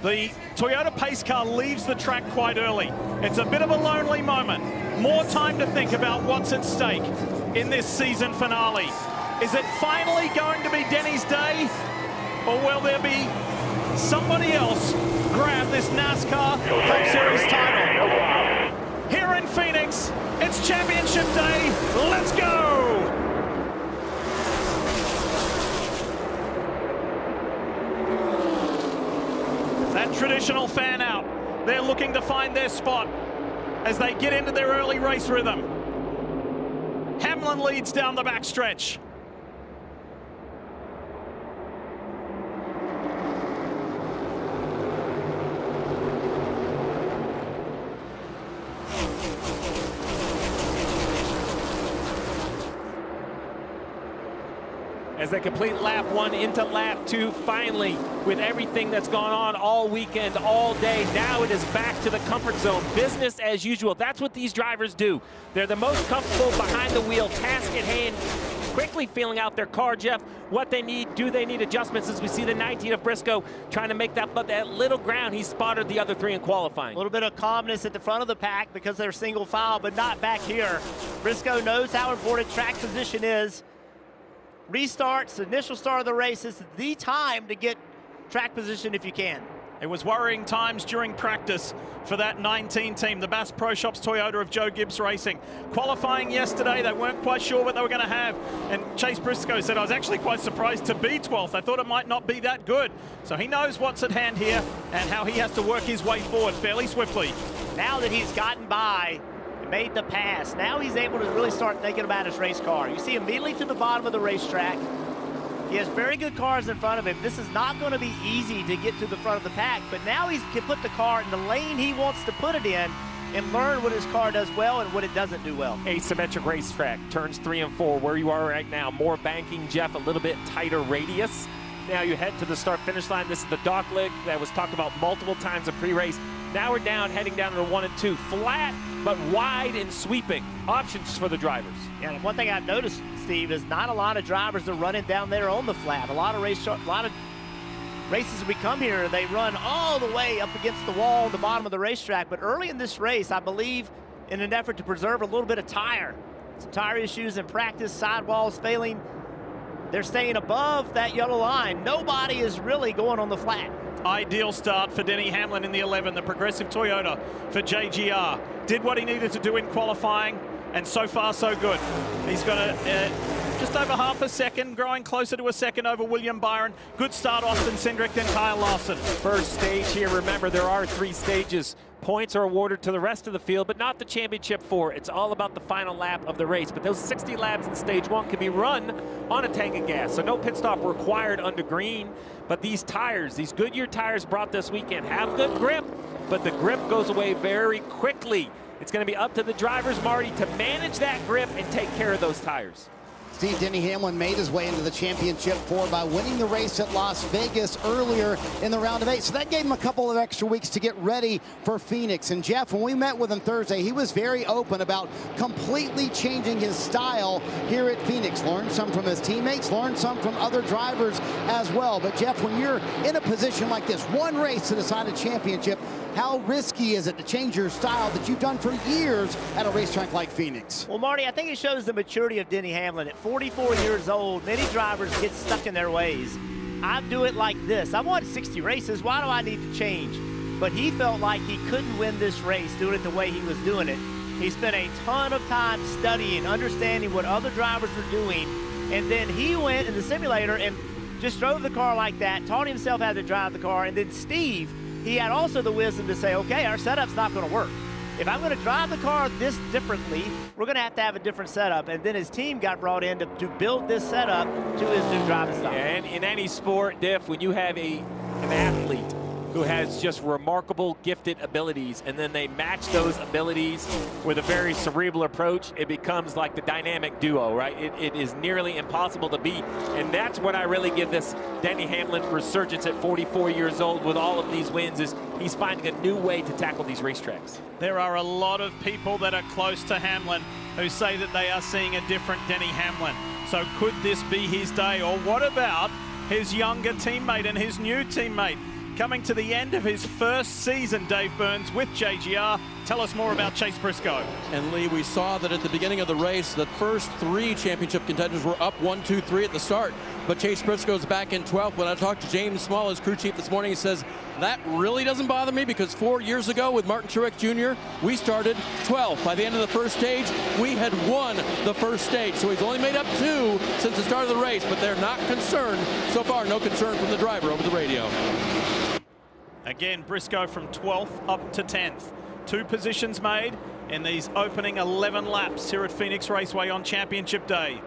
The Toyota pace car leaves the track quite early. It's a bit of a lonely moment. More time to think about what's at stake in this season finale. Is it finally going to be Denny's day? Or will there be somebody else grab this NASCAR Cup Series title? Here in Phoenix, it's championship day. Let's go! That traditional fan out. They're looking to find their spot as they get into their early race rhythm. Hamlin leads down the backstretch. As they complete lap 1 into lap 2, finally, with everything that's gone on all weekend, all day, now it is back to the comfort zone. Business as usual. That's what these drivers do. They're the most comfortable behind the wheel, task at hand, quickly feeling out their car, Jeff, what they need. Do they need adjustments? As we see the 19 of Briscoe trying to make that little ground. He spotted the other 3 in qualifying. A little bit of calmness at the front of the pack because they're single file, but not back here. Briscoe knows how important track position is. Restarts, initial start of the race is the time to get track position if you can. It was worrying times during practice for that 19 team, the Bass Pro Shops Toyota of Joe Gibbs Racing. Qualifying yesterday, they weren't quite sure what they were going to have. And Chase Briscoe said, I was actually quite surprised to be 12th. I thought it might not be that good. So he knows what's at hand here and how he has to work his way forward fairly swiftly. Now that he's gotten by, made the pass, now he's able to really start thinking about his race car. You see immediately to the bottom of the racetrack, he has very good cars in front of him. This is not going to be easy to get to the front of the pack, but now he can put the car in the lane he wants to put it in and learn what his car does well and what it doesn't do well. Asymmetric racetrack, turns 3 and 4, where you are right now. More banking, Jeff, a little bit tighter radius. Now you head to the start-finish line. This is the dock leg that was talked about multiple times in pre-race. Now we're down, heading down to the 1 and 2. Flat, but wide and sweeping. Options for the drivers. Yeah, and one thing I've noticed, Steve, is not a lot of drivers are running down there on the flat. A lot of races we come here, they run all the way up against the wall at the bottom of the racetrack. But early in this race, I believe, in an effort to preserve a little bit of tire, some tire issues in practice, sidewalls failing, they're staying above that yellow line. Nobody is really going on the flat. Ideal start for Denny Hamlin in the 11, the progressive Toyota for JGR. Did what he needed to do in qualifying, and so far so good. He's got just over half a second, growing closer to a second over William Byron. Good start, Austin Cindric, then Kyle Larson. First stage here, remember there are 3 stages. Points are awarded to the rest of the field, but not the championship 4. It's all about the final lap of the race. But those 60 laps in stage 1 can be run on a tank of gas. So no pit stop required under green. But these tires, these Goodyear tires brought this weekend, have good grip, but the grip goes away very quickly. It's going to be up to the drivers, Marty, to manage that grip and take care of those tires. Steve, Denny Hamlin made his way into the championship 4 by winning the race at Las Vegas earlier in the round of 8. So that gave him a couple of extra weeks to get ready for Phoenix. And Jeff, when we met with him Thursday, he was very open about completely changing his style here at Phoenix. Learned some from his teammates, learned some from other drivers as well. But Jeff, when you're in a position like this, one race to decide a championship, how risky is it to change your style that you've done for years at a racetrack like Phoenix? Well, Marty, I think it shows the maturity of Denny Hamlin. At 44 years old, many drivers get stuck in their ways. I do it like this. I've won 60 races. Why do I need to change? But he felt like he couldn't win this race doing it the way he was doing it. He spent a ton of time studying, understanding what other drivers were doing, and then he went in the simulator and just drove the car like that, taught himself how to drive the car, and then Steve, he had also the wisdom to say, okay, our setup's not going to work. If I'm going to drive the car this differently, we're going to have a different setup. And then his team got brought in to build this setup to his new driving style. Yeah, and in any sport, Diff, when you have an athlete who has just remarkable gifted abilities, and then they match those abilities with a very cerebral approach, it becomes like the dynamic duo, right? It is nearly impossible to beat, and that's what I really give this Denny Hamlin resurgence at 44 years old with all of these wins, is he's finding a new way to tackle these racetracks. There are a lot of people that are close to Hamlin who say that they are seeing a different Denny Hamlin. So could this be his day? Or what about his younger teammate and his new teammate, coming to the end of his first season, Dave Burns, with JGR. Tell us more about Chase Briscoe. And Lee, we saw that at the beginning of the race, the first 3 championship contenders were up 1, 2, 3 at the start. But Chase Briscoe's back in 12th. When I talked to James Small, his crew chief, this morning, he says, that really doesn't bother me because 4 years ago with Martin Truex Jr., we started 12th. By the end of the first stage, we had won the first stage. So he's only made up 2 since the start of the race, but they're not concerned. So far, no concern from the driver over the radio. Again, Briscoe from 12th up to 10th. 2 positions made in these opening 11 laps here at Phoenix Raceway on Championship Day.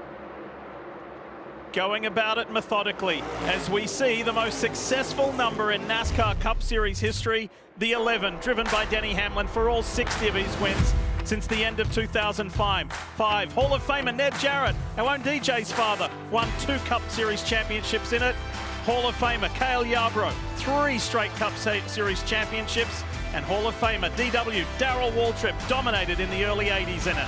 Going about it methodically as we see the most successful number in NASCAR Cup Series history, the 11, driven by Denny Hamlin for all 60 of his wins since the end of 2005. Hall of Famer Ned Jarrett, our own DJ's father, won 2 Cup Series championships in it. Hall of Famer Cale Yarborough, 3 straight Cup Series championships. And Hall of Famer DW Darrell Waltrip dominated in the early 80s in it.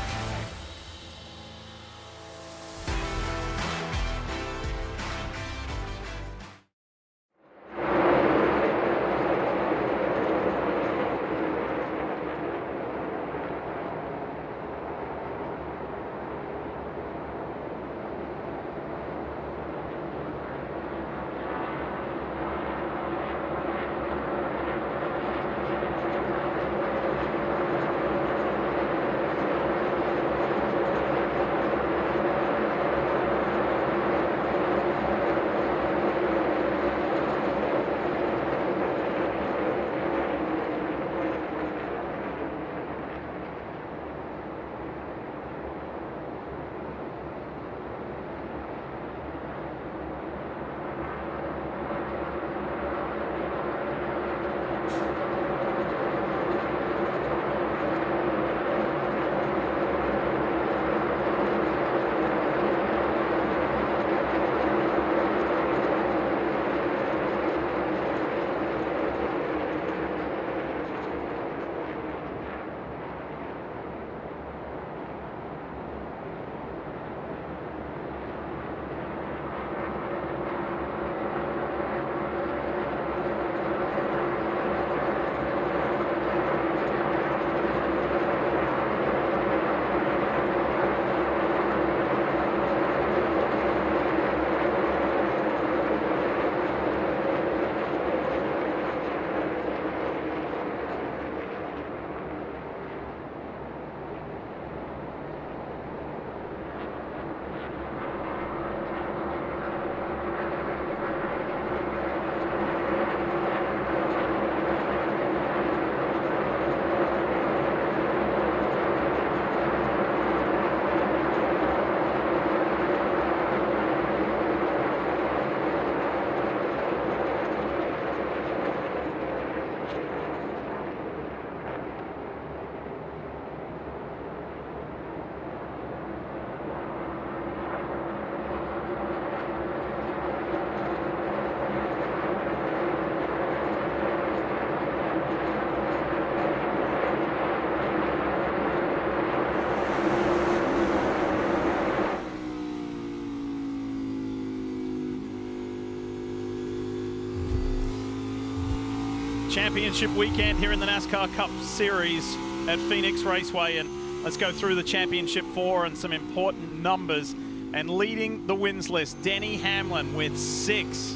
Championship weekend here in the NASCAR Cup Series at Phoenix Raceway, and let's go through the championship 4 and some important numbers. And leading the wins list, Denny Hamlin with 6.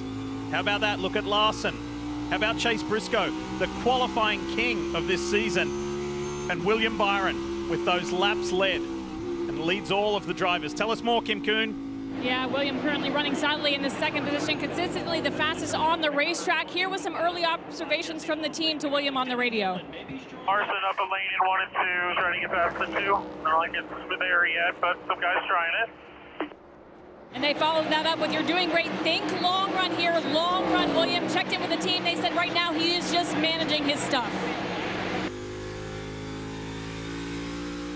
How about that? Look at Larson. How about Chase Briscoe, the qualifying king of this season? And William Byron with those laps led and leads all of the drivers. Tell us more, Kim Kuhn. Yeah, William currently running solidly in the 2nd position, consistently the fastest on the racetrack. Here was some early observations from the team to William on the radio. Larson up a lane in 1 and 2, trying to get past the 2. Not like it's there yet, but some guys trying it. And they followed that up with, you're doing great. Think long run here, long run. William checked in with the team. They said right now he is just managing his stuff.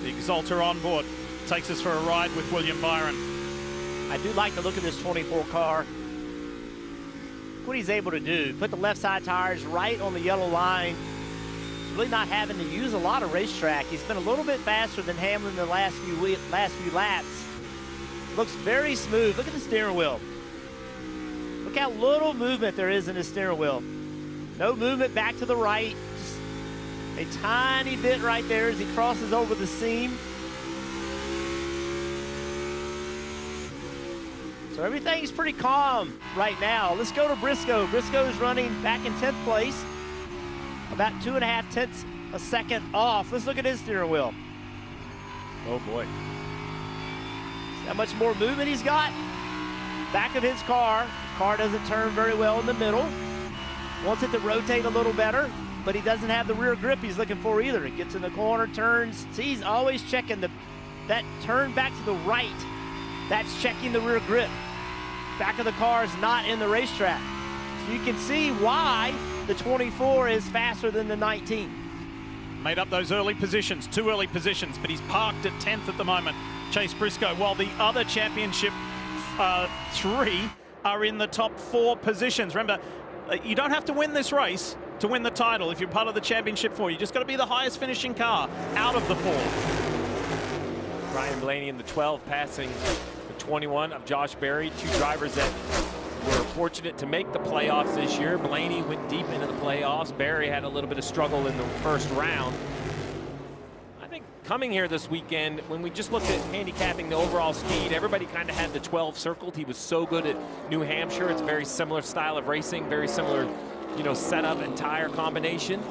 The Exalter on board takes us for a ride with William Byron. I do like the look of this 24 car. What he's able to do, put the left side tires right on the yellow line. Really not having to use a lot of racetrack. He's been a little bit faster than Hamlin the last few laps. Looks very smooth. Look at the steering wheel. Look how little movement there is in the steering wheel. No movement back to the right. Just a tiny bit right there as he crosses over the seam. So everything's pretty calm right now. Let's go to Briscoe. Briscoe's running back in 10th place. About 2.5 tenths a second off. Let's look at his steering wheel. Oh boy. See how much more movement he's got? Back of his car. Car doesn't turn very well in the middle. Wants it to rotate a little better, but he doesn't have the rear grip he's looking for either. He gets in the corner, turns. See, he's always checking that turn back to the right. That's checking the rear grip. Back of the car is not in the racetrack. So you can see why the 24 is faster than the 19. Made up those early positions, 2 early positions, but he's parked at 10th at the moment, Chase Briscoe, while the other championship 3 are in the top 4 positions. Remember, you don't have to win this race to win the title if you're part of the championship 4. You just got to be the highest finishing car out of the 4. Ryan Blaney in the 12 passing the 21 of Josh Berry, 2 drivers that were fortunate to make the playoffs this year. Blaney went deep into the playoffs. Berry had a little bit of struggle in the first round. I think coming here this weekend, when we just looked at handicapping the overall speed, everybody kind of had the 12 circled. He was so good at New Hampshire. It's a very similar style of racing, very similar, setup and tire combination.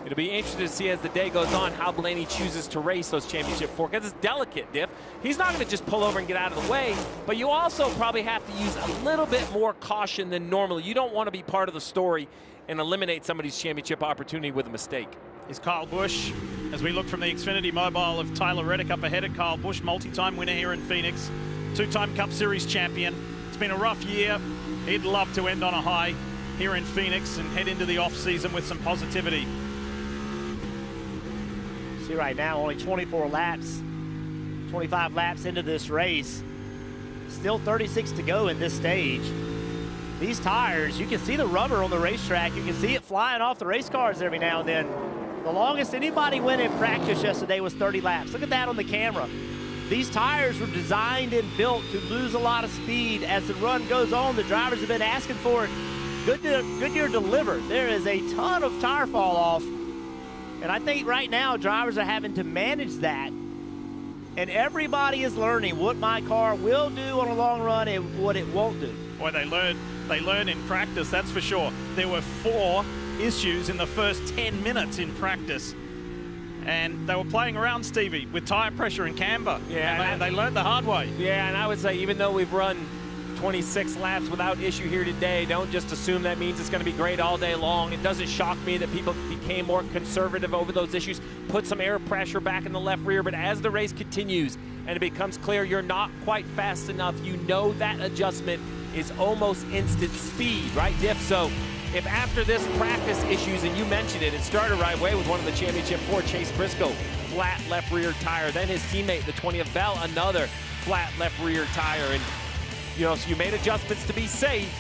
It'll be interesting to see as the day goes on how Blaney chooses to race those championship 4, because it's delicate, Diff. He's not going to just pull over and get out of the way, but you also probably have to use a little bit more caution than normally. You don't want to be part of the story and eliminate somebody's championship opportunity with a mistake. Is Kyle Busch, as we look from the Xfinity mobile of Tyler Reddick up ahead of Kyle Busch, multi-time winner here in Phoenix, 2-time Cup Series champion. It's been a rough year. He'd love to end on a high here in Phoenix and head into the off-season with some positivity. See right now, only 24 laps, 25 laps into this race. Still 36 to go in this stage. These tires, you can see the rubber on the racetrack. You can see it flying off the race cars every now and then. The longest anybody went in practice yesterday was 30 laps. Look at that on the camera. These tires were designed and built to lose a lot of speed. As the run goes on, the drivers have been asking for it. Goodyear delivered. There is a ton of tire fall off. And I think right now drivers are having to manage that. And everybody is learning what my car will do on a long run and what it won't do. Boy, they learn in practice, that's for sure. There were 4 issues in the first 10 minutes in practice. And they were playing around, Stevie, with tire pressure and camber. Yeah, and they learned the hard way. Yeah, and I would say even though we've run 26 laps without issue here today, don't just assume that means it's going to be great all day long. It doesn't shock me that people became more conservative over those issues, put some air pressure back in the left rear, but as the race continues and it becomes clear you're not quite fast enough, you know that adjustment is almost instant speed, right, Diff? So if after this practice issues, and you mentioned it, it started right away with one of the championship 4, Chase Briscoe, flat left rear tire. Then his teammate, the 20 of Bell, another flat left rear tire. And so you made adjustments to be safe.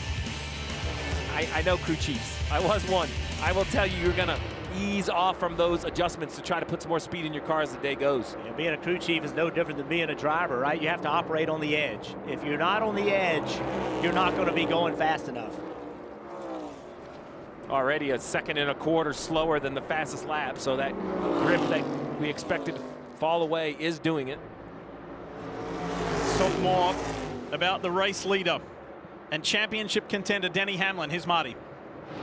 I know crew chiefs. I was one. I will tell you, you're going to ease off from those adjustments to try to put some more speed in your car as the day goes. Yeah, being a crew chief is no different than being a driver, right? You have to operate on the edge. If you're not on the edge, you're not going to be going fast enough. Already a 2.25 seconds slower than the fastest lap, so that grip that we expected to fall away is doing it. Let's talk more about the race leader and championship contender Denny Hamlin. Here's Marty.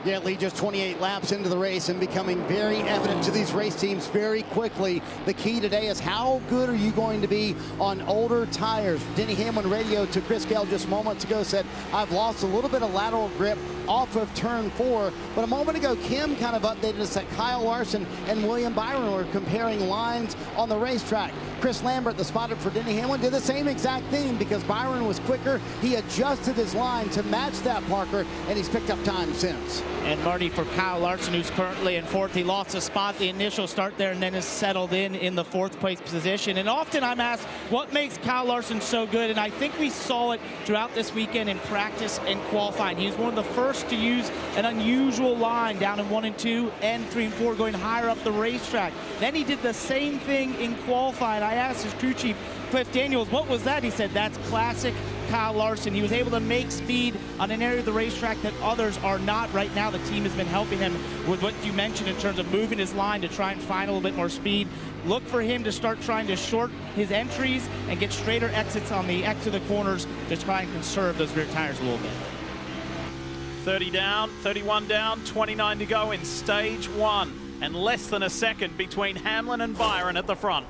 Yeah, Lee, just 28 laps into the race and becoming very evident to these race teams very quickly. The key today is how good are you going to be on older tires? Denny Hamlin radio to Chris Gale just moments ago said, I've lost a little bit of lateral grip off of turn 4. But a moment ago, Kim kind of updated us that Kyle Larson and William Byron were comparing lines on the racetrack. Chris Lambert, the spotter for Denny Hamlin, did the same exact thing because Byron was quicker. He adjusted his line to match that Parker, and he's picked up time since. And Marty, for Kyle Larson, who's currently in 4th, he lost a spot the initial start there and then has settled in the 4th place position. And often I'm asked, what makes Kyle Larson so good? And I think we saw it throughout this weekend in practice and qualifying. He was one of the first to use an unusual line down in 1 and 2 and 3 and 4, going higher up the racetrack. Then he did the same thing in qualifying. I asked his crew chief, Cliff Daniels, what was that? He said, that's classic Kyle Larson. He was able to make speed on an area of the racetrack that others are not right now. The team has been helping him with what you mentioned in terms of moving his line to try and find a little bit more speed. Look for him to start trying to short his entries and get straighter exits on the exit of the corners to try and conserve those rear tires a little bit. 30 down, 31 down, 29 to go in stage one, and less than a second between Hamlin and Byron at the front.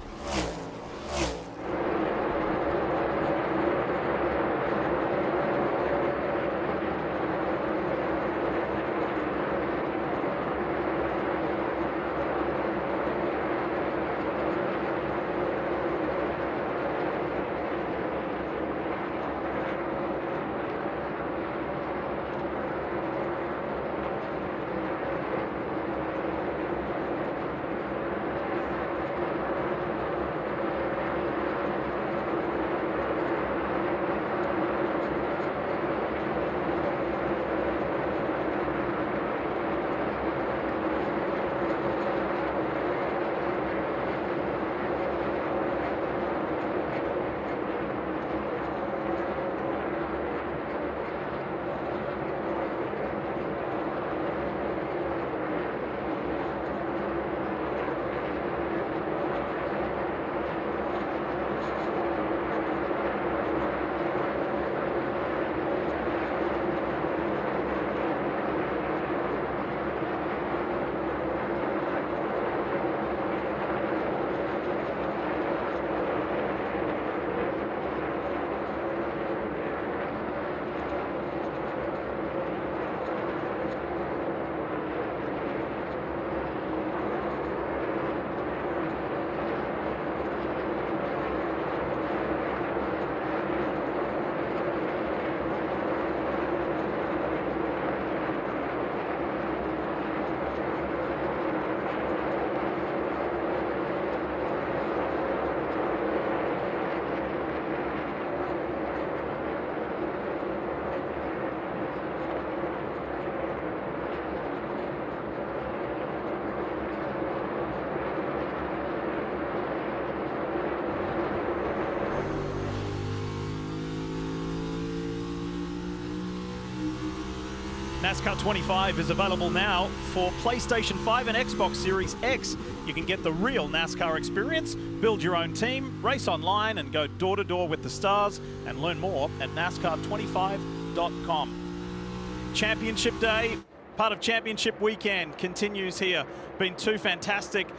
NASCAR 25 is available now for PlayStation 5 and Xbox Series X. You can get the real NASCAR experience, build your own team, race online, and go door-to-door with the stars, and learn more at NASCAR25.com. Championship Day, part of Championship Weekend, continues here. Been two fantastic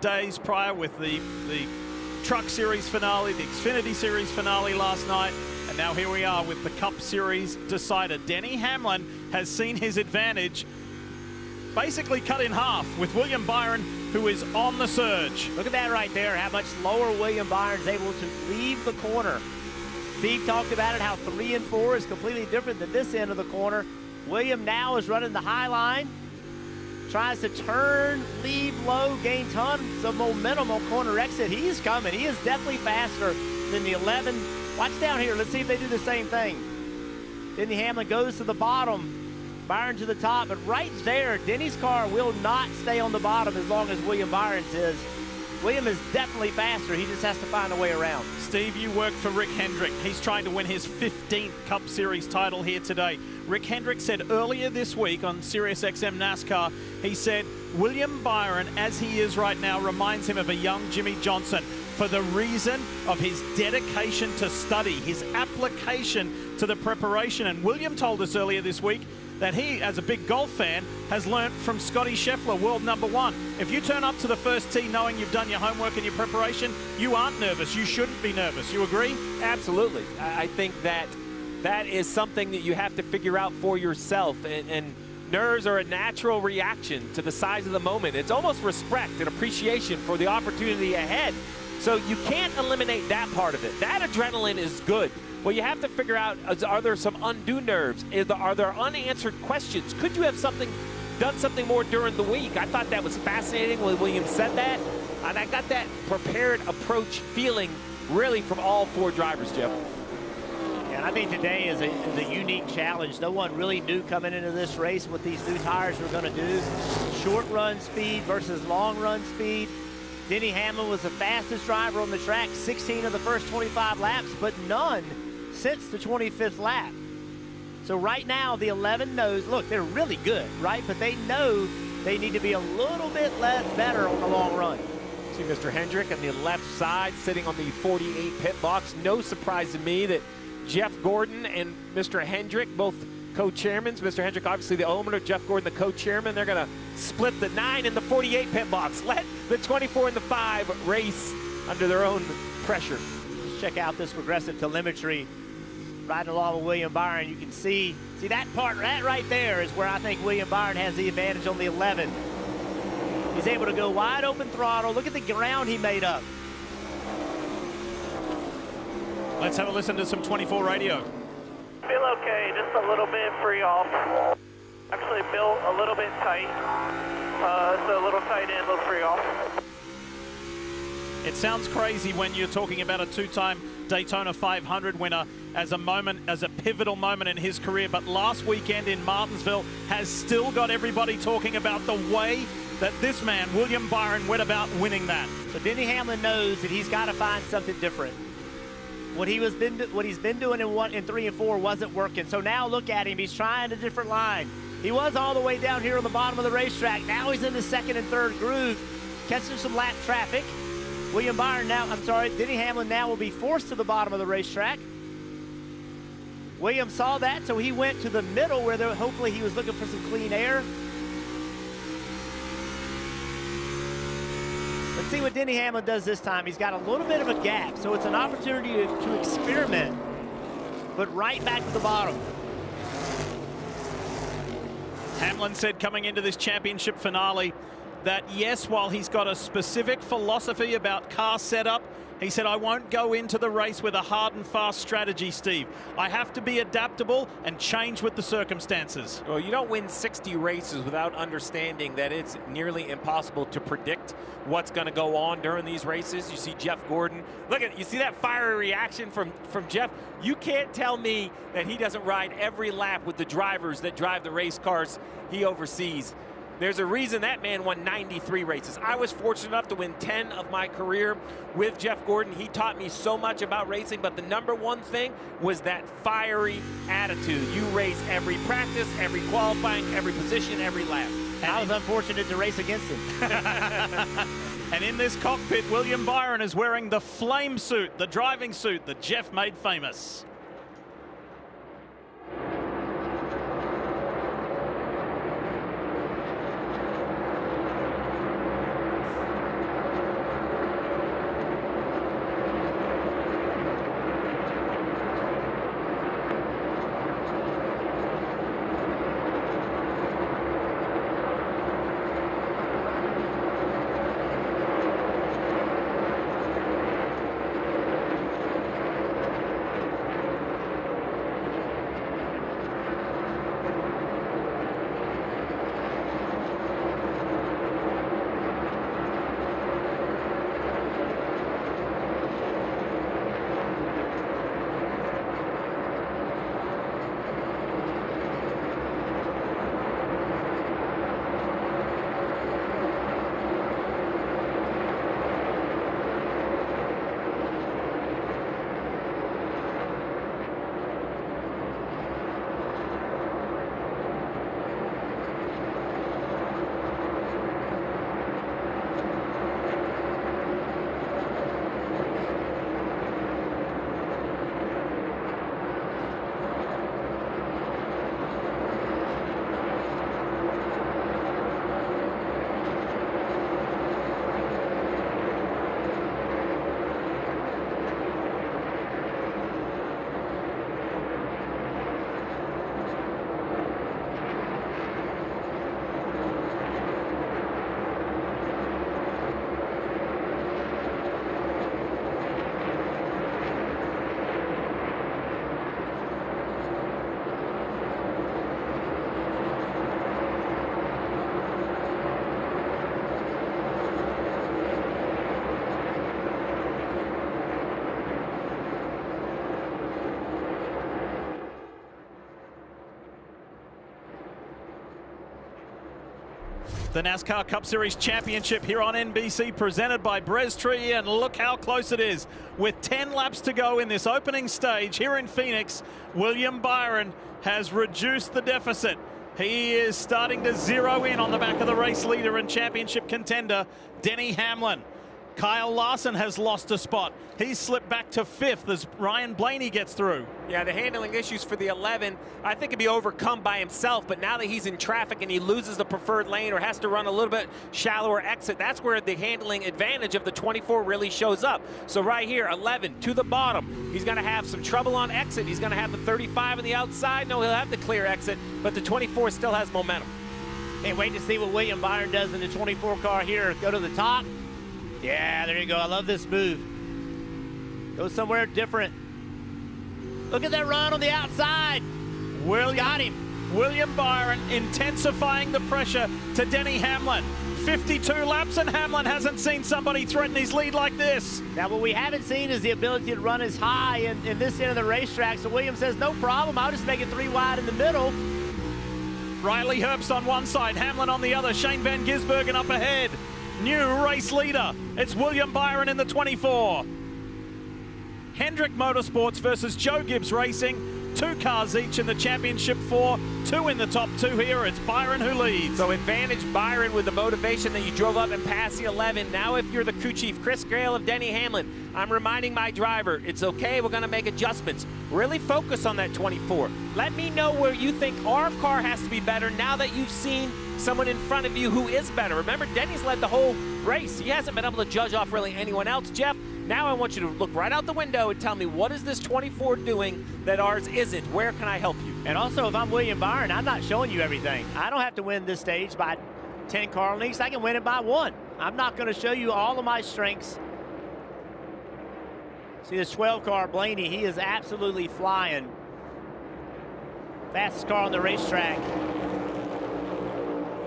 days prior with the Truck Series finale, the Xfinity Series finale last night, and now here we are with the Cup Series decider. Denny Hamlin has seen his advantage basically cut in half with William Byron, who is on the surge. Look at that right there, how much lower William Byron's able to leave the corner. Steve talked about it, how 3 and 4 is completely different than this end of the corner. William now is running the high line, tries to turn, leave low, gain tons of momentum on corner exit. He is coming. He is definitely faster than the 11. Watch down here. Let's see if they do the same thing. Denny Hamlin goes to the bottom, Byron to the top, but right there, Denny's car will not stay on the bottom as long as William Byron's is. William is definitely faster. He just has to find a way around. Steve, you work for Rick Hendrick. He's trying to win his 15th Cup Series title here today. Rick Hendrick said earlier this week on SiriusXM NASCAR, he said, William Byron, as he is right now, reminds him of a young Jimmy Johnson for the reason of his dedication to study, his application to the preparation. And William told us earlier this week that he, as a big golf fan, has learned from Scotty Scheffler, world #1. If you turn up to the first tee knowing you've done your homework and your preparation, you aren't nervous. You shouldn't be nervous. You agree? Absolutely. I think that is something that you have to figure out for yourself. And nerves are a natural reaction to the size of the moment. It's almost respect and appreciation for the opportunity ahead. So you can't eliminate that part of it. That adrenaline is good. What you have to figure out is, are there some undue nerves? Are there unanswered questions? Could you have done something more during the week? I thought that was fascinating when William said that. And I got that prepared approach feeling really from all 4 drivers, Jeff. And I think today is a unique challenge. No one really knew coming into this race what these new tires were going to do. Short run speed versus long run speed. Denny Hamlin was the fastest driver on the track, 16 of the first 25 laps, but none since the 25th lap. So right now, the 11 knows, look, they're really good, right? But they know they need to be a little bit better on the long run. See Mr. Hendrick on the left side sitting on the 48 pit box. No surprise to me that Jeff Gordon and Mr. Hendrick, both co-chairmen. Mr. Hendrick, obviously the owner, Jeff Gordon, the co-chairman. They're going to split the 9 and the 48 pit box. Let the 24 and the 5 race under their own pressure. Let's check out this progressive telemetry. Riding along with William Byron, you can see that part, that right there is where I think William Byron has the advantage on the 11. He's able to go wide open throttle. Look at the ground he made up. Let's have a listen to some 24 radio. Feel okay, just a little bit free off. Actually built a little bit tight. So a little tight in, a little free off. It sounds crazy when you're talking about a two-time Daytona 500 winner as a pivotal moment in his career, but last weekend in Martinsville has still got everybody talking about the way that this man, William Byron, went about winning that. So Denny Hamlin knows that he's got to find something different. What he's been doing in 3 and 4 wasn't working. So now look at him, he's trying a different line. He was all the way down here on the bottom of the racetrack. Now he's in the second and third groove, catching some lap traffic. William Byron Denny Hamlin now will be forced to the bottom of the racetrack. William saw that, so he went to the middle where hopefully he was looking for some clean air. Let's see what Denny Hamlin does this time. He's got a little bit of a gap, so it's an opportunity to experiment, but right back to the bottom. Hamlin said coming into this championship finale that yes, while he's got a specific philosophy about car setup, he said, I won't go into the race with a hard and fast strategy, Steve. I have to be adaptable and change with the circumstances. Well, you don't win 60 races without understanding that it's nearly impossible to predict what's going to go on during these races. You see Jeff Gordon. Look at, you see that fiery reaction from Jeff? You can't tell me that he doesn't ride every lap with the drivers that drive the race cars he oversees. There's a reason that man won 93 races. I was fortunate enough to win 10 of my career with Jeff Gordon. He taught me so much about racing, but the number one thing was that fiery attitude. You race every practice, every qualifying, every position, every lap. And I was unfortunate to race against him. And in this cockpit, William Byron is wearing the flame suit, the driving suit that Jeff made famous. The NASCAR Cup Series Championship here on NBC, presented by Briscoe, and look how close it is. With 10 laps to go in this opening stage here in Phoenix, William Byron has reduced the deficit. He is starting to zero in on the back of the race leader and championship contender, Denny Hamlin. Kyle Larson has lost a spot. He's slipped back to 5th as Ryan Blaney gets through. Yeah, the handling issues for the 11, I think, could be overcome by himself, but now that he's in traffic and he loses the preferred lane or has to run a little bit shallower exit, that's where the handling advantage of the 24 really shows up. So right here, 11 to the bottom. He's going to have some trouble on exit. He's going to have the 35 on the outside. No, he'll have the clear exit, but the 24 still has momentum. Can't wait to see what William Byron does in the 24 car here. Go to the top. Yeah, there you go. I love this move. Go somewhere different. Look at that run on the outside. Got him. William Byron intensifying the pressure to Denny Hamlin. 52 laps and Hamlin hasn't seen somebody threaten his lead like this. Now, what we haven't seen is the ability to run as high in this end of the racetrack. So Williams says, no problem. I'll just make it 3 wide in the middle. Riley Herbst on one side, Hamlin on the other. Shane Van Gisbergen up ahead. New race leader. It's William Byron in the 24. Hendrick Motorsports versus Joe Gibbs Racing. 2 cars each in the championship 4. 2 in the top 2 here. It's Byron who leads. So advantage Byron with the motivation that you drove up and passed the 11. Now if you're the crew chief, Chris Grail of Denny Hamlin, I'm reminding my driver, it's okay, we're going to make adjustments. Really focus on that 24. Let me know where you think our car has to be better now that you've seen someone in front of you who is better. Remember, Denny's led the whole race. He hasn't been able to judge off really anyone else. Jeff, now I want you to look right out the window and tell me, what is this 24 doing that ours isn't? Where can I help you? And also, if I'm William Byron, I'm not showing you everything. I don't have to win this stage by 10 car lengths. I can win it by 1. I'm not going to show you all of my strengths. See this 12 car Blaney, he is absolutely flying. Fastest car on the racetrack.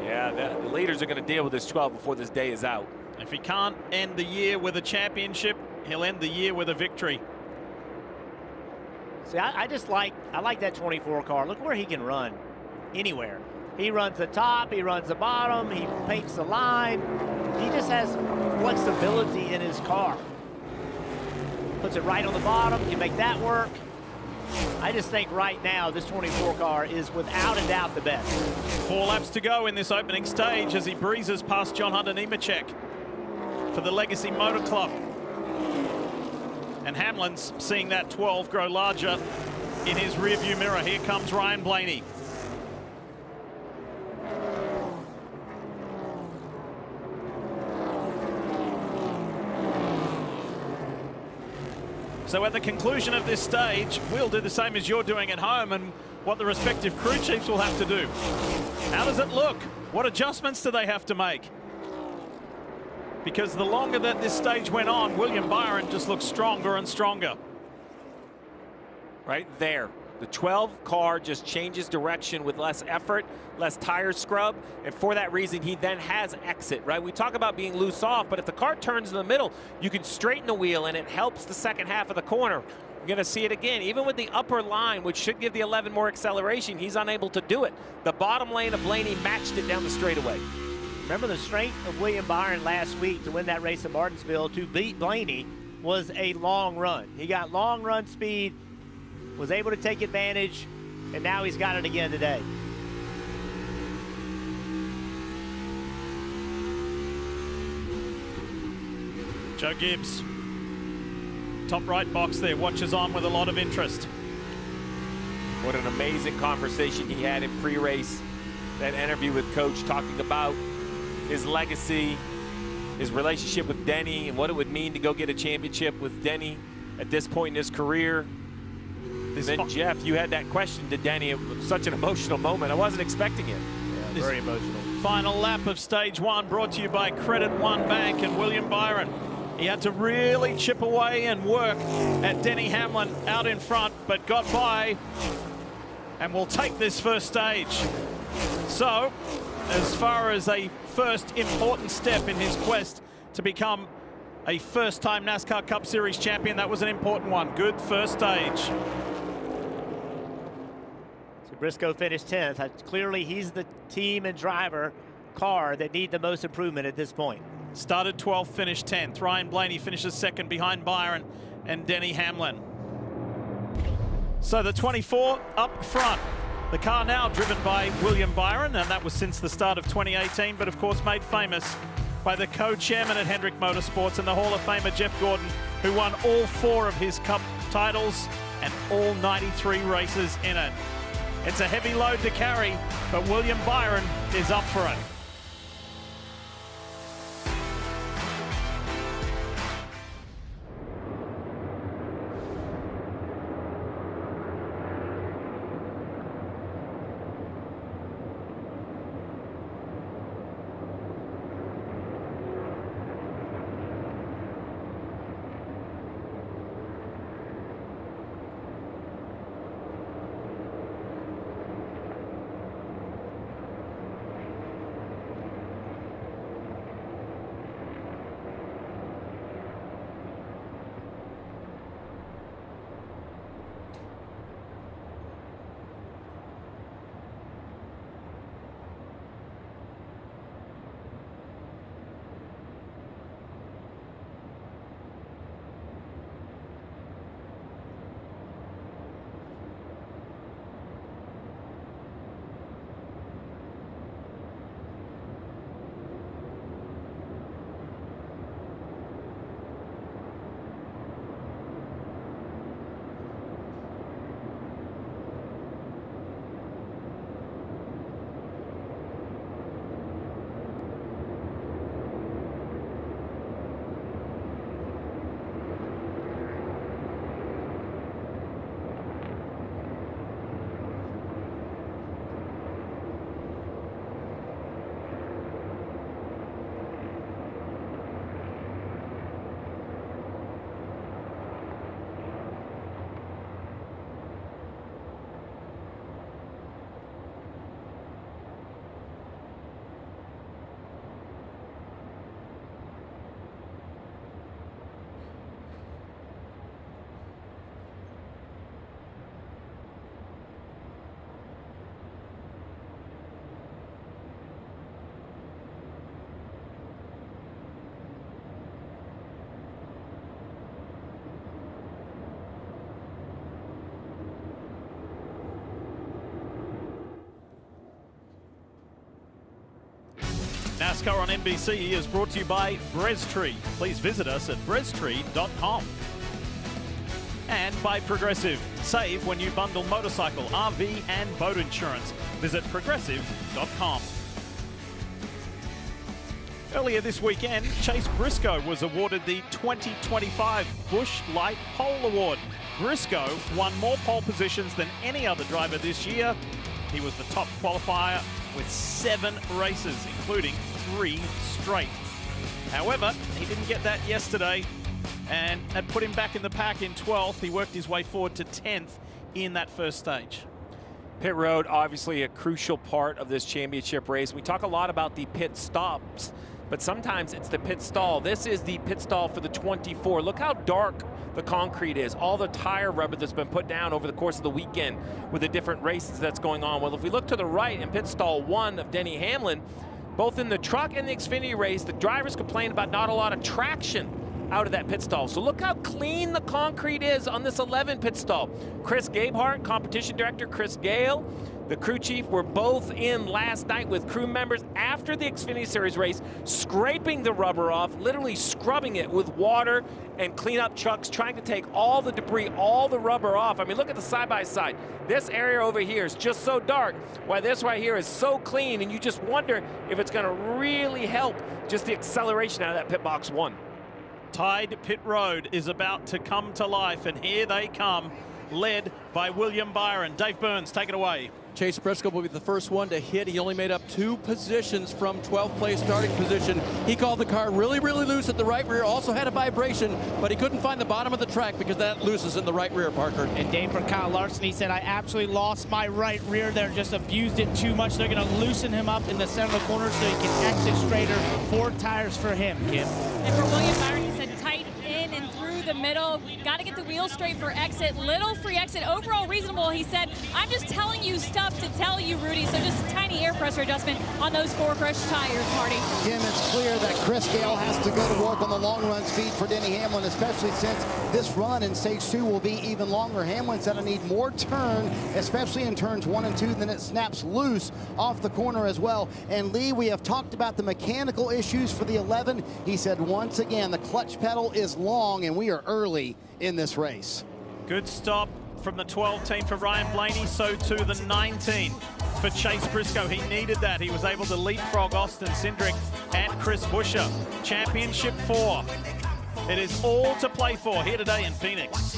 Yeah, the leaders are going to deal with this 12 before this day is out. If he can't end the year with a championship, he'll end the year with a victory. See, I like that 24 car. Look where he can run, anywhere. He runs the top, he runs the bottom, he paints the line. He just has flexibility in his car. Puts it right on the bottom, can make that work. I just think right now this 24 car is without a doubt the best. 4 laps to go in this opening stage as he breezes past John Hunter Nemechek for the Legacy Motor Club. And Hamlin's seeing that 12 grow larger in his rearview mirror. Here comes Ryan Blaney. So at the conclusion of this stage, we'll do the same as you're doing at home and what the respective crew chiefs will have to do. How does it look? What adjustments do they have to make? Because the longer that this stage went on, William Byron just looks stronger and stronger. Right there. The 12 car just changes direction with less effort, less tire scrub, and for that reason, he then has exit, right? We talk about being loose off, but if the car turns in the middle, you can straighten the wheel, and it helps the second half of the corner. You're going to see it again. Even with the upper line, which should give the 11 more acceleration, he's unable to do it. The bottom lane of Blaney matched it down the straightaway. Remember, the strength of William Byron last week to win that race at Martinsville to beat Blaney was a long run. He got long run speed, was able to take advantage, and now he's got it again today. Joe Gibbs, top right box there, watches on with a lot of interest. What an amazing conversation he had in pre-race. That interview with Coach talking about his legacy, his relationship with Denny, and what it would mean to go get a championship with Denny at this point in his career. And then, Jeff, you had that question to Denny. It was such an emotional moment. I wasn't expecting it. Yeah, very emotional. Final lap of stage 1 brought to you by Credit One Bank and William Byron. He had to really chip away and work at Denny Hamlin out in front, but got by and will take this first stage. So, as far as a first important step in his quest to become a first-time NASCAR Cup Series champion, that was an important one. Good first stage. So Briscoe finished 10th. Clearly, he's the team and driver car that need the most improvement at this point. Started 12th, finished 10th. Ryan Blaney finishes second behind Byron and Denny Hamlin. So the 24 up front. The car now driven by William Byron, and that was since the start of 2018, but of course made famous by the co-chairman at Hendrick Motorsports and the Hall of Famer Jeff Gordon, who won all 4 of his Cup titles and all 93 races in it. It's a heavy load to carry, but William Byron is up for it. NASCAR on NBC is brought to you by Briscoe. Please visit us at briscoe.com. And by Progressive. Save when you bundle motorcycle, RV and boat insurance. Visit progressive.com. Earlier this weekend, Chase Briscoe was awarded the 2025 Busch Light Pole Award. Briscoe won more pole positions than any other driver this year. He was the top qualifier with 7 races, including 3 straight. However, he didn't get that yesterday, and that put him back in the pack in 12th. He worked his way forward to 10th in that first stage. Pit road, obviously a crucial part of this championship race. We talk a lot about the pit stops, but sometimes it's the pit stall. This is the pit stall for the 24. Look how dark the concrete is, all the tire rubber that's been put down over the course of the weekend with the different races that's going on. Well, if we look to the right in pit stall 1 of Denny Hamlin, both in the truck and the Xfinity race, the drivers complained about not a lot of traction out of that pit stall. So look how clean the concrete is on this 11 pit stall. Chris Gabehart, competition director Chris Gale, the crew chief were both in last night with crew members after the Xfinity Series race, scraping the rubber off, literally scrubbing it with water and cleanup trucks, trying to take all the debris, all the rubber off. I mean, look at the side-by-side. This area over here is just so dark, while this right here is so clean, and you just wonder if it's going to really help just the acceleration out of that pit box 1. Tide Pit Road is about to come to life, and here they come, led by William Byron. Dave Burns, take it away. Chase Briscoe will be the first one to hit. He only made up 2 positions from 12th place starting position. He called the car really, really loose at the right rear. Also had a vibration, but he couldn't find the bottom of the track because that loose is in the right rear, Parker. And Dave for Kyle Larson, he said, I absolutely lost my right rear there, just abused it too much. They're going to loosen him up in the center of the corner so he can exit straighter. 4 tires for him, Kim. And for William Byron, he said tight in and through the middle. Got to get the wheel straight for exit. Little free exit. Overall reasonable, he said. I'm just telling you stuff to tell you, Rudy, so just a tiny air pressure adjustment on those 4 fresh tires, Marty. Kim, it's clear that Chris Gale has to go to work on the long run speed for Denny Hamlin, especially since this run in stage 2 will be even longer. Hamlin's going to need more turn, especially in turns 1 and 2, then it snaps loose off the corner as well. And Lee, we have talked about the mechanical issues for the 11. He said once again, the clutch pedal is long and we are early in this race. Good stop from the 12 team for Ryan Blaney, so too the 19 for Chase Briscoe. He needed that. He was able to leapfrog Austin Cindric and Chris Buescher. Championship 4. It is all to play for here today in Phoenix.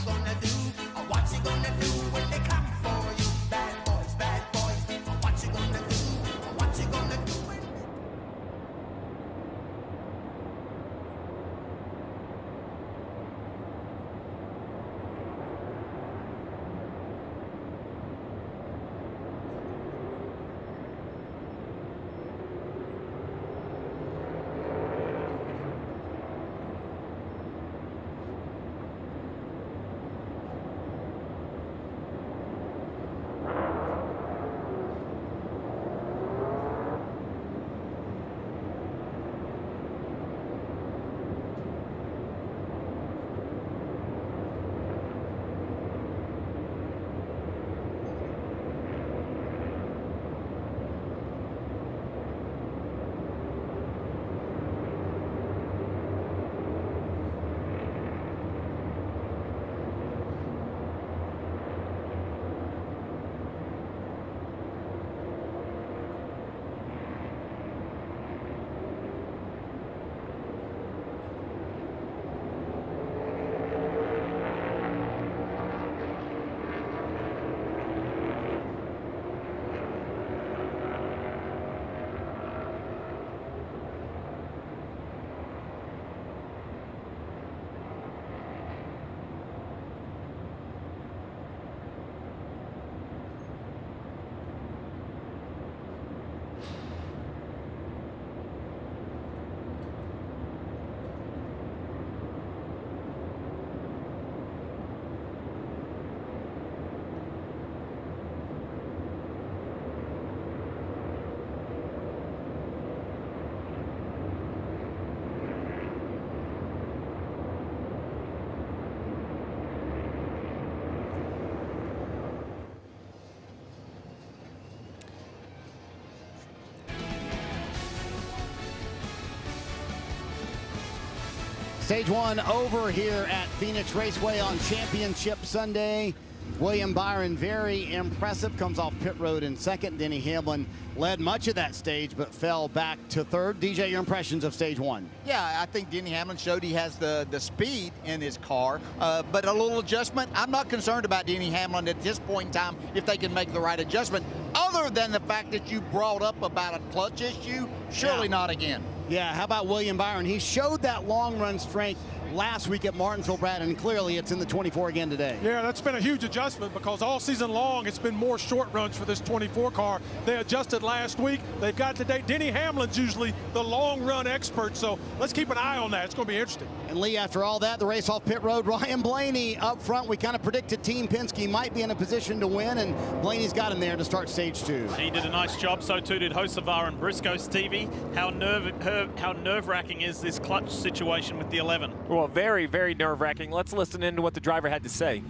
Stage 1 over here at Phoenix Raceway on Championship Sunday. William Byron, very impressive, comes off pit road in second. Denny Hamlin led much of that stage, but fell back to third. DJ, your impressions of stage 1? Yeah, I think Denny Hamlin showed he has the speed in his car, but a little adjustment. I'm not concerned about Denny Hamlin at this point in time if they can make the right adjustment, other than the fact that you brought up about a clutch issue. Surely not again. Yeah, how about William Byron? He showed that long run strength last week at Martinsville, Brad, and clearly it's in the 24 again today. Yeah, that's been a huge adjustment because all season long it's been more short runs for this 24 car. They adjusted last week. They've got today. Denny Hamlin's usually the long run expert, so let's keep an eye on that. It's going to be interesting. And Lee, after all that, the race off pit road, Ryan Blaney up front. We kind of predicted Team Penske might be in a position to win, and Blaney's got him there to start stage 2. He did a nice job, so too did Hocevar and Briscoe. Stevie, how nerve-wracking is this clutch situation with the 11? Well, very, very nerve-wracking. Let's listen into what the driver had to say.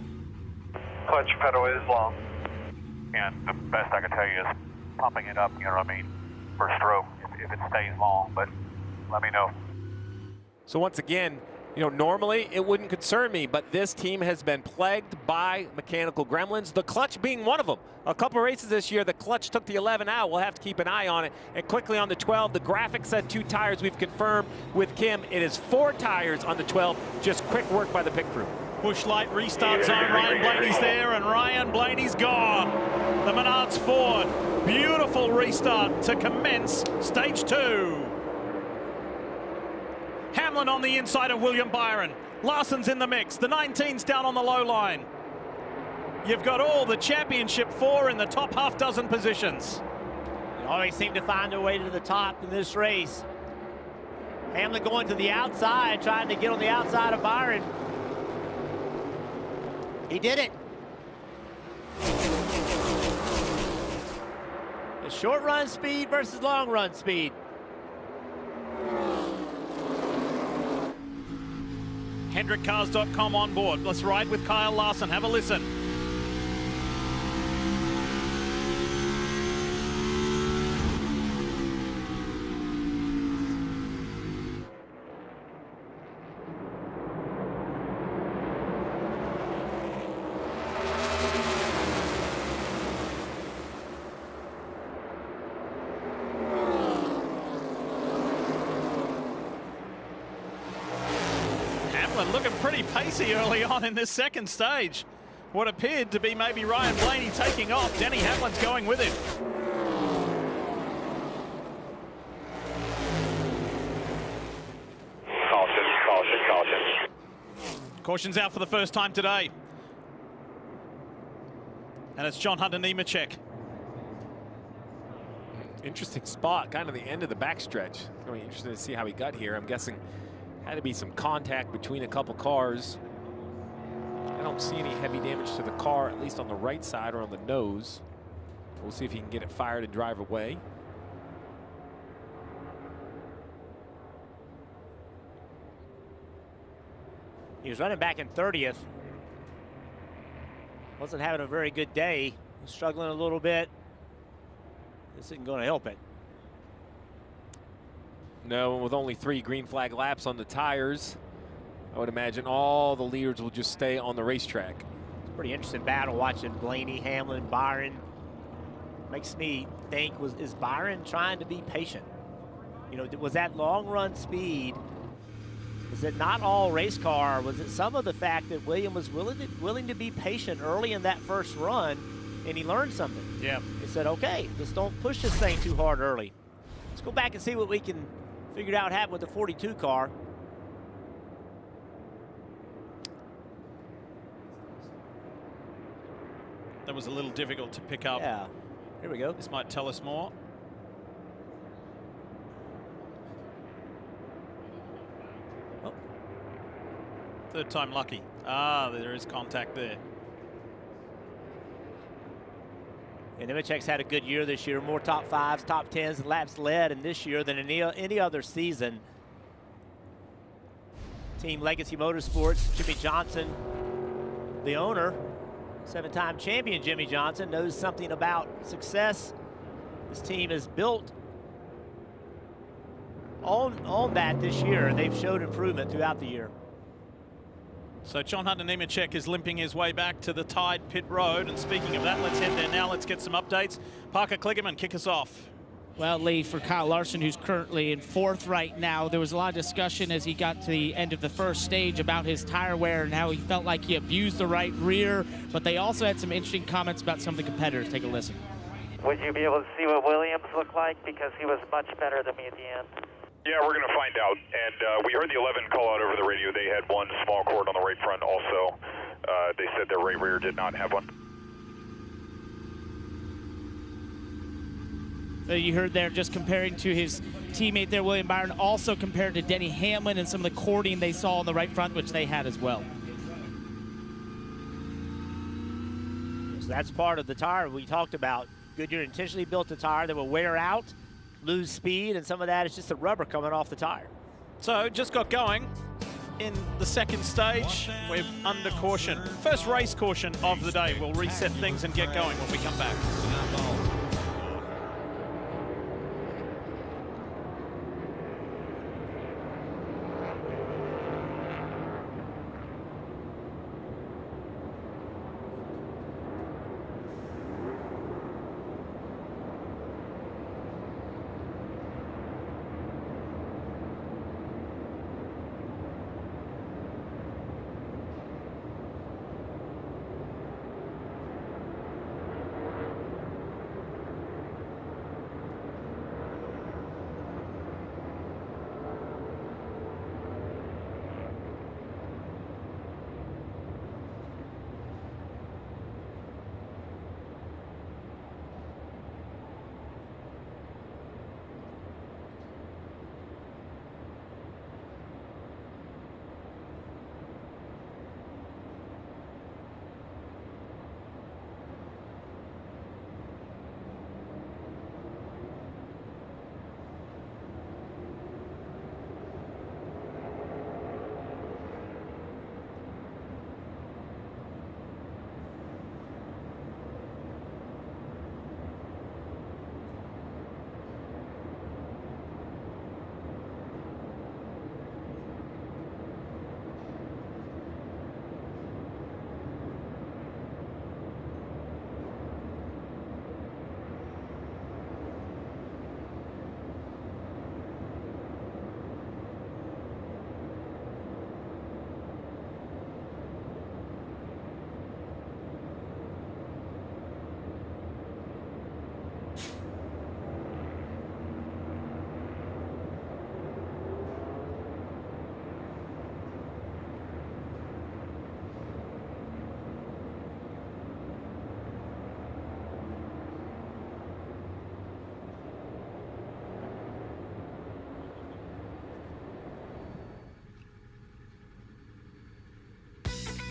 Clutch pedal is long, and the best I can tell you is pumping it up, you know what I mean, per stroke if it stays long, but let me know. So once again, you know, normally it wouldn't concern me, but this team has been plagued by mechanical gremlins, the clutch being one of them. A couple races this year, the clutch took the 11 out. We'll have to keep an eye on it. And quickly on the 12, the graphic said 2 tires. We've confirmed with Kim, it is 4 tires on the 12. Just quick work by the pit crew. Busch Light restart zone. Ryan Blaney's there, and Ryan Blaney's gone. The Menards Ford. Beautiful restart to commence stage 2. Hamlin on the inside of William Byron. Larson's in the mix. The 19's down on the low line. You've got all the championship 4 in the top half dozen positions. They always seem to find their way to the top in this race. Hamlin going to the outside, trying to get on the outside of Byron. He did it. Short run speed versus long run speed. HendrickCars.com on board. Let's ride with Kyle Larson. Have a listen. Looking pretty pacey early on in this second stage. What appeared to be maybe Ryan Blaney taking off. Denny Hamlin's going with him. Caution, caution, caution. Caution's out for the first time today. And it's John Hunter Nemechek. Interesting spot, kind of the end of the backstretch. It's going to be interesting to see how he got here. I'm guessing had to be some contact between a couple cars. I don't see any heavy damage to the car, at least on the right side or on the nose. We'll see if he can get it fired and drive away. He was running back in 30th. Wasn't having a very good day. He's struggling a little bit. This isn't going to help it. No, with only 3 green flag laps on the tires, I would imagine all the leaders will just stay on the racetrack. It's a pretty interesting battle watching Blaney, Hamlin, Byron. Makes me think, is Byron trying to be patient? You know, was that long run speed, was it not all race car? Was it some of the fact that William was willing to be patient early in that first run, and he learned something? Yeah. He said, okay, let's don't push this thing too hard early. Let's go back and see what we can figure out what happened with the 42 car. That was a little difficult to pick up. Yeah, here we go. This might tell us more. Oh. Third time lucky. Ah, there is contact there. And Nemechek's had a good year this year, more top 5s, top 10s, laps led in this year than any other season. Team Legacy Motorsports, Jimmy Johnson, the owner, 7-time champion Jimmy Johnson, knows something about success. This team is built on that this year, and they've showed improvement throughout the year. So John Hunter Nemechek is limping his way back to the tied pit road. And speaking of that, let's head there now. Let's get some updates. Parker Kligerman, kick us off. Well, Lee, for Kyle Larson, who's currently in 4th right now, there was a lot of discussion as he got to the end of the first stage about his tire wear and how he felt like he abused the right rear. But they also had some interesting comments about some of the competitors. Take a listen. Would you be able to see what Williams looked like? Because he was much better than me at the end. Yeah, we're going to find out. And we heard the 11 call out over the radio. They had one small cord on the right front also. They said their right rear did not have one. So you heard there, just comparing to his teammate there, William Byron, also compared to Denny Hamlin and some of the cording they saw on the right front, which they had as well. So that's part of the tire we talked about. Goodyear intentionally built a tire that will wear out, lose speed, and some of that is just the rubber coming off the tire. So just got going in the second stage. We're under caution. First race caution of the day. We'll reset things and get going when we come back.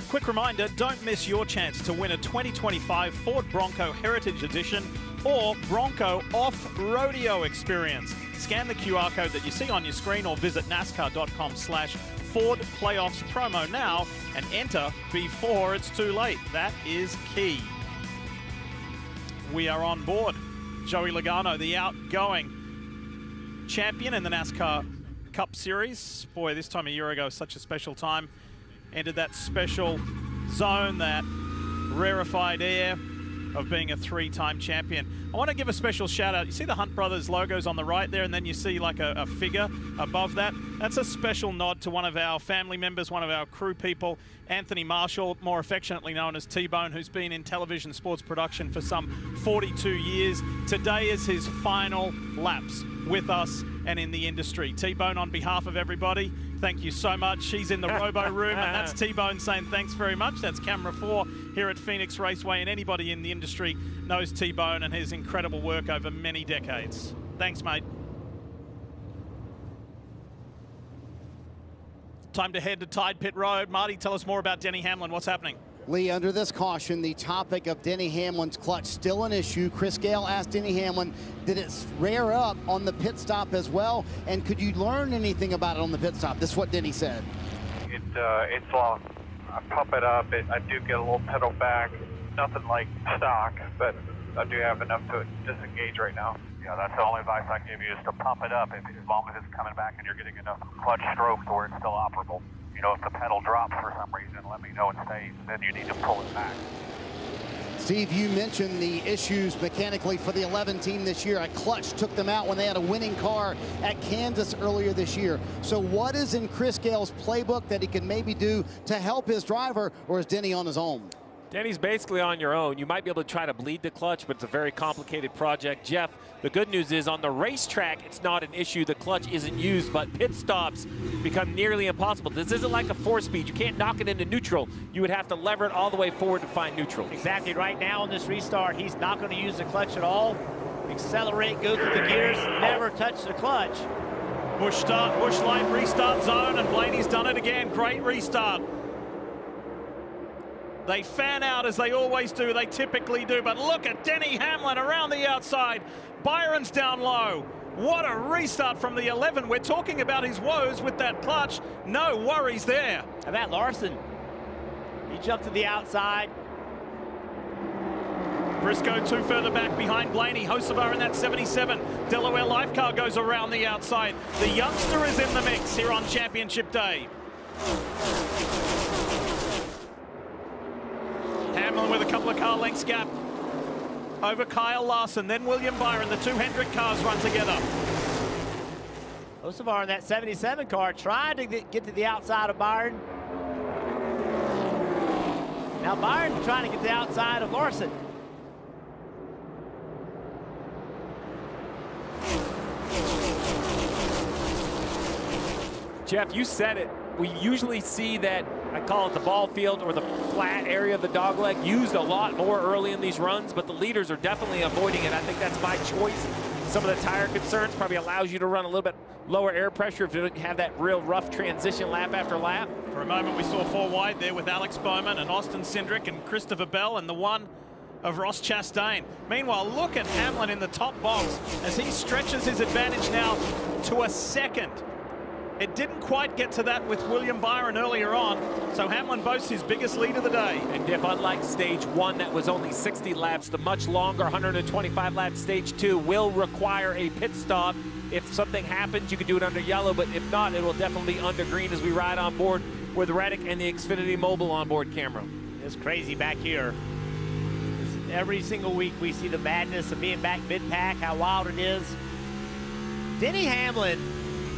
Quick reminder, don't miss your chance to win a 2025 Ford Bronco Heritage Edition or Bronco Off-Rodeo Experience. Scan the QR code that you see on your screen or visit NASCAR.com/Ford Playoffs promo now and enter before it's too late. That is key. We are on board. Joey Logano, the outgoing champion in the NASCAR Cup Series. Boy, this time a year ago, such a special time. Entered that special zone, that rarefied air of being a three-time champion. I want to give a special shout out. You see the Hunt Brothers logos on the right there, and then you see like a figure above that. That's a special nod to one of our family members, one of our crew people, Anthony Marshall, more affectionately known as T-Bone, who's been in television sports production for some 42 years. Today is his final laps with us and in the industry. T-Bone, on behalf of everybody, thank you so much. He's in the robo room, and that's T-Bone saying thanks very much. That's camera 4 here at Phoenix Raceway, and anybody in the industry knows T-Bone and his incredible work over many decades. Thanks, mate. Time to head to Tide Pit Road. Marty, tell us more about Denny Hamlin. What's happening? Lee, under this caution, the topic of Denny Hamlin's clutch still an issue. Chris Gale asked Denny Hamlin, did it rear up on the pit stop as well? And could you learn anything about it on the pit stop? This is what Denny said. It's long. I pump it up. I do get a little pedal back. Nothing like stock, but I do have enough to disengage right now. Yeah, that's the only advice I give you is to pump it up as long as it's coming back and you're getting enough clutch stroke to where it's still operable. You know, if the pedal drops for some reason, let me know it stays, then you need to pull it back. Steve, you mentioned the issues mechanically for the 11 team this year. A clutch took them out when they had a winning car at Kansas earlier this year. So what is in Chris Gale's playbook that he can maybe do to help his driver, or is Denny on his own? Denny's basically on your own. You might be able to try to bleed the clutch, but it's a very complicated project. Jeff, the good news is on the racetrack, it's not an issue. The clutch isn't used, but pit stops become nearly impossible. This isn't like a 4-speed. You can't knock it into neutral. You would have to lever it all the way forward to find neutral. Exactly. Right now on this restart, he's not going to use the clutch at all. Accelerate, go through the gears, never touch the clutch. Bush start, bush light restart zone, and Blaney's done it again. Great restart. They fan out as they always do, they typically do, but look at Denny Hamlin around the outside. Byron's down low. What a restart from the 11. We're talking about his woes with that clutch. No worries there. How about Larson? He jumped to the outside. Briscoe 2 further back behind Blaney. Hocevar in that 77. Delaware Life Car goes around the outside. The youngster is in the mix here on Championship Day. Hamlin with a couple of car lengths gap over Kyle Larson, then William Byron. The 2 Hendrick cars run together. Hocevar in that 77 car trying to get to the outside of Byron. Now Byron trying to get to the outside of Larson. Jeff, you said it. We usually see that, I call it the ball field or the flat area of the dogleg, used a lot more early in these runs, but the leaders are definitely avoiding it. I think that's by choice. Some of the tire concerns probably allows you to run a little bit lower air pressure if you don't have that real rough transition lap after lap. For a moment we saw 4 wide there with Alex Bowman and Austin Cindric and Christopher Bell and the one of Ross Chastain. Meanwhile, look at Hamlin in the top box as he stretches his advantage now to a second. It didn't quite get to that with William Byron earlier on, so Hamlin boasts his biggest lead of the day. And if unlike stage 1 that was only 60 laps, the much longer 125 lap stage 2 will require a pit stop. If something happens, you can do it under yellow, but if not, it will definitely be under green as we ride on board with Reddick and the Xfinity Mobile onboard camera. It's crazy back here. Every single week we see the madness of being back mid-pack, how wild it is. Denny Hamlin,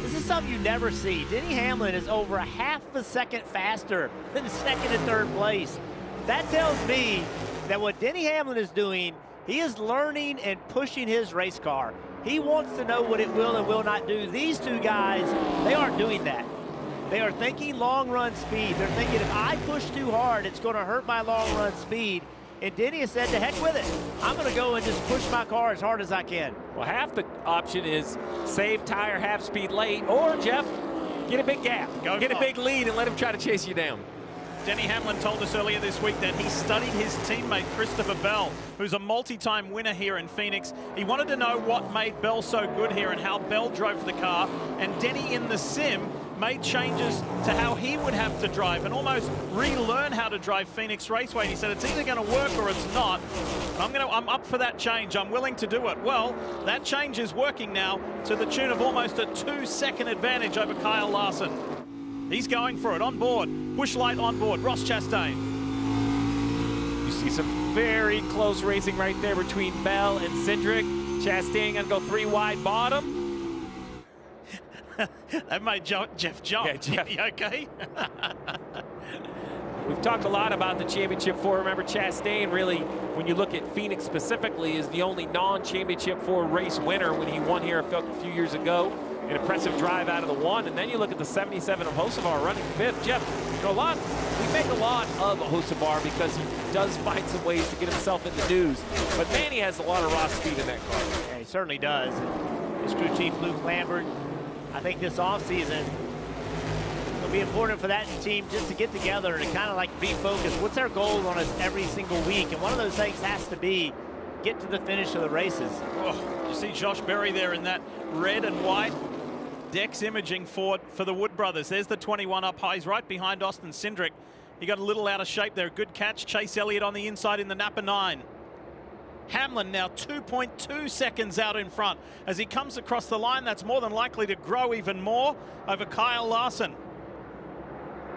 this is something you never see. Denny Hamlin is over a half a second faster than second and third place. That tells me that what Denny Hamlin is doing, he is learning and pushing his race car. He wants to know what it will and will not do. These two guys, they aren't doing that. They are thinking long run speed. They're thinking if I push too hard, it's going to hurt my long run speed. And Denny has said, to heck with it. I'm going to go and just push my car as hard as I can. Well, half the option is save tire half speed late, or, Jeff, get a big gap. Get a big lead and let him try to chase you down. Denny Hamlin told us earlier this week that he studied his teammate Christopher Bell, who's a multi-time winner here in Phoenix. He wanted to know what made Bell so good here and how Bell drove the car. And Denny in the sim made changes to how he would have to drive and almost relearn how to drive Phoenix Raceway. He said it's either going to work or it's not. I'm up for that change. I'm willing to do it. Well, that change is working now to the tune of almost a 2-second advantage over Kyle Larson. He's going for it on board. Bush light on board. Ross Chastain. You see some very close racing right there between Bell and Cindric. Chastain going to go 3 wide bottom. That made Jeff jump. Yeah, Jeff. You okay? We've talked a lot about the Championship 4. Remember, Chastain really, when you look at Phoenix specifically, is the only non-Championship 4 race winner when he won here a few years ago. An impressive drive out of the 1. And then you look at the 77 of Hocevar running 5th. Jeff, you know, we make a lot of Hocevar because he does find some ways to get himself in the news. But man, he has a lot of raw speed in that car. Yeah, he certainly does. His crew chief, Luke Lambert, I think this offseason it'll be important for that team just to get together and kind of like refocus. What's our goal on us every single week? And one of those things has to be get to the finish of the races. Oh, you see Josh Berry there in that red and white. Dex imaging for the Wood brothers. There's the 21 up high. He's right behind Austin Cindric. He got a little out of shape there. Good catch. Chase Elliott on the inside in the Napa 9. Hamlin now 2.2 seconds out in front. As he comes across the line, that's more than likely to grow even more over Kyle Larson.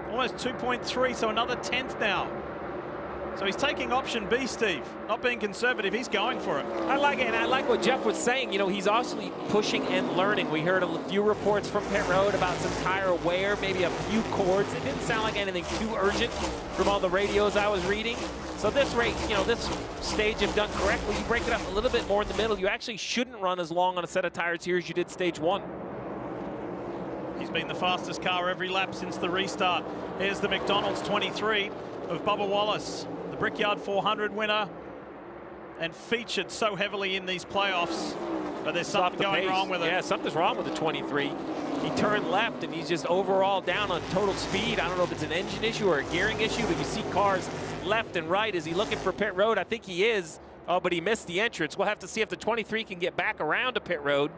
Almost 2.3, so another 10th now. So he's taking option B, Steve. Not being conservative, he's going for it. I like it, and I like what Jeff was saying. You know, he's also pushing and learning. We heard a few reports from pit road about some tire wear, maybe a few cords. It didn't sound like anything too urgent from all the radios I was reading. So this rate, you know, this stage, if done correctly, you break it up a little bit more in the middle. You actually shouldn't run as long on a set of tires here as you did stage 1. He's been the fastest car every lap since the restart. Here's the McDonald's 23 of Bubba Wallace, the Brickyard 400 winner, and featured so heavily in these playoffs. But there's something going wrong with it. Yeah, something's wrong with the 23. He turned left, and he's just overall down on total speed. I don't know if it's an engine issue or a gearing issue, but you see cars left and right. Is he looking for pit road? I think he is. Oh, but he missed the entrance. We'll have to see if the 23 can get back around to pit road.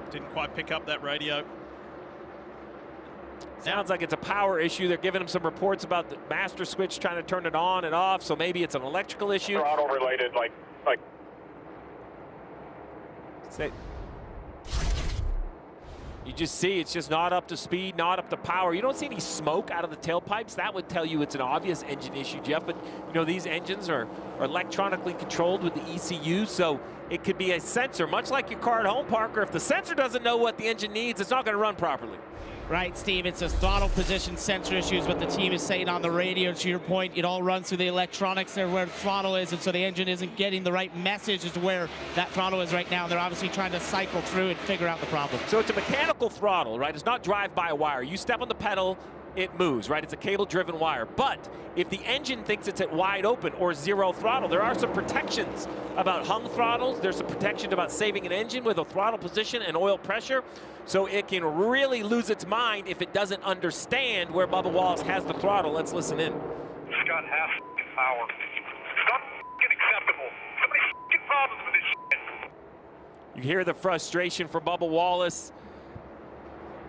Didn't quite pick up that radio. Sounds like it's a power issue. They're giving him some reports about the master switch trying to turn it on and off, so maybe it's an electrical issue. Throttle related, like. Say, you just see it's just not up to speed, not up to power. You don't see any smoke out of the tailpipes. That would tell you it's an obvious engine issue, Jeff. But, you know, these engines are electronically controlled with the ECU, so it could be a sensor, much like your car at home, Parker. If the sensor doesn't know what the engine needs, it's not going to run properly. Right, Steve, it's a throttle position sensor issue is what the team is saying on the radio. To your point, it all runs through the electronics there where the throttle is, and so the engine isn't getting the right message as to where that throttle is right now. They're obviously trying to cycle through and figure out the problem. So it's a mechanical throttle, right? It's not drive-by-wire. You step on the pedal, it moves, right? It's a cable-driven wire. But if the engine thinks it's at wide open or zero throttle, there are some protections about hung throttles. There's some protection about saving an engine with a throttle position and oil pressure. So it can really lose its mind if it doesn't understand where Bubba Wallace has the throttle. Let's listen in. It's got half power. It's not acceptable. So many problems with this shit. You hear the frustration from Bubba Wallace.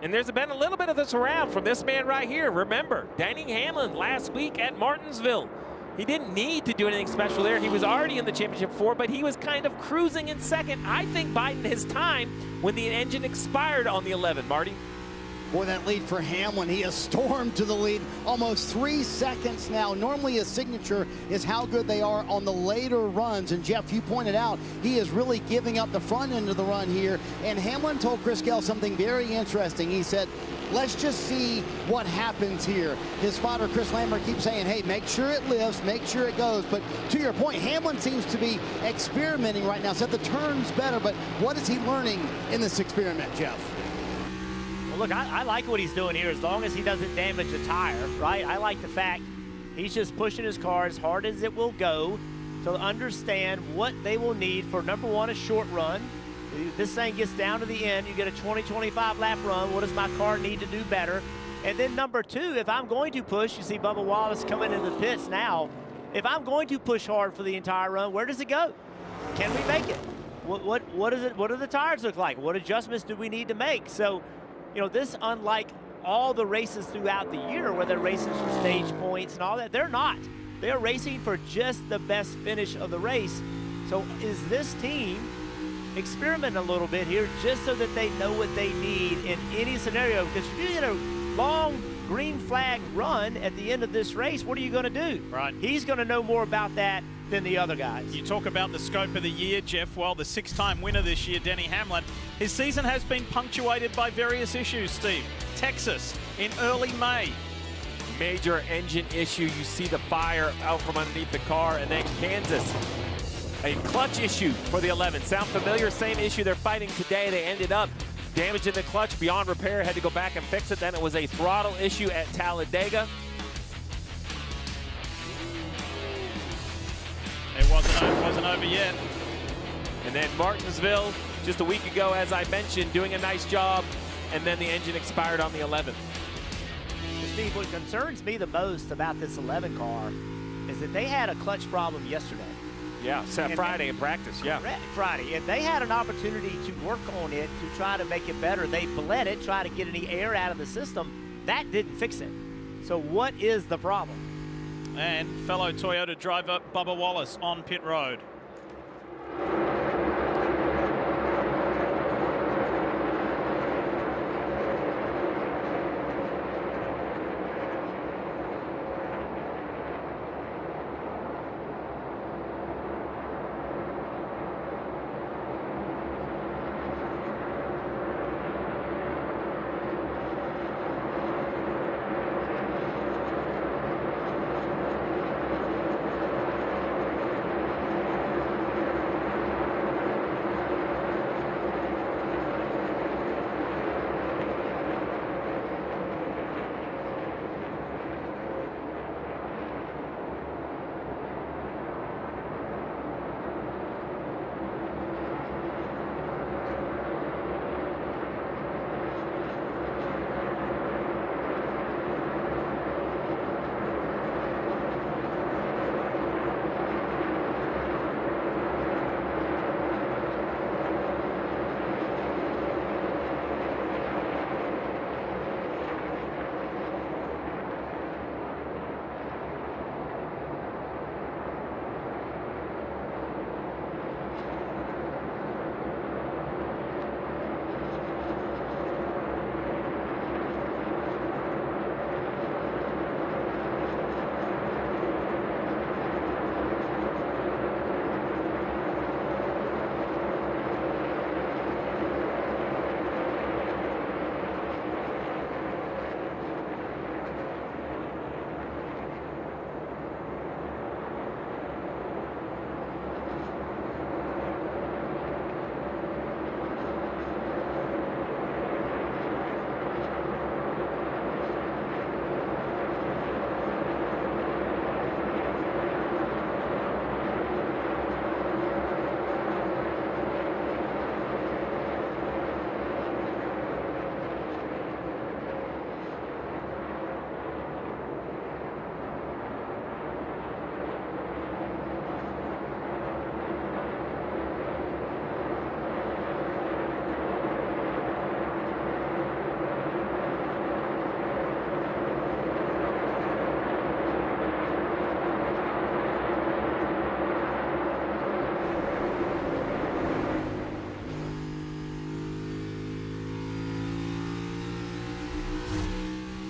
And there's been a little bit of this around from this man right here. Remember, Denny Hamlin last week at Martinsville. He didn't need to do anything special there. He was already in the Championship 4, but he was kind of cruising in second. I think biding his time when the engine expired on the 11, Marty. Boy, that lead for Hamlin. He has stormed to the lead almost 3 seconds now. Normally his signature is how good they are on the later runs. And Jeff, you pointed out, he is really giving up the front end of the run here. And Hamlin told Briscoe something very interesting. He said, let's just see what happens here. His spotter, Chris Lambert, keeps saying, hey, make sure it lifts, make sure it goes. But to your point, Hamlin seems to be experimenting right now. Said the turn's better, but what is he learning in this experiment, Jeff? Well, look, I like what he's doing here as long as he doesn't damage a tire, right? I like the fact he's just pushing his car as hard as it will go to understand what they will need for, number one, a short run, This thing gets down to the end. You get a 20-25 lap run. What does my car need to do better? And then number two, if I'm going to push, you see Bubba Wallace coming into the pits now. If I'm going to push hard for the entire run, where does it go? Can we make it? What is it? What do the tires look like? What adjustments do we need to make? So, you know, this, unlike all the races throughout the year where they're racing for stage points and all that, they're not. They're racing for just the best finish of the race. So is this team experimenting a little bit here just so that they know what they need in any scenario? Because if you get a long green flag run at the end of this race, what are you going to do? Right. He's going to know more about that than the other guys. You talk about the scope of the year, Jeff. Well, the 6-time winner this year, Denny Hamlin, his season has been punctuated by various issues, Steve. Texas in early May. Major engine issue. You see the fire out from underneath the car. And then Kansas, a clutch issue for the 11. Sound familiar? Same issue they're fighting today. They ended up damaging the clutch beyond repair, had to go back and fix it. Then it was a throttle issue at Talladega. It wasn't over yet. And then Martinsville, just a week ago, as I mentioned, doing a nice job. And then the engine expired on the 11th. Steve, what concerns me the most about this 11 car is that they had a clutch problem yesterday. Yeah, Friday in practice, yeah. Friday, and they had an opportunity to work on it to try to make it better. They bled it, try to get any air out of the system. That didn't fix it. So what is the problem? And fellow Toyota driver Bubba Wallace on pit road.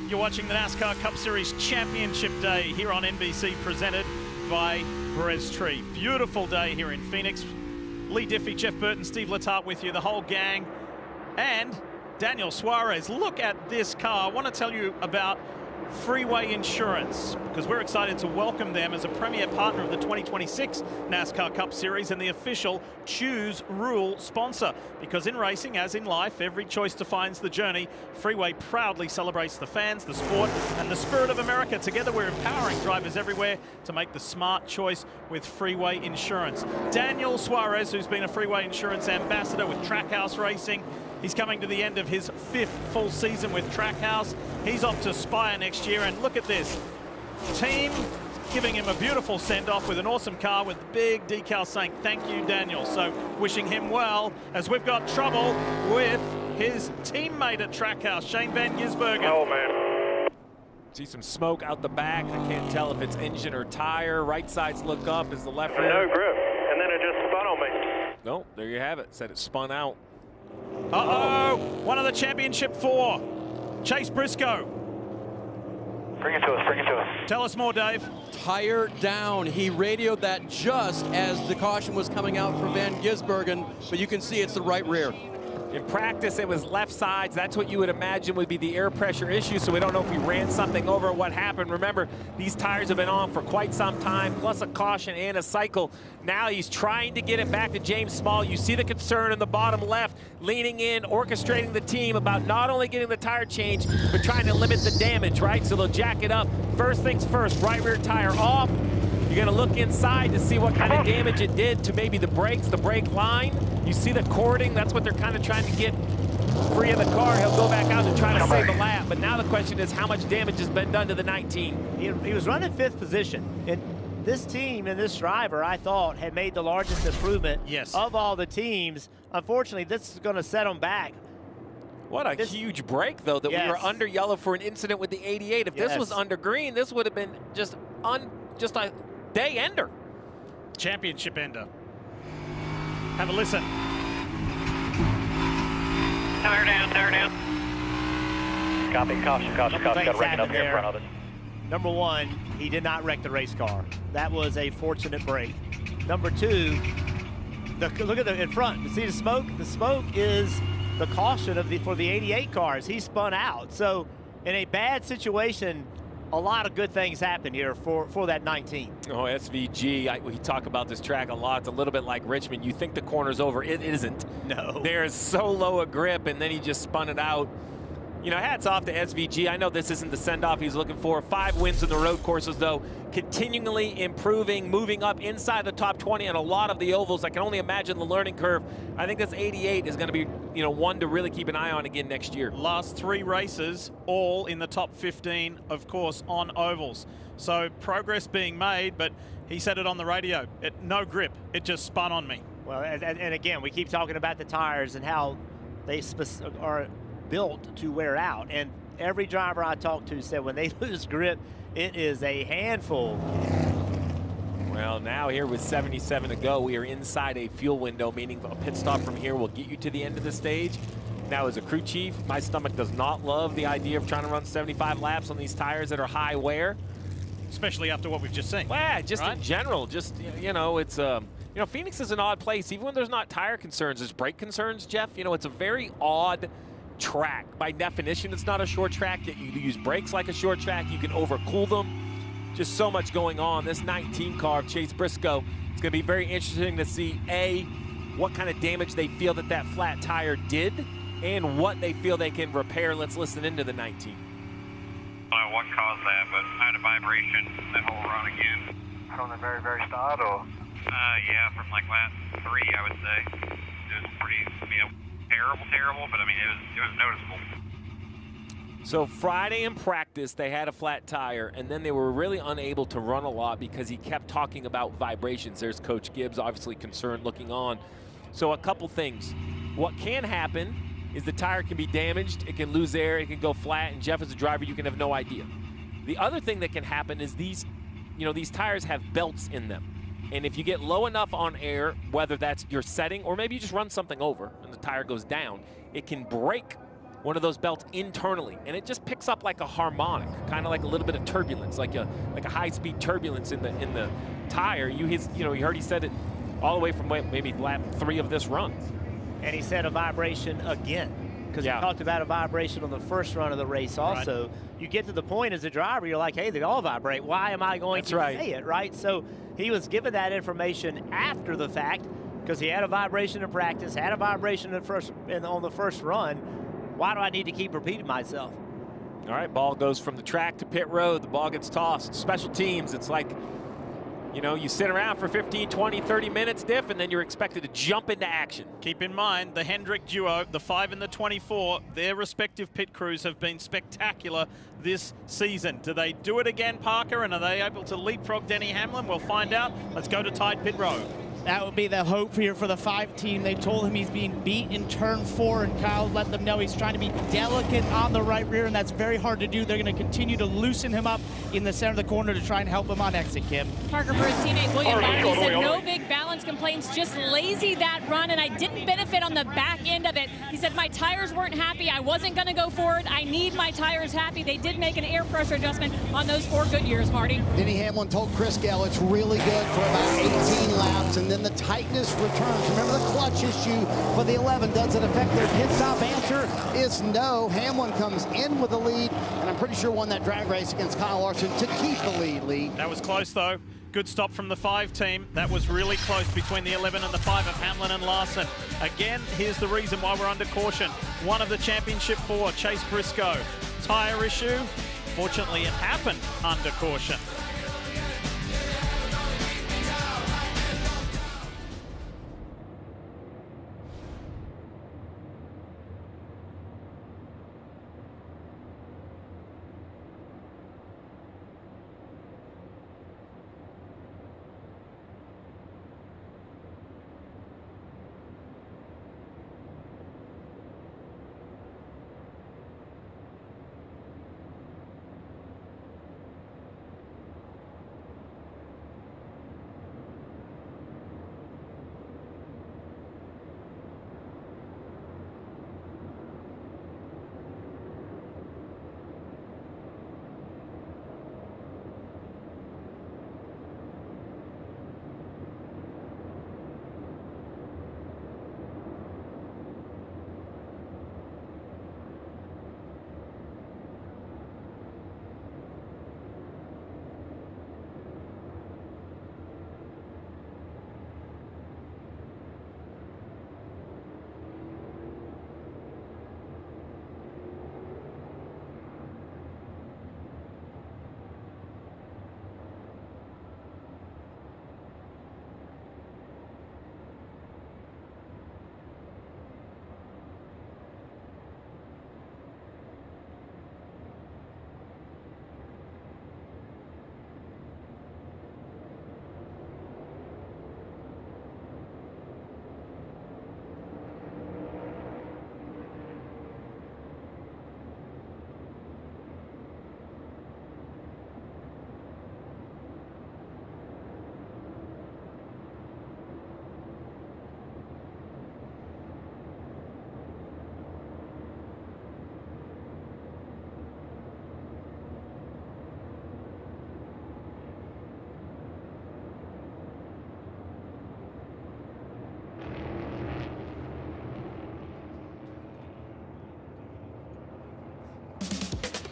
You're watching the NASCAR Cup Series Championship Day here on NBC, presented by Briscoe. Beautiful day here in Phoenix. Lee Diffie, Jeff Burton, Steve Letarte with you, the whole gang. And Daniel Suarez, look at this car. I want to tell you about Freeway Insurance, because we're excited to welcome them as a premier partner of the 2026 NASCAR Cup Series and the official Choose Rule sponsor. Because in racing, as in life, every choice defines the journey. Freeway proudly celebrates the fans, the sport, and the spirit of America. Together, we're empowering drivers everywhere to make the smart choice with Freeway Insurance. Daniel Suarez, who's been a Freeway Insurance ambassador with Trackhouse Racing, he's coming to the end of his 5th full season with Trackhouse. He's off to Spire next year, and look at this. Team giving him a beautiful send-off with an awesome car with the big decal saying, "Thank you, Daniel." So wishing him well, as we've got trouble with his teammate at Trackhouse, Shane Van Gisbergen. Oh, man. See some smoke out the back. I can't tell if it's engine or tire. Right sides look up as the left rear. No grip, and then it just spun on me. No, there you have it. Said it spun out. Uh-oh, one of the championship 4. Chase Briscoe. Bring it to us, bring it to us. Tell us more, Dave. Tire down. He radioed that just as the caution was coming out for Van Gisbergen, but you can see it's the right rear. In practice, it was left sides. That's what you would imagine would be the air pressure issue, so we don't know if he ran something over or what happened. Remember, these tires have been on for quite some time, plus a caution and a cycle. Now he's trying to get it back to James Small. You see the concern in the bottom left, leaning in, orchestrating the team about not only getting the tire changed, but trying to limit the damage, right? So they'll jack it up. First things first, right rear tire off. You're going to look inside to see what kind of damage it did to maybe the brakes, the brake line. You see the cording. That's what they're kind of trying to get free of the car. He'll go back out and try to save a lap. But now the question is how much damage has been done to the 19. He was running 5th position. And this team and this driver, I thought, had made the largest improvement of all the teams. Unfortunately, this is going to set them back. What a huge break, though, that we were under yellow for an incident with the 88. If this was under green, this would have been just a day ender. Championship ender. Have a listen. Tire down, tire down. Copy, caution, caution, caution. Got wrecking up here in front of us. Number 1, he did not wreck the race car. That was a fortunate break. Number 2, look at the in front. See the smoke? The smoke is the caution for the 88 cars. He spun out. So in a bad situation, a lot of good things happen here for that 19. Oh, SVG, we talk about this track a lot. It's a little bit like Richmond. You think the corner's over. It isn't. No. There's so low a grip, and then he just spun it out. You know, hats off to SVG. I know this isn't the send-off he's looking for. 5 wins in the road courses, though. Continually improving, moving up inside the top 20 on a lot of the ovals. I can only imagine the learning curve. I think this 88 is going to be, one to really keep an eye on again next year. Last 3 races, all in the top 15, of course, on ovals. So progress being made, but he said it on the radio. No grip. It just spun on me. Well, and again, we keep talking about the tires and how they are built to wear out. And every driver I talked to said when they lose grip, it is a handful. Well, now here with 77 to go, we are inside a fuel window, meaning a pit stop from here will get you to the end of the stage. Now, as a crew chief, my stomach does not love the idea of trying to run 75 laps on these tires that are high wear. Especially after what we've just seen. Well, just in general, it's, Phoenix is an odd place. Even when there's not tire concerns, there's brake concerns, Jeff. It's a very odd track. By definition, it's not a short track. You use brakes like a short track. You can overcool them. Just so much going on. This 19 car of Chase Briscoe, it's going to be very interesting to see, A, what kind of damage they feel that flat tire did and what they feel they can repair. Let's listen into the 19. I don't know what caused that, but I had a vibration that whole run again. From the very, very start, or? Yeah, from like lap 3, I would say. It was pretty, terrible, but I mean, it was noticeable. So Friday in practice, they had a flat tire, and then they were really unable to run a lot because he kept talking about vibrations. There's Coach Gibbs, obviously concerned, looking on. So a couple things. What can happen is the tire can be damaged, it can lose air, it can go flat, and Jeff, as a driver, you can have no idea. The other thing that can happen is these tires have belts in them. And if you get low enough on air, whether that's your setting or maybe you just run something over and the tire goes down, it can break one of those belts internally, and it just picks up like a harmonic, kind of like a little bit of turbulence, like a high-speed turbulence in the tire. You heard he said it all the way from maybe lap 3 of this run. And he said a vibration again. because he talked about a vibration on the first run of the race also. Right. You get to the point as a driver, you're like, hey, they all vibrate. Why am I going to say it, right? So he was given that information after the fact because he had a vibration in practice, had a vibration on the first run. Why do I need to keep repeating myself? All right, ball goes from the track to pit road. The ball gets tossed. Special teams, it's like, you know, you sit around for 15, 20, 30 minutes, Diff, and then you're expected to jump into action. Keep in mind, the Hendrick duo, the 5 and the 24, their respective pit crews have been spectacular this season. Do they do it again, Parker, and are they able to leapfrog Denny Hamlin? We'll find out. Let's go to tied pit road. That would be the hope here for the 5 team. They told him he's being beat in turn 4, and Kyle let them know he's trying to be delicate on the right rear, and that's very hard to do. They're going to continue to loosen him up in the center of the corner to try and help him on exit, Kim. Parker, for his teammate William Byron, said no big balance complaints, just lazy that run, and I didn't benefit on the back end of it. He said my tires weren't happy. I wasn't going to go forward. I need my tires happy. They did make an air pressure adjustment on those 4 good years, Marty. Denny Hamlin told Chris Gale it's really good for about 18 laps, and then the tightness returns. Remember the clutch issue for the 11. Does it affect their pit stop? Answer is no. Hamlin comes in with the lead, and I'm pretty sure won that drag race against Kyle Larson to keep the lead, Lee. That was close, though. Good stop from the 5 team. That was really close between the 11 and the 5 of Hamlin and Larson. Again, here's the reason why we're under caution. One of the championship 4, Chase Briscoe. Tire issue. Fortunately, it happened under caution.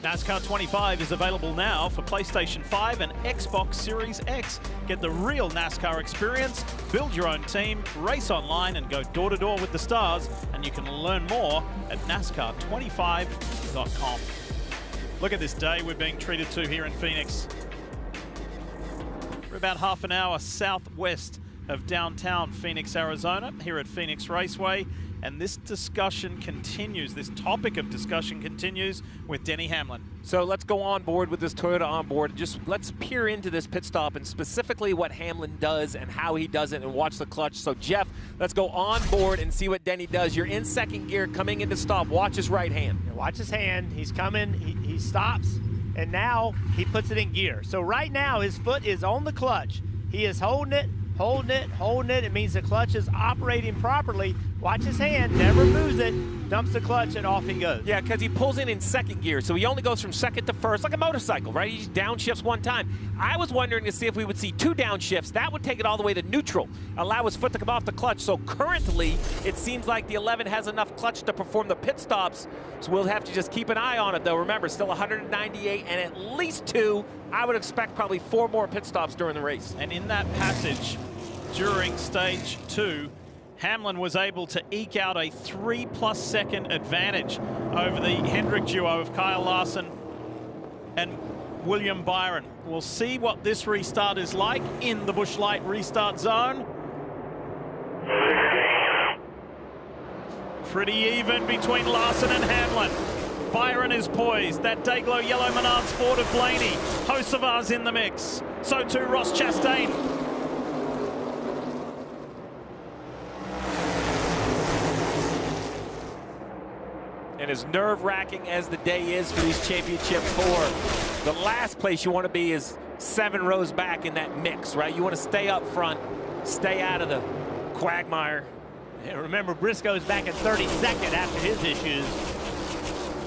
NASCAR 25 is available now for PlayStation 5 and Xbox Series X. Get the real NASCAR experience, build your own team, race online, and go door-to-door with the stars. And you can learn more at NASCAR25.com. Look at this day we're being treated to here in Phoenix. We're about half an hour southwest of downtown Phoenix, Arizona, here at Phoenix Raceway. And this discussion continues, this topic of discussion continues with Denny Hamlin. So let's go on board with this Toyota onboard. Just let's peer into this pit stop and specifically what Hamlin does and how he does it and watch the clutch. So Jeff, let's go on board and see what Denny does. You're in second gear coming into stop. Watch his right hand. Watch his hand. He's coming. He stops, and now he puts it in gear. So right now his foot is on the clutch. He is holding it, holding it, holding it. It means the clutch is operating properly. Watch his hand, never moves it, dumps the clutch, and off he goes. Yeah, because he pulls in second gear, so he only goes from second to first, like a motorcycle, right? He just downshifts one time. I was wondering to see if we would see 2 downshifts. That would take it all the way to neutral, allow his foot to come off the clutch. So currently, it seems like the 11 has enough clutch to perform the pit stops, so we'll have to just keep an eye on it, though. Remember, still 198 and at least 2. I would expect probably 4 more pit stops during the race. And in that passage during stage 2, Hamlin was able to eke out a 3+ second advantage over the Hendrick duo of Kyle Larson and William Byron. We'll see what this restart is like in the Busch Light restart zone. Pretty even between Larson and Hamlin. Byron is poised. That Dayglow yellow Menards Ford of Blaney. Hocevar's in the mix. So too Ross Chastain. And as nerve-wracking as the day is for these Championship 4, the last place you want to be is 7 rows back in that mix, right? You want to stay up front, stay out of the quagmire. Yeah, remember, Briscoe's back at 32nd after his issues.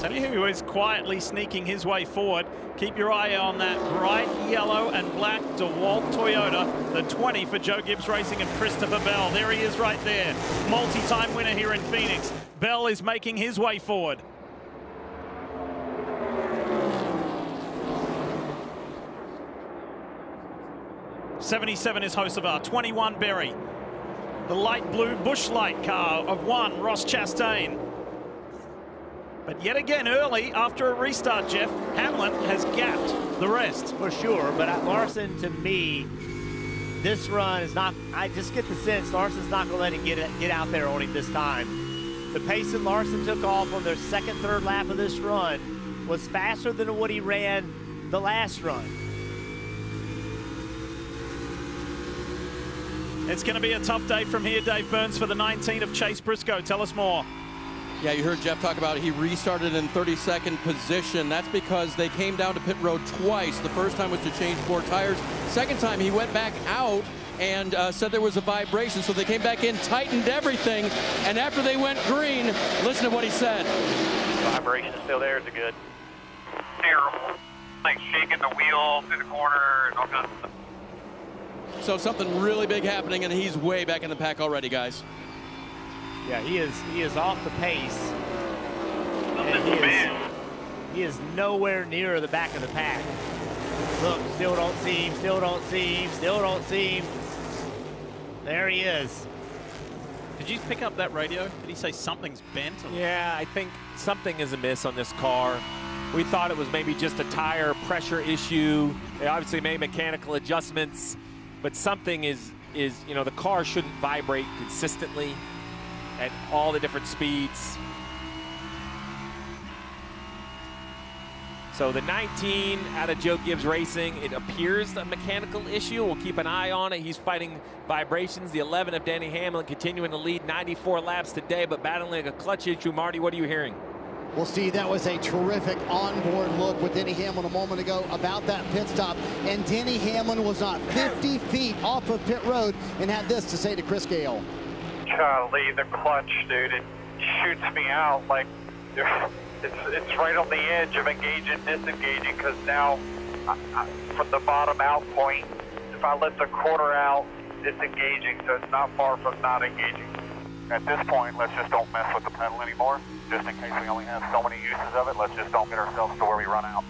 Tell you who is quietly sneaking his way forward. Keep your eye on that bright yellow and black DeWalt Toyota, the 20 for Joe Gibbs Racing and Christopher Bell. There he is right there. Multi-time winner here in Phoenix. Bell is making his way forward. '77 is Hocevar, 21 Berry. The light blue Busch Light car of 1, Ross Chastain. But yet again, early after a restart, Jeff, Hamlin has gapped the rest. For sure, but Larson, to me, this run is not, I just get the sense Larson's not going to let him get out there on him this time. The pace that Larson took off on their second, third lap of this run was faster than what he ran the last run. It's going to be a tough day from here, Dave Burns, for the 19 of Chase Briscoe. Tell us more. Yeah, you heard Jeff talk about it. He restarted in 32nd position. That's because they came down to pit road twice. The first time was to change 4 tires. Second time, he went back out and said there was a vibration. So they came back in, tightened everything, and after they went green, listen to what he said. Vibration is still there. Is it good? Terrible. Like shaking the wheel through the corner and all kinds of stuff. So something really big happening, and he's way back in the pack already, guys. Yeah, he is off the pace. And he is nowhere near the back of the pack. Look, still don't see him, still don't see him, still don't see him. There he is. Did you pick up that radio? Did he say something's bent? Yeah, I think something is amiss on this car. We thought it was maybe just a tire pressure issue. They obviously made mechanical adjustments, but something is you know, the car shouldn't vibrate consistently at all the different speeds. So the 19 out of Joe Gibbs Racing, it appears a mechanical issue. We'll keep an eye on it. He's fighting vibrations. The 11 of Denny Hamlin continuing to lead 94 laps today, but battling a clutch issue. Marty, what are you hearing? Well, Steve, that was a terrific onboard look with Denny Hamlin a moment ago about that pit stop. And Denny Hamlin was not 50 feet off of pit road and had this to say to Chris Gale. Golly, the clutch, dude, it shoots me out like it's right on the edge of engaging, disengaging, because now from the bottom out point, if I let the quarter out, it's engaging, so it's not far from not engaging. At this point, let's just don't mess with the pedal anymore, just in case we only have so many uses of it. Let's just don't get ourselves to where we run out.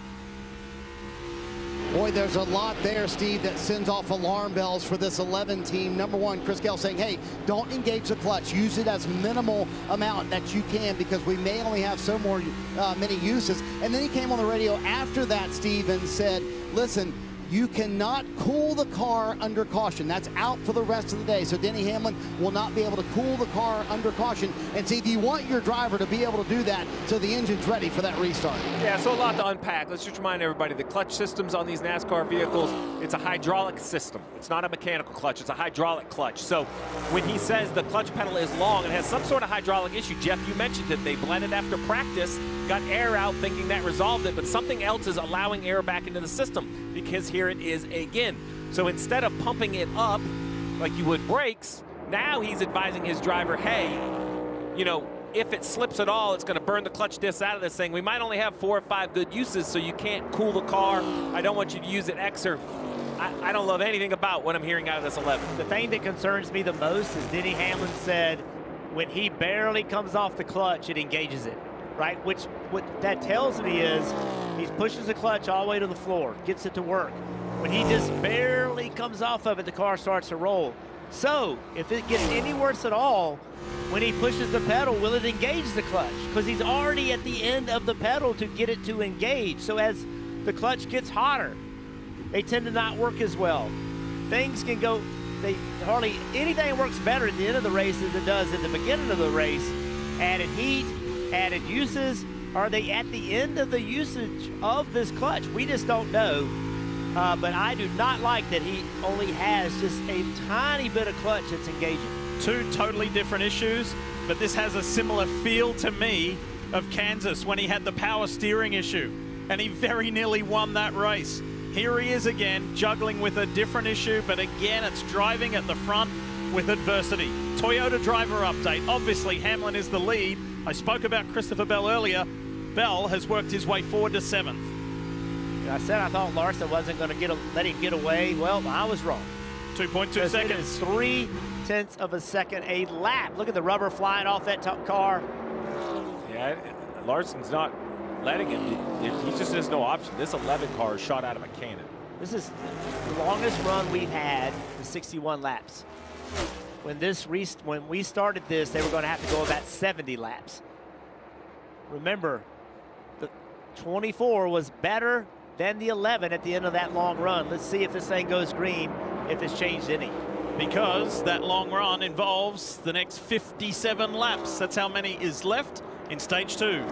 Boy, there's a lot there, Steve, that sends off alarm bells for this 11 team. Number one, Chris Gale saying, hey, don't engage the clutch. Use it as minimal amount that you can, because we may only have so many uses. And then he came on the radio after that, Steve, and said, listen, you cannot cool the car under caution. That's out for the rest of the day. So Denny Hamlin will not be able to cool the car under caution. And Steve, you want your driver to be able to do that so the engine's ready for that restart. Yeah, so a lot to unpack. Let's just remind everybody, the clutch systems on these NASCAR vehicles, it's a hydraulic system. It's not a mechanical clutch, it's a hydraulic clutch. So when he says the clutch pedal is long and has some sort of hydraulic issue, Jeff, you mentioned it, they blended after practice, got air out thinking that resolved it, but something else is allowing air back into the system, because here it is again. So instead of pumping it up like you would brakes, now he's advising his driver, hey, you know, if it slips at all, it's going to burn the clutch discs out of this thing. We might only have 4 or 5 good uses, so you can't cool the car. I don't want you to use it extra. I don't love anything about what I'm hearing out of this 11. The thing that concerns me the most is Denny Hamlin said when he barely comes off the clutch, it engages it, right? Which what that tells me is he pushes the clutch all the way to the floor, gets it to work. When he just barely comes off of it, the car starts to roll. So if it gets any worse at all, when he pushes the pedal, will it engage the clutch? Because he's already at the end of the pedal to get it to engage. So as the clutch gets hotter, they tend to not work as well. Things can go, hardly anything works better at the end of the race than it does at the beginning of the race. Added heat, added uses. Are they at the end of the usage of this clutch? We just don't know. But I do not like that he only has just a tiny bit of clutch that's engaging. 2 totally different issues, but this has a similar feel to me of Kansas when he had the power steering issue, and he very nearly won that race. Here he is again, juggling with a different issue, but again, it's driving at the front with adversity. Toyota driver update. Obviously, Hamlin is the lead. I spoke about Christopher Bell earlier. Bell has worked his way forward to 7th. I said I thought Larson wasn't going to let him get away. Well, I was wrong. 2.2 seconds. It is 0.3 of a second a lap. Look at the rubber flying off that car. Yeah, Larson's not letting him. He just has no option. This 11 car is shot out of a cannon. This is the longest run we've had, is 61 laps. When we started this, they were going to have to go about 70 laps. Remember, the 24 was better than the 11 at the end of that long run. Let's see if this thing goes green, if it's changed any. Because that long run involves the next 57 laps. That's how many is left in stage 2.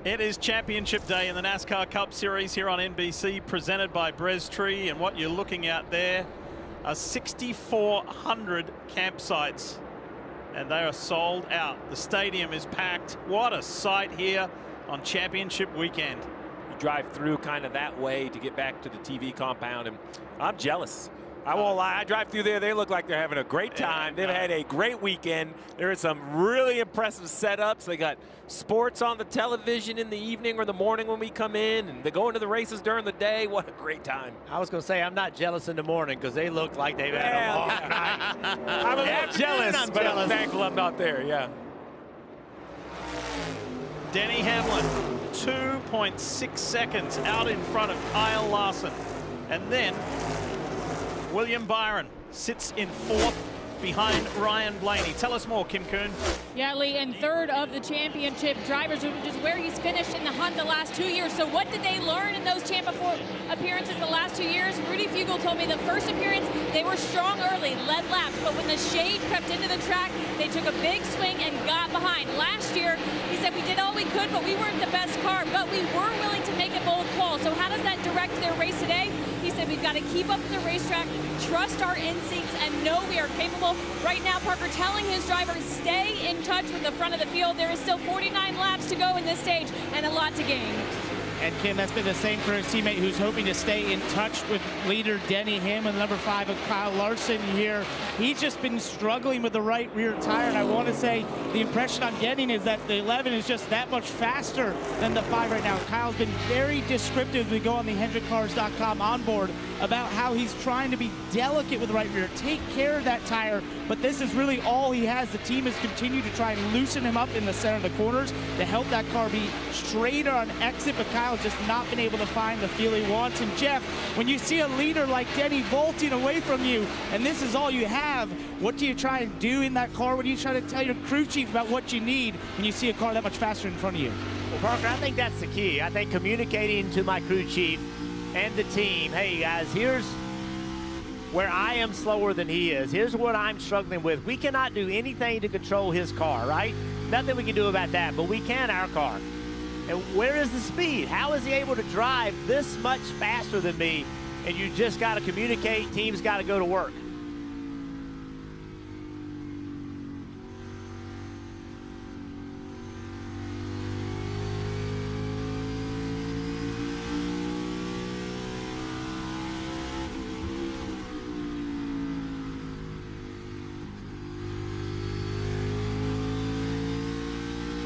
It is championship day in the NASCAR Cup Series here on NBC, presented by Briscoe, and what you're looking at there are 6,400 campsites, and they are sold out. The stadium is packed. What a sight here on championship weekend. You drive through kind of that way to get back to the TV compound, and I'm jealous. I won't lie, I drive through there, they look like they're having a great time. They've had a great weekend. There are some really impressive setups. They got sports on the television in the evening or the morning when we come in, and they go into the races during the day. What a great time. I was going to say, I'm not jealous in the morning because they look like they've had a long night. I'm a little jealous, but I'm thankful I'm not there, yeah. Denny Hamlin, 2.6 seconds out in front of Kyle Larson. And then William Byron sits in fourth behind Ryan Blaney. Tell us more, Kim Kuhn. Yeah, Lee, and third of the championship drivers, which is where he's finished in the hunt the last 2 years. So what did they learn in those Champ appearances the last 2 years? Rudy Fugle told me the first appearance, they were strong early, led laps, but when the shade crept into the track, they took a big swing and got behind. Last year, he said, we did all we could, but we weren't the best car, but we were willing to make a bold call. So how does that direct their race today? He said, we've got to keep up with the racetrack, trust our instincts, and know we are capable. Right now, Parker telling his drivers, stay in touch with the front of the field. There is still 49 laps to go in this stage and a lot to gain. And Kim, that's been the same for his teammate who's hoping to stay in touch with leader Denny Hamlin, number 5 of Kyle Larson here. He's just been struggling with the right rear tire, and I want to say the impression I'm getting is that the 11 is just that much faster than the 5 right now. Kyle's been very descriptive as we go on the HendrickCars.com onboard about how he's trying to be delicate with the right rear, take care of that tire, but this is really all he has. The team has continued to try and loosen him up in the center of the corners to help that car be straighter on exit, but Kyle's just not been able to find the feel he wants. And Jeff, when you see a leader like Denny vaulting away from you, and this is all you have, what do you try and do in that car? What do you try to tell your crew chief about what you need when you see a car that much faster in front of you? Well, Parker, I think that's the key. I think communicating to my crew chief and the team, hey guys, here's where I am slower than he is. Here's what I'm struggling with. We cannot do anything to control his car, right? Nothing we can do about that, but we can our car. And where is the speed? How is he able to drive this much faster than me? And you just got to communicate. Team's got to go to work.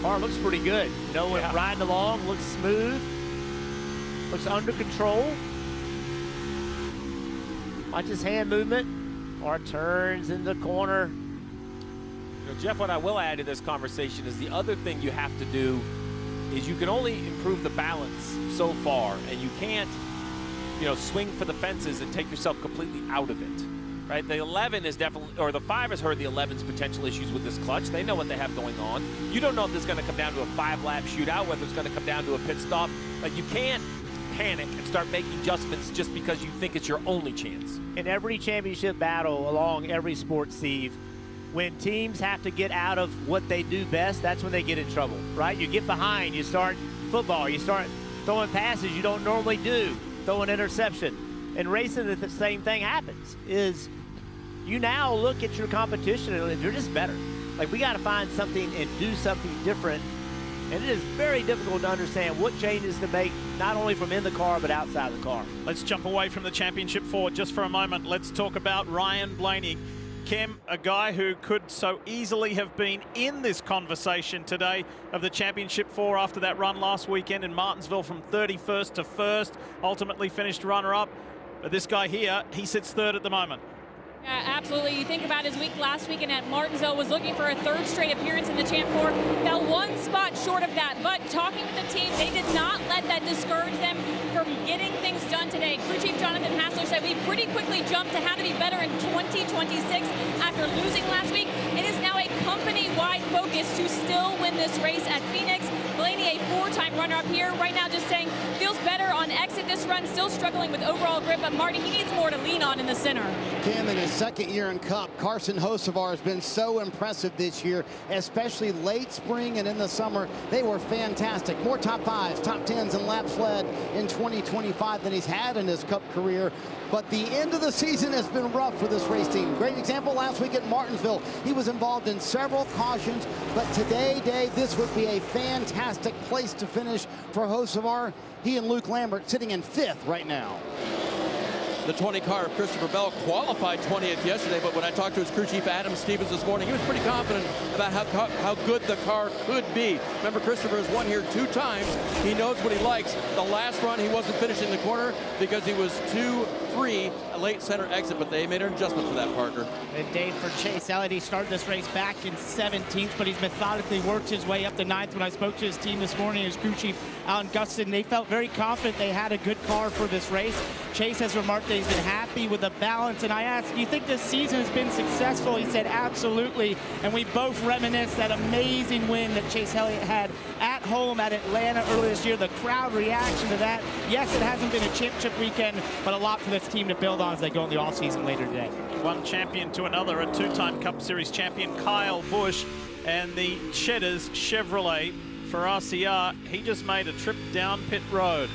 Car looks pretty good. You know, when riding along, looks smooth, looks under control. Watch his hand movement, or turns in the corner. You know, Jeff, what I will add to this conversation is the other thing you have to do is you can only improve the balance so far, and you can't, you know, swing for the fences and take yourself completely out of it. Right, the 11 is definitely, or the 5 has heard the 11's potential issues with this clutch. They know what they have going on. You don't know if this is going to come down to a 5-lap shootout, whether it's going to come down to a pit stop. Like, you can't panic and start making adjustments just because you think it's your only chance. In every championship battle along every sport, Steve, when teams have to get out of what they do best, that's when they get in trouble, right? You get behind, you start football, you start throwing passes you don't normally do, throw an interception. And racing, the same thing happens, is you now look at your competition and you're just better. Like, we got to find something and do something different. And it is very difficult to understand what changes to make, not only from in the car, but outside the car. Let's jump away from the championship four just for a moment. Let's talk about Ryan Blaney. Kim, a guy who could so easily have been in this conversation today of the championship four after that run last weekend in Martinsville from 31st to 1st, ultimately finished runner-up. But this guy here, he sits third at the moment. Yeah, absolutely. You think about his week last weekend at Martinsville, was looking for a 3rd straight appearance in the Champ 4, fell 1 spot short of that. But talking with the team, they did not let that discourage them from getting things done today. Crew Chief Jonathan Hassler said we pretty quickly jumped to how to be better in 2026 after losing last week. It is now a company-wide focus to still win this race at Phoenix. Blaney, a 4-time runner-up here, right now just saying feels better on exit this run, still struggling with overall grip, but Marty, he needs more to lean on in the center. Kim, in his 2nd year in Cup, Carson Hocevar has been so impressive this year, especially late spring and in the summer. They were fantastic. More top 5s, top 10s, and laps led in 2025 than he's had in his Cup career. But the end of the season has been rough for this race team. Great example last week at Martinsville. He was involved in several cautions, but today, Dave, this would be a fantastic fantastic place to finish for Hocevar. He and Luke Lambert sitting in 5th right now. The 20 car of Christopher Bell qualified 20th yesterday, but when I talked to his crew chief Adam Stevens this morning, he was pretty confident about how good the car could be. Remember, Christopher has won here 2 times. He knows what he likes. The last run, he wasn't finishing the corner because he was too free, a late center exit, but they made an adjustment for that, Parker. And Dave, for Chase Elliott, he started this race back in 17th, but he's methodically worked his way up to 9th. When I spoke to his team this morning, his crew chief Alan Gustin, they felt very confident they had a good car for this race. Chase has remarked that he's been happy with the balance, and I asked, do you think this season has been successful? He said absolutely, and we both reminisced that amazing win that Chase Elliott had at home at Atlanta earlier this year. The crowd reaction to that. Yes, it hasn't been a championship weekend, but a lot for this team to build on as they go in the offseason later today. One champion to another, a 2-time Cup Series champion, Kyle Busch, and the Cheddars Chevrolet for RCR. He just made a trip down pit road.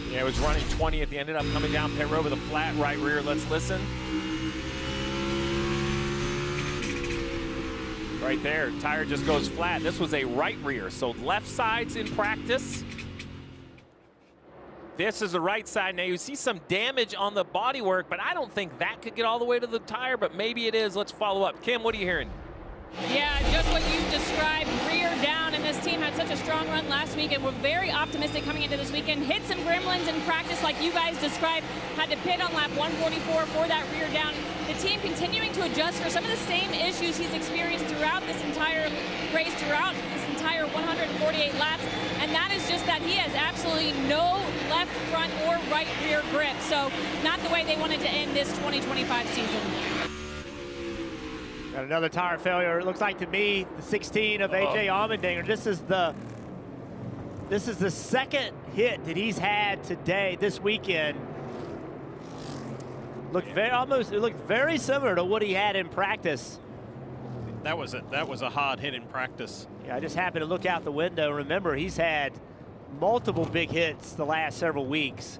Yeah, it was running 20th. He ended up coming down pit road with a flat right rear. Let's listen. Right there, tire just goes flat. This was a right rear, so left side's in practice. This is the right side. Now you see some damage on the bodywork, but I don't think that could get all the way to the tire, but maybe it is. Let's follow up. Kim, what are you hearing? Yeah, just what you described, rear down, and this team had such a strong run last week, and we're very optimistic coming into this weekend. Hit some gremlins in practice like you guys described, had to pit on lap 144 for that rear down. The team continuing to adjust for some of the same issues he's experienced throughout this entire race, throughout this entire 148 laps, and that is just that he has absolutely no left front or right rear grip, so not the way they wanted to end this 2025 season. Got another tire failure. It looks like to me the 16 of AJ Allmendinger. This is the second hit that he's had today, this weekend. It looked very similar to what he had in practice. That was a hard hit in practice. Yeah, I just happened to look out the window. Remember, he's had multiple big hits the last several weeks.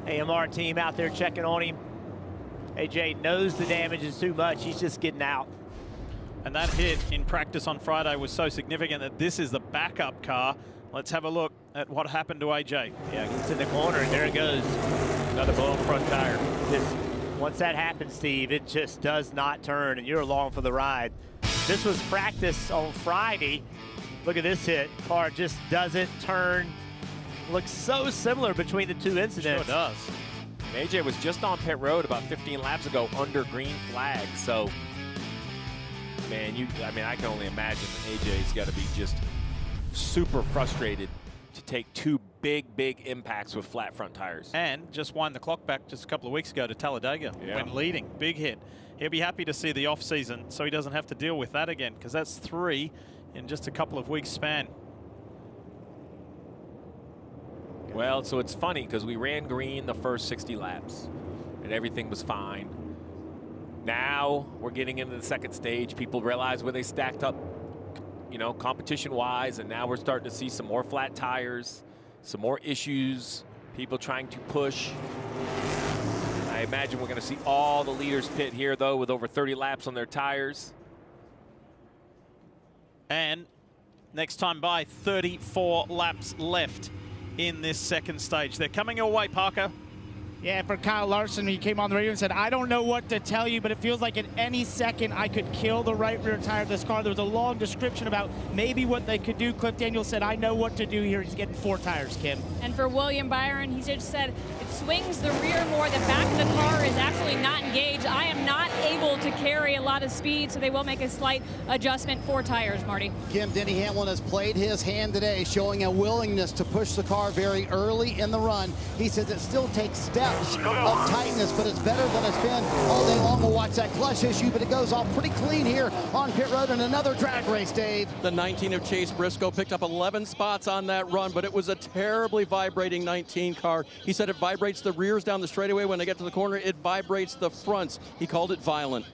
AMR team out there checking on him. AJ knows the damage is too much. He's just getting out. And that hit in practice on Friday was so significant that this is the backup car. Let's have a look at what happened to AJ. Yeah, gets in the corner, and there it goes. Another blown front tire. Once that happens, Steve, it just does not turn, and you're along for the ride. This was practice on Friday. Look at this hit. Car just doesn't turn. Looks so similar between the two incidents. Sure does. AJ was just on pit road about 15 laps ago under green flag. So, man, I can only imagine AJ's got to be just super frustrated to take 2 big impacts with flat front tires. And just wind the clock back just a couple of weeks ago to Talladega when leading. Big hit. He'll be happy to see the off season so he doesn't have to deal with that again, because that's 3 in just a couple of weeks span. Well, so it's funny because we ran green the first 60 laps and everything was fine. Now we're getting into the second stage. People realize where they stacked up, you know, competition-wise, and now we're starting to see some more flat tires, some more issues, people trying to push. I imagine we're going to see all the leaders pit here, though, with over 30 laps on their tires. And next time by, 34 laps left in this second stage. They're coming your way, Parker. Yeah, for Kyle Larson, he came on the radio and said, I don't know what to tell you, but it feels like at any second I could kill the right rear tire of this car. There was a long description about maybe what they could do. Cliff Daniels said, I know what to do here. He's getting 4 tires, Kim. And for William Byron, he just said, it swings the rear more. The back of the car is absolutely not engaged. I am not able to carry a lot of speed, so they will make a slight adjustment for tires, Marty. Kim, Denny Hamlin has played his hand today, showing a willingness to push the car very early in the run. He says it still takes steps of tightness, but it's better than it's been all day long. We'll watch that clutch issue, but it goes off pretty clean here on pit road in another drag race, Dave. The 19 of Chase Briscoe picked up 11 spots on that run, but it was a terribly vibrating 19 car. He said it vibrates the rears down the straightaway. When they get to the corner, it vibrates the fronts. He called it violent.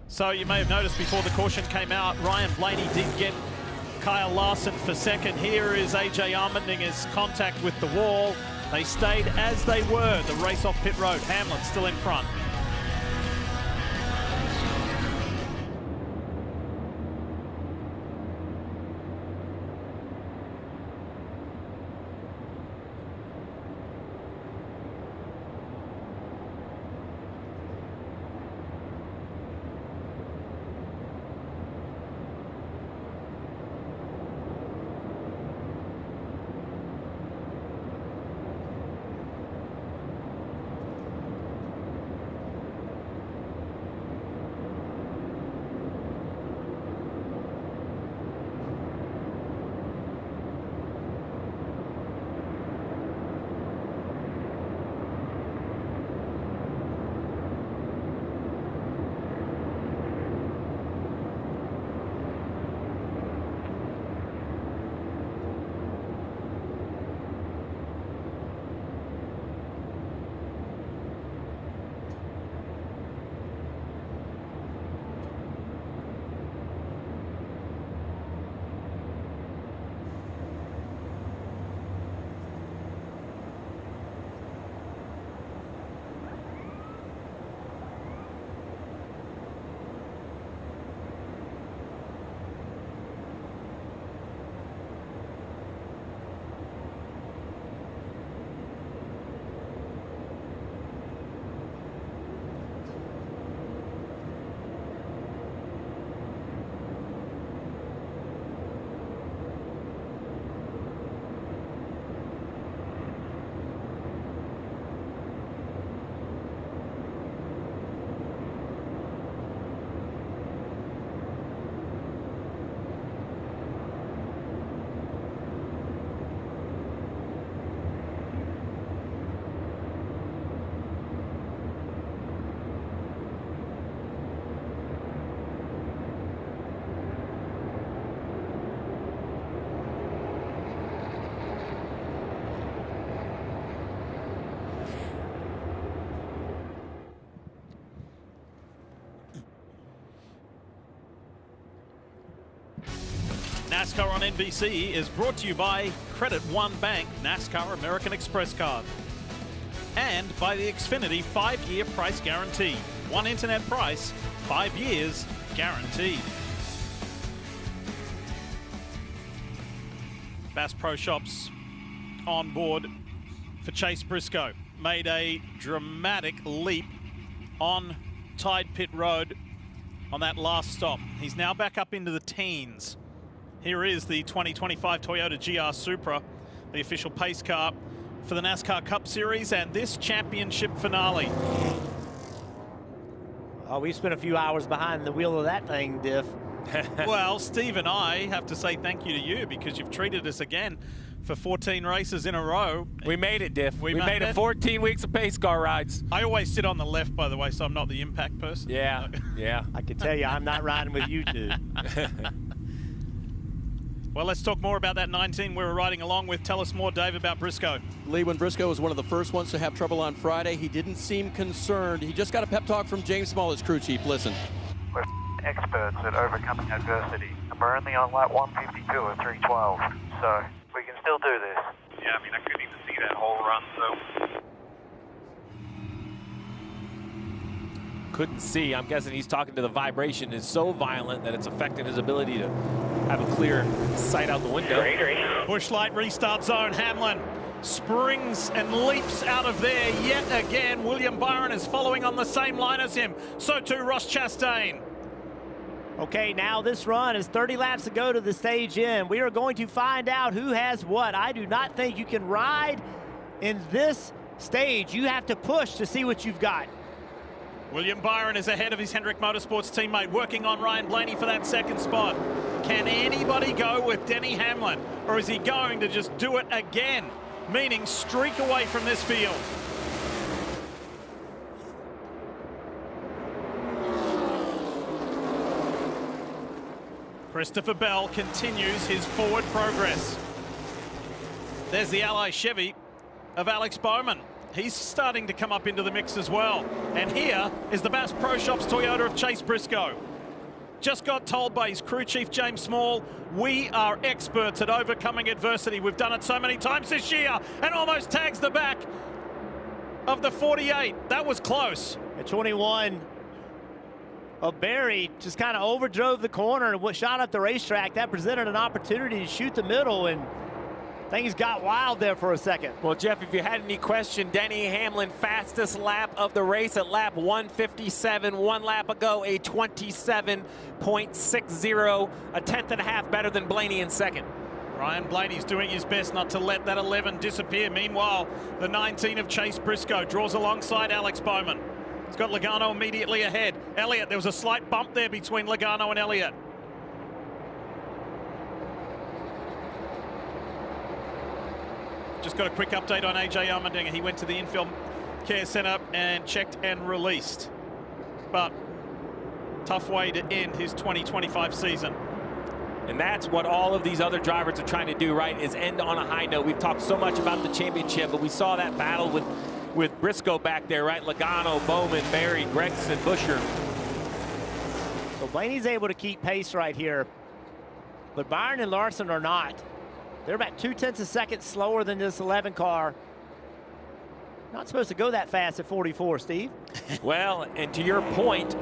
So you may have noticed before the caution came out, Ryan Blaney did get Kyle Larson for second. Here is AJ Allmendinger's contact with the wall. They stayed as they were, the race off pit road. Hamlin still in front. NASCAR on NBC is brought to you by Credit One Bank, NASCAR American Express Card, and by the Xfinity 5-year price guarantee. One internet price, 5 years guaranteed. Bass Pro Shops on board for Chase Briscoe. Made a dramatic leap on Tide Pit Road on that last stop. He's now back up into the teens. Here is the 2025 Toyota GR Supra, the official pace car for the NASCAR Cup Series and this championship finale. Oh, we spent a few hours behind the wheel of that thing, Diff. Well, Steve and I have to say thank you to you because you've treated us again for 14 races in a row. We made it, Diff. We made it. it 14 weeks of pace car rides. I always sit on the left, by the way, so I'm not the impact person. Yeah, yeah. I can tell you, I'm not riding with you two. Well, let's talk more about that 19 we were riding along with. Tell us more, Dave, about Briscoe. Lee, when Briscoe was one of the first ones to have trouble on Friday, he didn't seem concerned. He just got a pep talk from James Small, his crew chief. Listen. We're experts at overcoming adversity, and we're only on lap 152 or 312, so we can still do this. Yeah, I mean, I couldn't even see that whole run, so. Couldn't see. I'm guessing he's talking to the vibration is so violent that it's affecting his ability to have a clear sight out the window. Busch Light restart zone. Hamlin springs and leaps out of there yet again. William Byron is following on the same line as him. So too Ross Chastain. Okay, now this run is 30 laps to go to the stage end. We are going to find out who has what. I do not think you can ride in this stage. You have to push to see what you've got. William Byron is ahead of his Hendrick Motorsports teammate, working on Ryan Blaney for that second spot. Can anybody go with Denny Hamlin, or is he going to just do it again, meaning streak away from this field? Christopher Bell continues his forward progress. There's the Ally Chevy of Alex Bowman. He's starting to come up into the mix as well. And here is the Bass Pro Shops Toyota of Chase Briscoe. Just got told by his crew chief, James Small, we are experts at overcoming adversity. We've done it so many times this year, and almost tags the back of the 48. That was close. At 21, Barry just kind of overdrove the corner and shot up the racetrack. That presented an opportunity to shoot the middle, and things got wild there for a second. Well, Jeff, if you had any question, Denny Hamlin, fastest lap of the race at lap 157. 1 lap ago, a 27.60, a tenth and a half better than Blaney in second. Ryan Blaney's doing his best not to let that 11 disappear. Meanwhile, the 19 of Chase Briscoe draws alongside Alex Bowman. He's got Logano immediately ahead. Elliott, there was a slight bump there between Logano and Elliott. Just got a quick update on AJ Allmendinger. He went to the infield care center and checked and released. But tough way to end his 2025 season. And that's what all of these other drivers are trying to do, right, is end on a high note. We've talked so much about the championship, but we saw that battle with Briscoe back there, right? Logano, Bowman, Berry, Gregson, Buescher. So Blaney's able to keep pace right here, but Byron and Larson are not. They're about 0.2 seconds slower than this 11 car. Not supposed to go that fast at 44, Steve. Well, and to your point,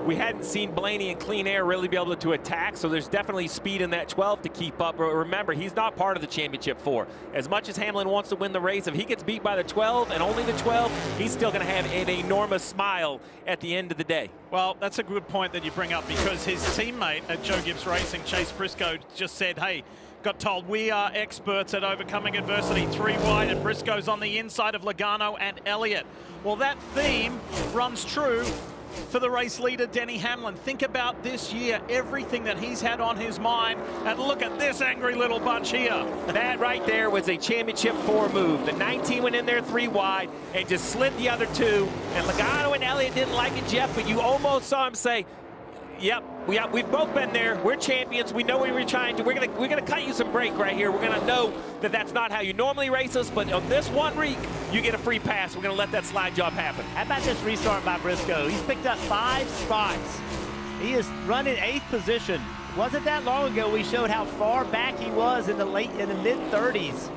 we hadn't seen Blaney in clean air really be able to attack, so there's definitely speed in that 12 to keep up. But remember, he's not part of the championship 4. As much as Hamlin wants to win the race, if he gets beat by the 12 and only the 12, he's still going to have an enormous smile at the end of the day. Well, that's a good point that you bring up, because his teammate at Joe Gibbs Racing, Chase Briscoe, just said, hey, got told we are experts at overcoming adversity. 3 wide, and Briscoe's on the inside of Logano and Elliott. Well, that theme runs true for the race leader, Denny Hamlin. Think about this year, everything that he's had on his mind, and look at this angry little bunch here. That right there was a championship 4 move. The 19 went in there 3 wide and just slid the other 2. And Logano and Elliott didn't like it, Jeff, but you almost saw him say, yep, we've both been there. We're champions. We know what we're trying to. We're gonna cut you some break right here. We're gonna know that that's not how you normally race us, but on this one week, you get a free pass. We're gonna let that slide job happen. How about this restart by Briscoe? He's picked up 5 spots. He is running 8th position. Wasn't that long ago we showed how far back he was in the mid-30s.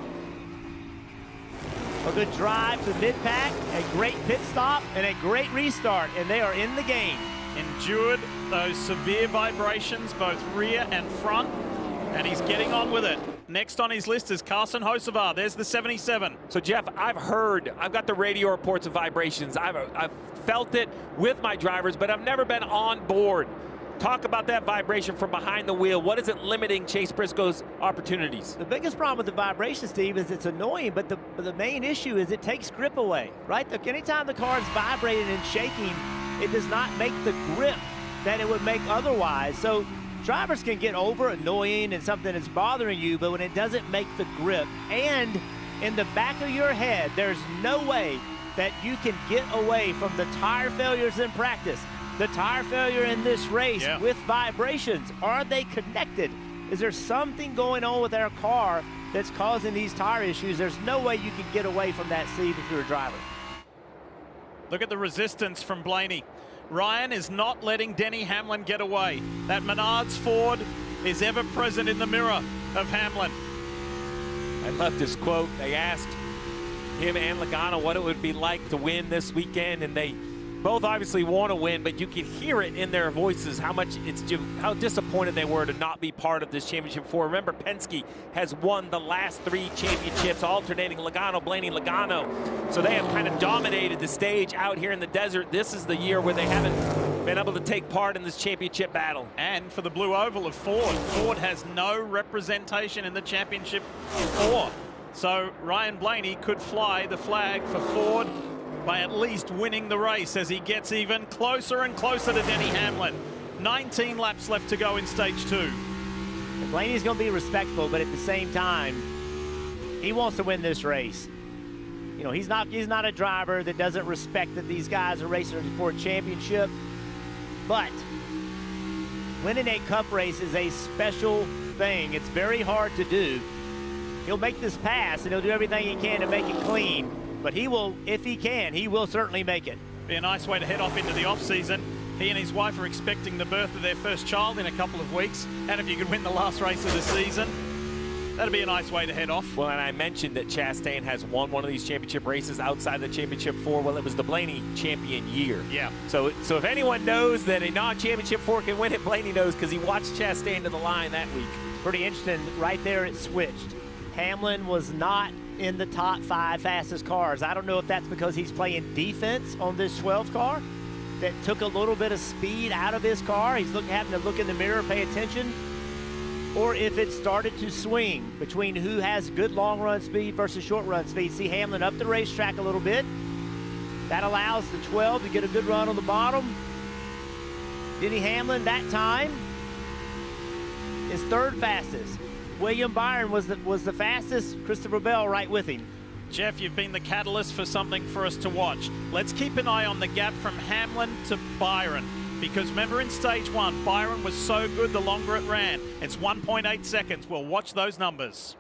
A good drive to mid-pack, a great pit stop, and a great restart, and they are in the game. Endured those severe vibrations, both rear and front, and he's getting on with it. Next on his list is Carson Hocevar. There's the 77. So, Jeff, I've got the radio reports of vibrations. I've felt it with my drivers, but I've never been on board. Talk about that vibration from behind the wheel. What is it limiting Chase Briscoe's opportunities? The biggest problem with the vibration, Steve, is it's annoying, but the main issue is it takes grip away, right? Anytime the car is vibrating and shaking, it does not make the grip that it would make otherwise. So drivers can get over annoying and something that's bothering you, but when it doesn't make the grip, and in the back of your head, there's no way that you can get away from the tire failures in practice. The tire failure in this race with vibrations. Are they connected? Is there something going on with our car that's causing these tire issues? There's no way you can get away from that, Steve, if you're a driver. Look at the resistance from Blaney. Ryan is not letting Denny Hamlin get away. That Menards Ford is ever present in the mirror of Hamlin. I love this quote. They asked him and Logano what it would be like to win this weekend, and they both obviously want to win, but you can hear it in their voices how disappointed they were to not be part of this championship before. Remember, Penske has won the last 3 championships, alternating Logano, Blaney, Logano. So they have kind of dominated the stage out here in the desert. This is the year where they haven't been able to take part in this championship battle. And for the blue oval of Ford, Ford has no representation in the championship 4. So Ryan Blaney could fly the flag for Ford by at least winning the race as he gets even closer and closer to Denny Hamlin. 19 laps left to go in stage 2. Blaney's going to be respectful, but at the same time, he wants to win this race. You know, he's not a driver that doesn't respect that these guys are racing for a championship, but winning a cup race is a special thing. It's very hard to do. He'll make this pass, and he'll do everything he can to make it clean. But he will, if he can, he will certainly make it. Be a nice way to head off into the off-season. He and his wife are expecting the birth of their first child in a couple of weeks. And if you could win the last race of the season, that'd be a nice way to head off. Well, and I mentioned that Chastain has won one of these championship races outside the championship 4. Well, it was the Blaney champion year. Yeah. So if anyone knows that a non-championship 4 can win it, Blaney knows, because he watched Chastain to the line that week. Pretty interesting. Right there, it switched. Hamlin was not in the top 5 fastest cars. I don't know if that's because he's playing defense on this 12 car that took a little bit of speed out of his car. He's having to look in the mirror, pay attention, or if it started to swing between who has good long run speed versus short run speed. See Hamlin up the racetrack a little bit. That allows the 12 to get a good run on the bottom. Denny Hamlin that time is 3rd fastest. William Byron was the fastest. Christopher Bell right with him. Jeff, you've been the catalyst for something for us to watch. Let's keep an eye on the gap from Hamlin to Byron, because remember in stage 1, Byron was so good the longer it ran. It's 1.8 seconds. We'll watch those numbers.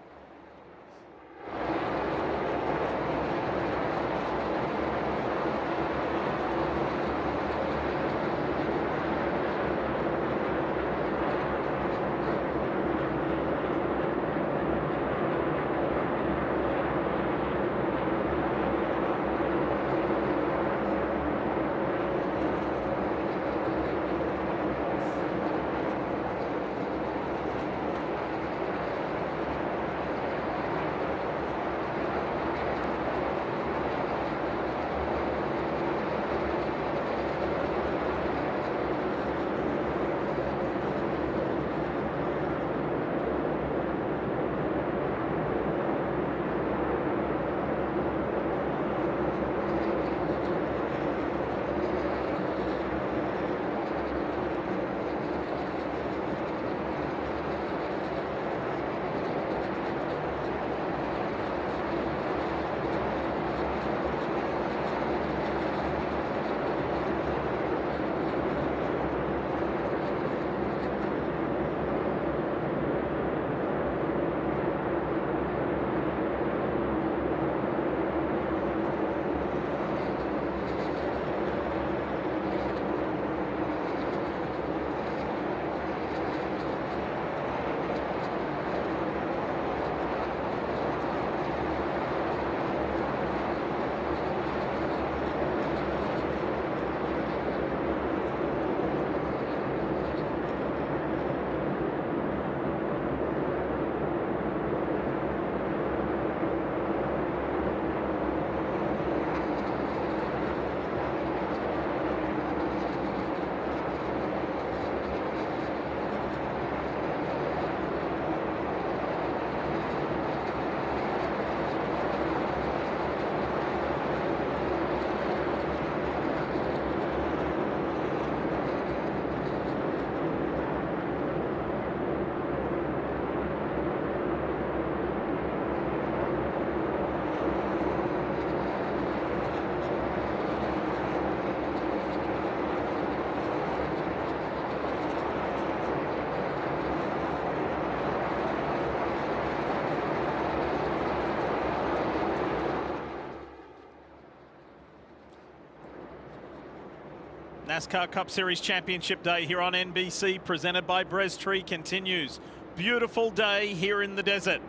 NASCAR Cup Series Championship Day here on NBC, presented by Briscoe, continues. Beautiful day here in the desert.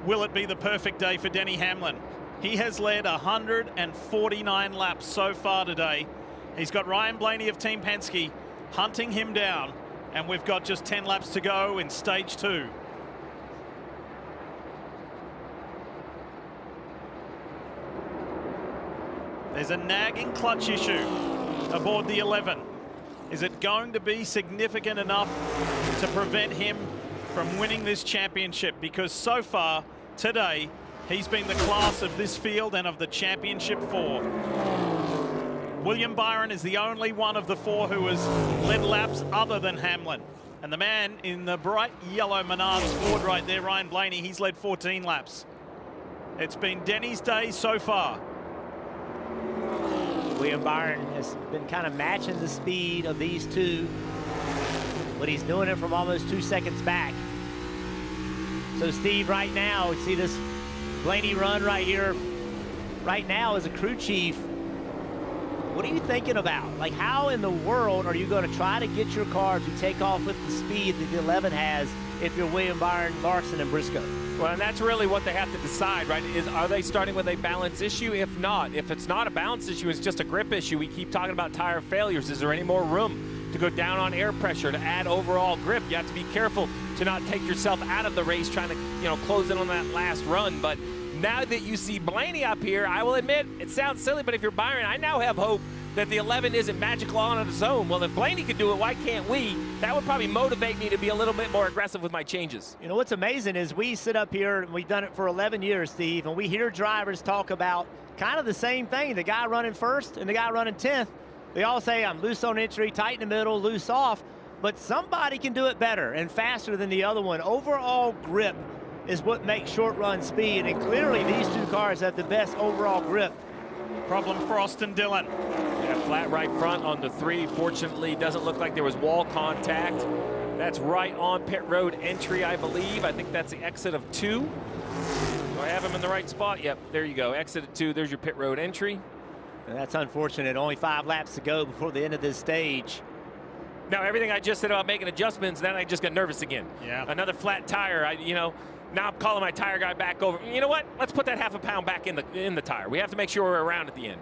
Will it be the perfect day for Denny Hamlin? He has led 149 laps so far today. He's got Ryan Blaney of Team Penske hunting him down, and we've got just 10 laps to go in stage 2. There's a nagging clutch issue aboard the 11. Is it going to be significant enough to prevent him from winning this championship? Because so far today, he's been the class of this field and of the championship 4. William Byron is the only one of the 4 who has led laps other than Hamlin. And the man in the bright yellow Menards Ford right there, Ryan Blaney, he's led 14 laps. It's been Denny's day so far. William Byron has been kind of matching the speed of these two, but he's doing it from almost 2 seconds back. So Steve, right now, you see this Blaney run right here, right now as a crew chief. What are you thinking about? Like, how in the world are you going to try to get your car to take off with the speed that the 11 has if you're William Byron, Larson, and Briscoe? Well, and that's really what they have to decide, right? Are they starting with a balance issue? If not, if it's not a balance issue, it's just a grip issue. We keep talking about tire failures. Is there any more room to go down on air pressure to add overall grip? You have to be careful to not take yourself out of the race trying to, close in on that last run. But now that you see Blaney up here, I will admit, it sounds silly, but if you're Byron, I now have hope that the 11 isn't magical on its own. Well, if Blaney could do it, why can't we? That would probably motivate me to be a little bit more aggressive with my changes. You know, what's amazing is we sit up here, and we've done it for 11 years, Steve, and we hear drivers talk about kind of the same thing. The guy running first and the guy running 10th, they all say, I'm loose on entry, tight in the middle, loose off, but somebody can do it better and faster than the other one. Overall grip is what makes short run speed, and clearly these two cars have the best overall grip. Problem for Austin Dillon. Yeah, flat right front on the 3. Fortunately, doesn't look like there was wall contact. That's right on pit road entry, I believe. I think that's the exit of 2. Do I have him in the right spot? Yep, there you go. Exit of 2, there's your pit road entry. And that's unfortunate. Only 5 laps to go before the end of this stage. Now, everything I just said about making adjustments, then I just got nervous again. Yeah. Another flat tire, now I'm calling my tire guy back over. You know what? Let's put that half a pound back in the tire. We have to make sure we're around at the end.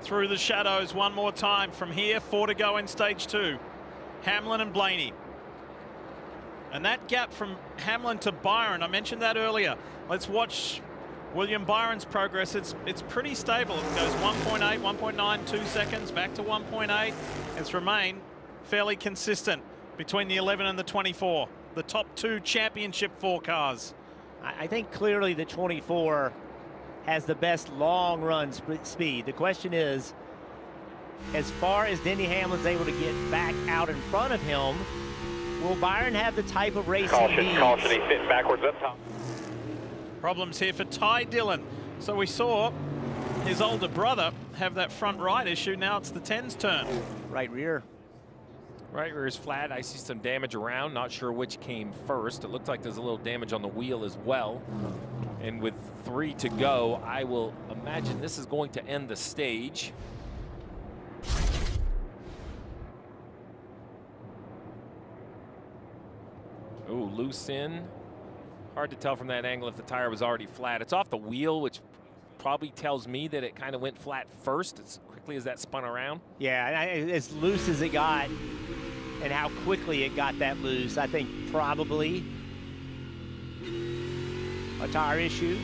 Through the shadows one more time from here. 4 to go in stage 2. Hamlin and Blaney. And that gap from Hamlin to Byron, I mentioned that earlier. Let's watch William Byron's progress. It's pretty stable. It goes 1.8, 1.9, 2 seconds, back to 1.8. It's remained fairly consistent between the 11 and the 24. The top 2 championship 4 cars. I think clearly the 24 has the best long run speed. The question is, as far as Denny Hamlin's able to get back out in front of him, will Byron have the type of race he needs? Caution, he's sitting backwards up top. Problems here for Ty Dillon. So we saw his older brother have that front right issue. Now it's the 10's turn. Right rear. Right rear is flat. I see some damage around. Not sure which came first. It looks like there's a little damage on the wheel as well. And with 3 to go, I will imagine this is going to end the stage. Oh, loose in. Hard to tell from that angle if the tire was already flat. It's off the wheel, which probably tells me that it kind of went flat first as quickly as that spun around. Yeah, as loose as it got and how quickly it got that loose, I think probably a tire issue.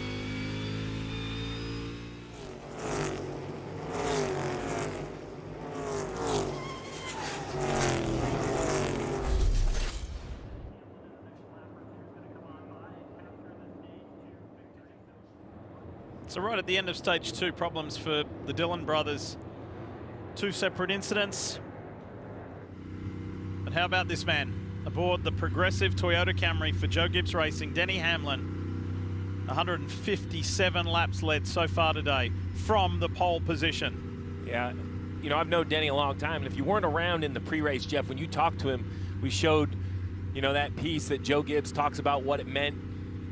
So right at the end of stage 2, problems for the Dillon brothers. 2 separate incidents. But how about this man? Aboard the progressive Toyota Camry for Joe Gibbs Racing, Denny Hamlin. 157 laps led so far today from the pole position. Yeah, I've known Denny a long time. And if you weren't around in the pre-race, Jeff, when you talked to him, we showed, that piece that Joe Gibbs talks about what it meant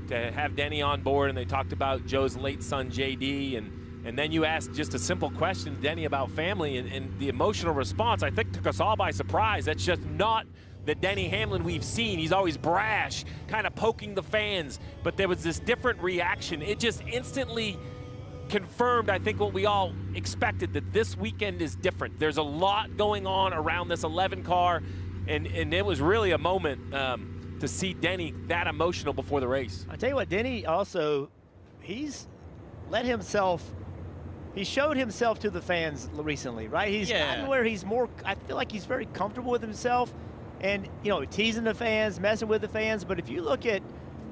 to have Denny on board, and they talked about Joe's late son JD and And then you ask just a simple question to Denny about family, and the emotional response, I think, took us all by surprise. That's just not the Denny Hamlin we've seen. He's always brash, kind of poking the fans, but there was this different reaction. It just instantly confirmed, I think, what we all expected, that this weekend is different. There's a lot going on around this 11 car, and it was really a moment to see Denny that emotional before the race. I tell you what, Denny also, he's showed himself to the fans recently, right? He's gotten where he's more, I feel like he's very comfortable with himself and, you know, teasing the fans, messing with the fans. But if you look at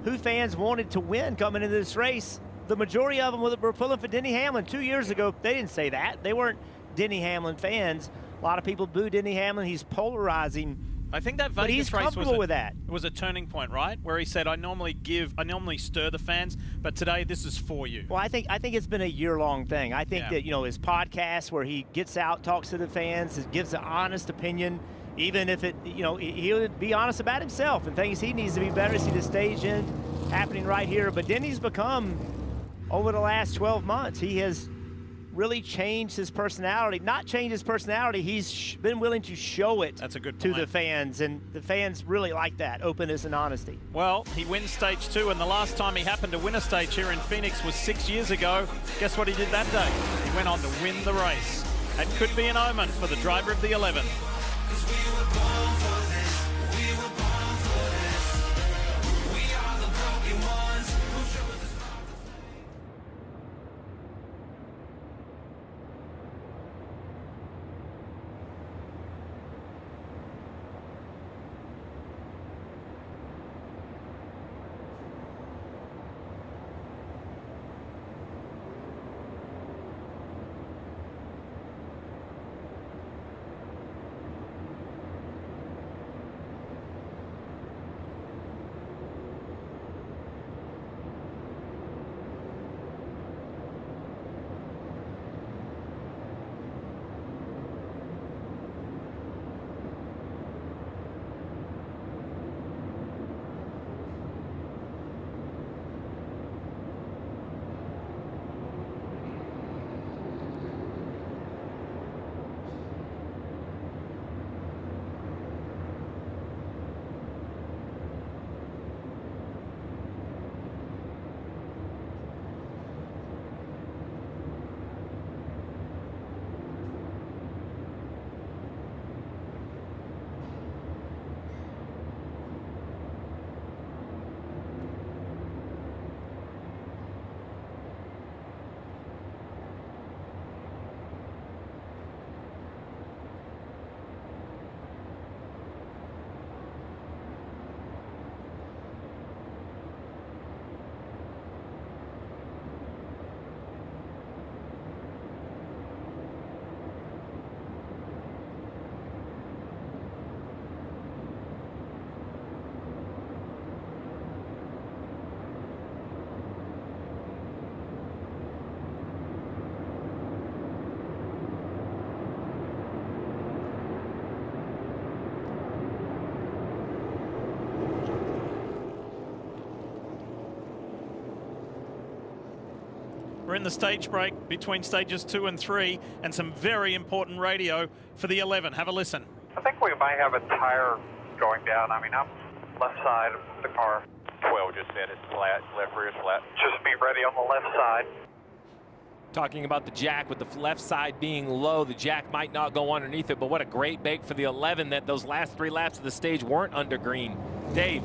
who fans wanted to win coming into this race, the majority of them were pulling for Denny Hamlin. 2 years ago, they didn't say that. They weren't Denny Hamlin fans. A lot of people boo Denny Hamlin. He's polarizing. I think that Vegas race was a turning point, right? Where he said, I normally stir the fans, but today this is for you. Well, I think it's been a year-long thing. I think that, you know, his podcast where he gets out, talks to the fans, gives an honest opinion, even if it, you know, he'll be honest about himself and things he needs to be better. See the stage end happening right here. But Denny's become, over the last 12 months, he has really changed his personality. Not changed his personality, he's been willing to show it to the fans, and the fans really like that, openness and honesty. Well, he wins stage 2, and the last time he happened to win a stage here in Phoenix was 6 years ago. Guess what he did that day? He went on to win the race. That could be an omen for the driver of the 11. We're in the stage break between stages 2 and 3, and some very important radio for the 11. Have a listen. I think we might have a tire going down. I mean, I'm left side of the car. 12 just said it's flat, left rear is flat. Just be ready on the left side. Talking about the jack with the left side being low, the jack might not go underneath it, but what a great bake for the 11 that those last 3 laps of the stage weren't under green. Dave.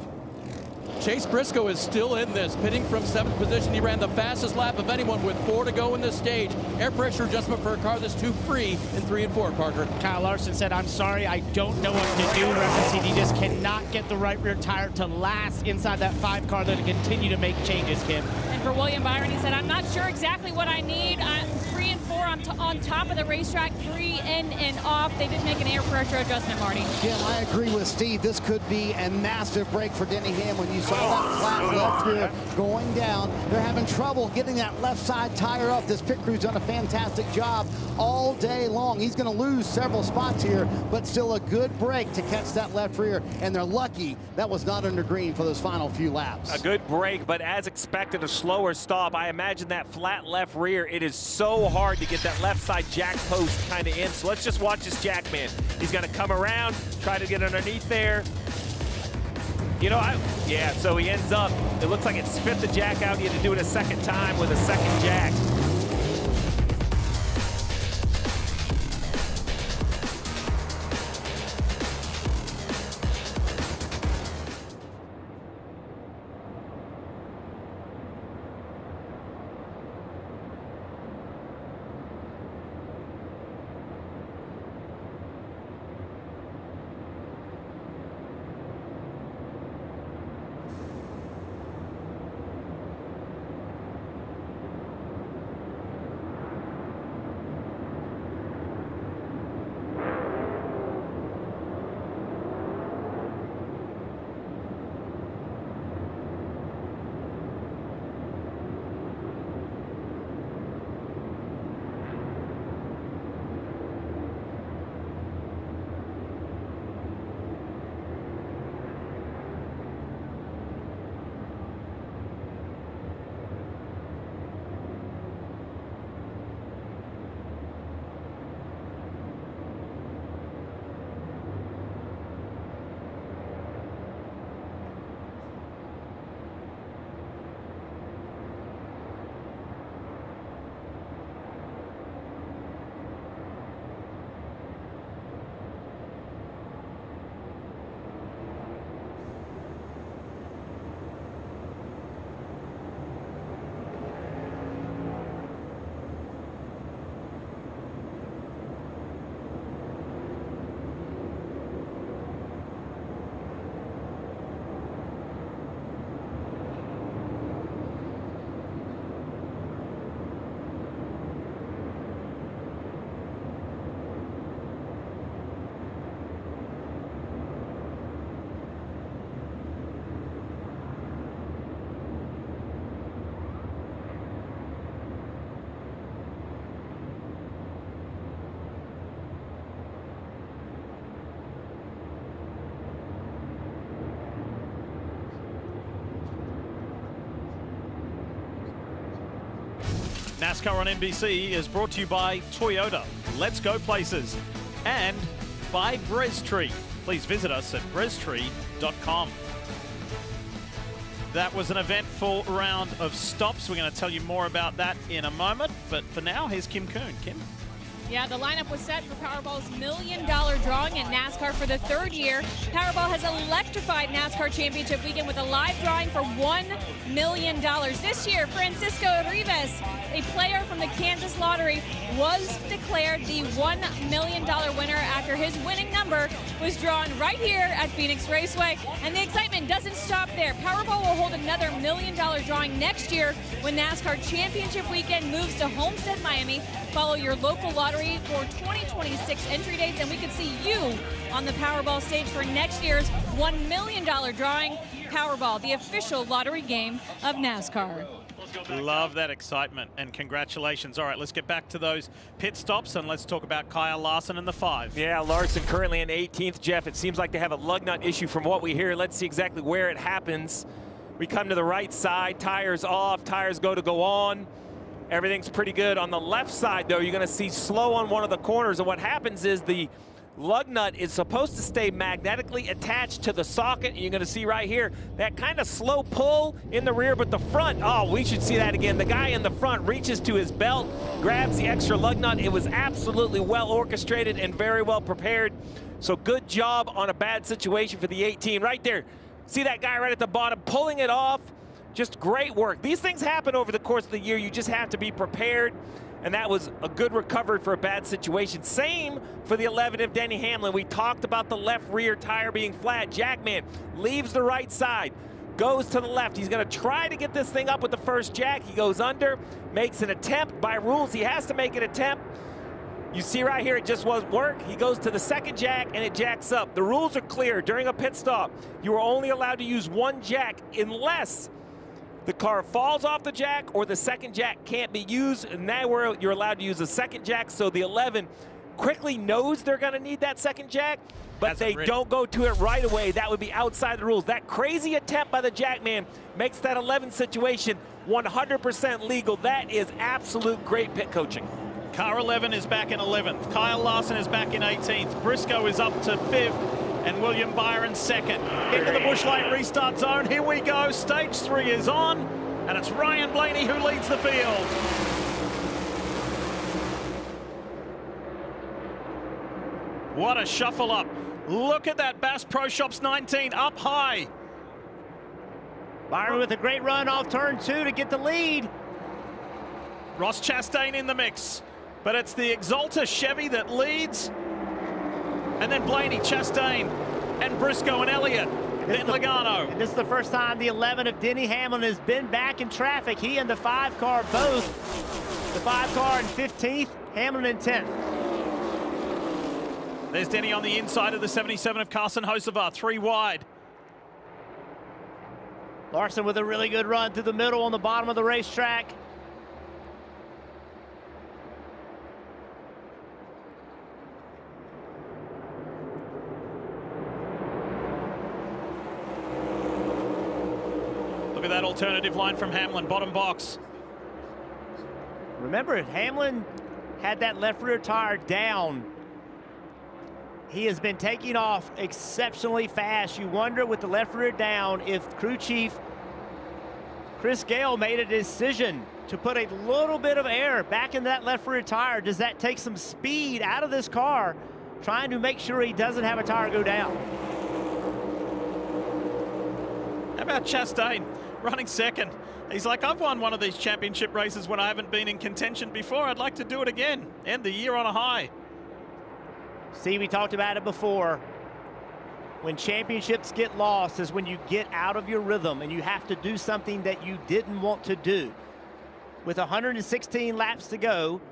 Chase Briscoe is still in this, pitting from 7th position. He ran the fastest lap of anyone with 4 to go in this stage. Air pressure adjustment for a car that's too free in 3 and 4, Parker. Kyle Larson said, I'm sorry, I don't know what to do, referencing he just cannot get the right rear tire to last inside that 5 car that to continue to make changes, Kim. And for William Byron, he said, I'm not sure exactly what I need. 3 and on top of the racetrack, 3 in and off. They did make an air pressure adjustment, Marty. Jim, I agree with Steve. This could be a massive break for Denny Hamlin. You saw that flat left rear going down. They're having trouble getting that left side tire up. This pit crew's done a fantastic job all day long. He's going to lose several spots here, but still a good break to catch that left rear. And they're lucky that was not under green for those final few laps. A good break, but as expected, a slower stop. I imagine that flat left rear, it is so hard to get that left side jack post kind of in. So let's just watch this jackman. He's going to come around, try to get underneath there. You know, yeah, so he ends up, it looks like it spit the jack out. He had to do it a second time with a second jack. NASCAR on NBC is brought to you by Toyota, Let's Go Places, and by Briscoe. Please visit us at briscoe.com. That was an eventful round of stops. We're going to tell you more about that in a moment, but for now, here's Kim Kuhn. Kim? Yeah, the lineup was set for Powerball's $1 million drawing at NASCAR for the 3rd year. Powerball has electrified NASCAR Championship weekend with a live drawing for $1 million. This year, Francisco Rivas, a player from the Kansas Lottery, was declared the $1 million winner after his winning number was drawn right here at Phoenix Raceway. And the excitement doesn't stop there. Powerball will hold another $1 million drawing next year when NASCAR Championship weekend moves to Homestead, Miami. Follow your local lottery for 2026 entry dates, and we could see you on the Powerball stage for next year's $1 million drawing. Powerball, the official lottery game of NASCAR. Love that excitement, and congratulations. All right, let's get back to those pit stops, and let's talk about Kyle Larson in the 5. Yeah, Larson currently in 18th, Jeff. It seems like they have a lug nut issue from what we hear. Let's see exactly where it happens. We come to the right side, tires off, tires go on. Everything's pretty good. On the left side, though, you're going to see slow on one of the corners, and what happens is the lug nut is supposed to stay magnetically attached to the socket, and you're going to see right here that kind of slow pull in the rear, but the front, oh, we should see that again. The guy in the front reaches to his belt, grabs the extra lug nut. It was absolutely well orchestrated and very well prepared. So good job on a bad situation for the 18 right there. See that guy right at the bottom pulling it off. Just great work. These things happen over the course of the year. You just have to be prepared, and that was a good recovery for a bad situation. Same for the 11 of Denny Hamlin. We talked about the left rear tire being flat. Jackman leaves the right side, goes to the left. He's going to try to get this thing up with the first jack. He goes under, makes an attempt. By rules, he has to make an attempt. You see right here, it just won't work. He goes to the second jack, and it jacks up. The rules are clear. During a pit stop, you are only allowed to use one jack unless the car falls off the jack or the second jack can't be used, and now you're allowed to use a second jack. So the 11 quickly knows they're going to need that second jack, but they don't go to it right away. That would be outside the rules. That crazy attempt by the jackman makes that 11 situation 100% legal. That is absolute great pit coaching. Car 11 is back in 11th. Kyle Larson is back in 18th. Briscoe is up to 5th. And William Byron 2nd. Into the Busch Light restart zone. Here we go. Stage 3 is on. And it's Ryan Blaney who leads the field. What a shuffle up. Look at that Bass Pro Shops 19 up high. Byron with a great run off turn 2 to get the lead. Ross Chastain in the mix. But it's the Exalta Chevy that leads. And then Blaney, Chastain, and Briscoe and Elliott. Then Logano. And this is the first time the 11 of Denny Hamlin has been back in traffic. He and the 5 car both. The 5 car in 15th, Hamlin in 10th. There's Denny on the inside of the 77 of Carson Hocevar, 3 wide. Larson with a really good run through the middle on the bottom of the racetrack. Look at that alternative line from Hamlin, bottom box. Remember, Hamlin had that left rear tire down. He has been taking off exceptionally fast. You wonder with the left rear down if crew chief Chris Gale made a decision to put a little bit of air back in that left rear tire. Does that take some speed out of this car, trying to make sure he doesn't have a tire go down? How about Chastain running 2nd? He's like, I've won one of these championship races when I haven't been in contention before. I'd like to do it again. End the year on a high. See, we talked about it before. When championships get lost is when you get out of your rhythm and you have to do something that you didn't want to do. With 116 laps to go,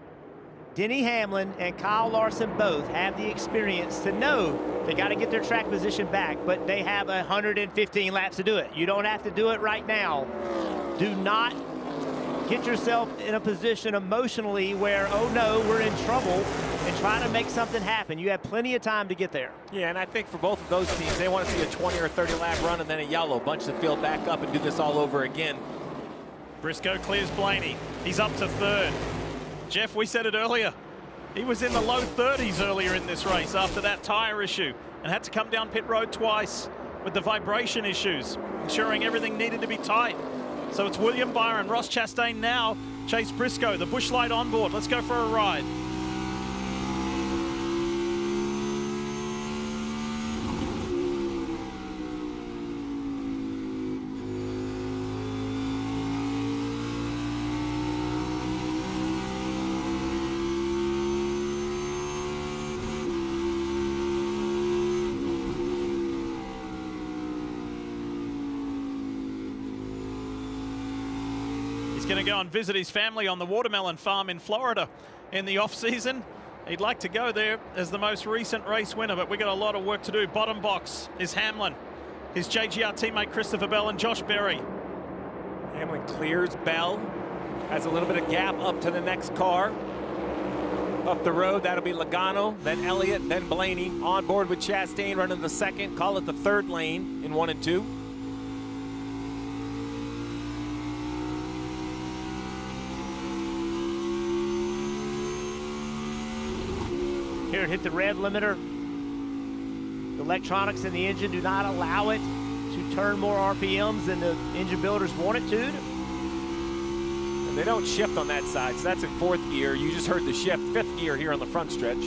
Denny Hamlin and Kyle Larson both have the experience to know they got to get their track position back, but they have 115 laps to do it. You don't have to do it right now. Do not get yourself in a position emotionally where, oh no, we're in trouble, and try to make something happen. You have plenty of time to get there. Yeah, and I think for both of those teams, they want to see a 20 or 30 lap run and then a yellow, bunch the field back up and do this all over again. Briscoe clears Blaney. He's up to 3rd. Jeff, we said it earlier. He was in the low 30s earlier in this race after that tire issue and had to come down pit road twice with the vibration issues, ensuring everything needed to be tight. So it's William Byron, Ross Chastain now, Chase Briscoe, the Busch Light on board. Let's go for a ride. Going to go and visit his family on the watermelon farm in Florida in the off-season. He'd like to go there as the most recent race winner, but we got a lot of work to do. Bottom box is Hamlin, his JGR teammate Christopher Bell and Josh Berry. Hamlin clears Bell, has a little bit of gap up to the next car. Up the road, that'll be Logano, then Elliott, then Blaney. On board with Chastain running the 2nd, call it the 3rd lane in 1 and 2. Here, hit the rev limiter. The electronics in the engine do not allow it to turn more RPMs than the engine builders want it to. And they don't shift on that side, so that's in 4th gear. You just heard the shift, 5th gear here on the front stretch.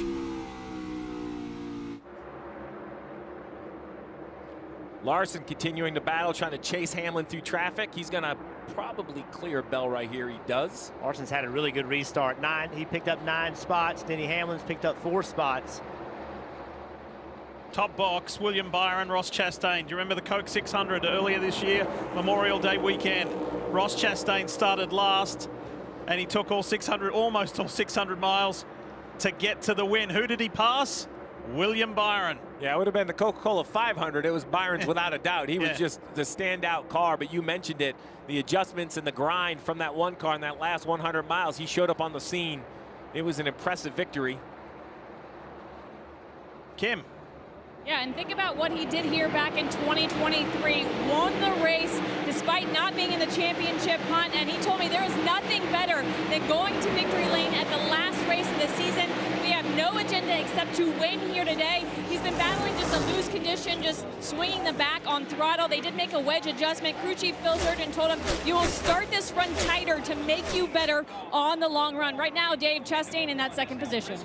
Larson continuing to battle, trying to chase Hamlin through traffic. He's going to probably clear Bell right here. He does. Larson's had a really good restart. He picked up 9 spots. Denny Hamlin's picked up 4 spots. Top box, William Byron, Ross Chastain. Do you remember the Coke 600 earlier this year, Memorial Day weekend? Ross Chastain started last, and he took almost all 600 miles to get to the win. Who did he pass? William Byron. Yeah, it would have been the Coca-Cola 500. It was Byron's without a doubt. He was just the standout car, but you mentioned it. The adjustments and the grind from that one car in that last 100 miles. He showed up on the scene. It was an impressive victory. Kim. Yeah, and think about what he did here back in 2023. Won the race despite not being in the championship hunt, and he told me there is nothing better than going to victory lane at the last race of the season. We have no agenda except to win here today. He's been battling just a loose condition, just swinging the back on throttle. They did make a wedge adjustment. Crew Chief Phil Surgeon told him, you will start this run tighter to make you better on the long run. Right now, Dave, Chastain in that second position.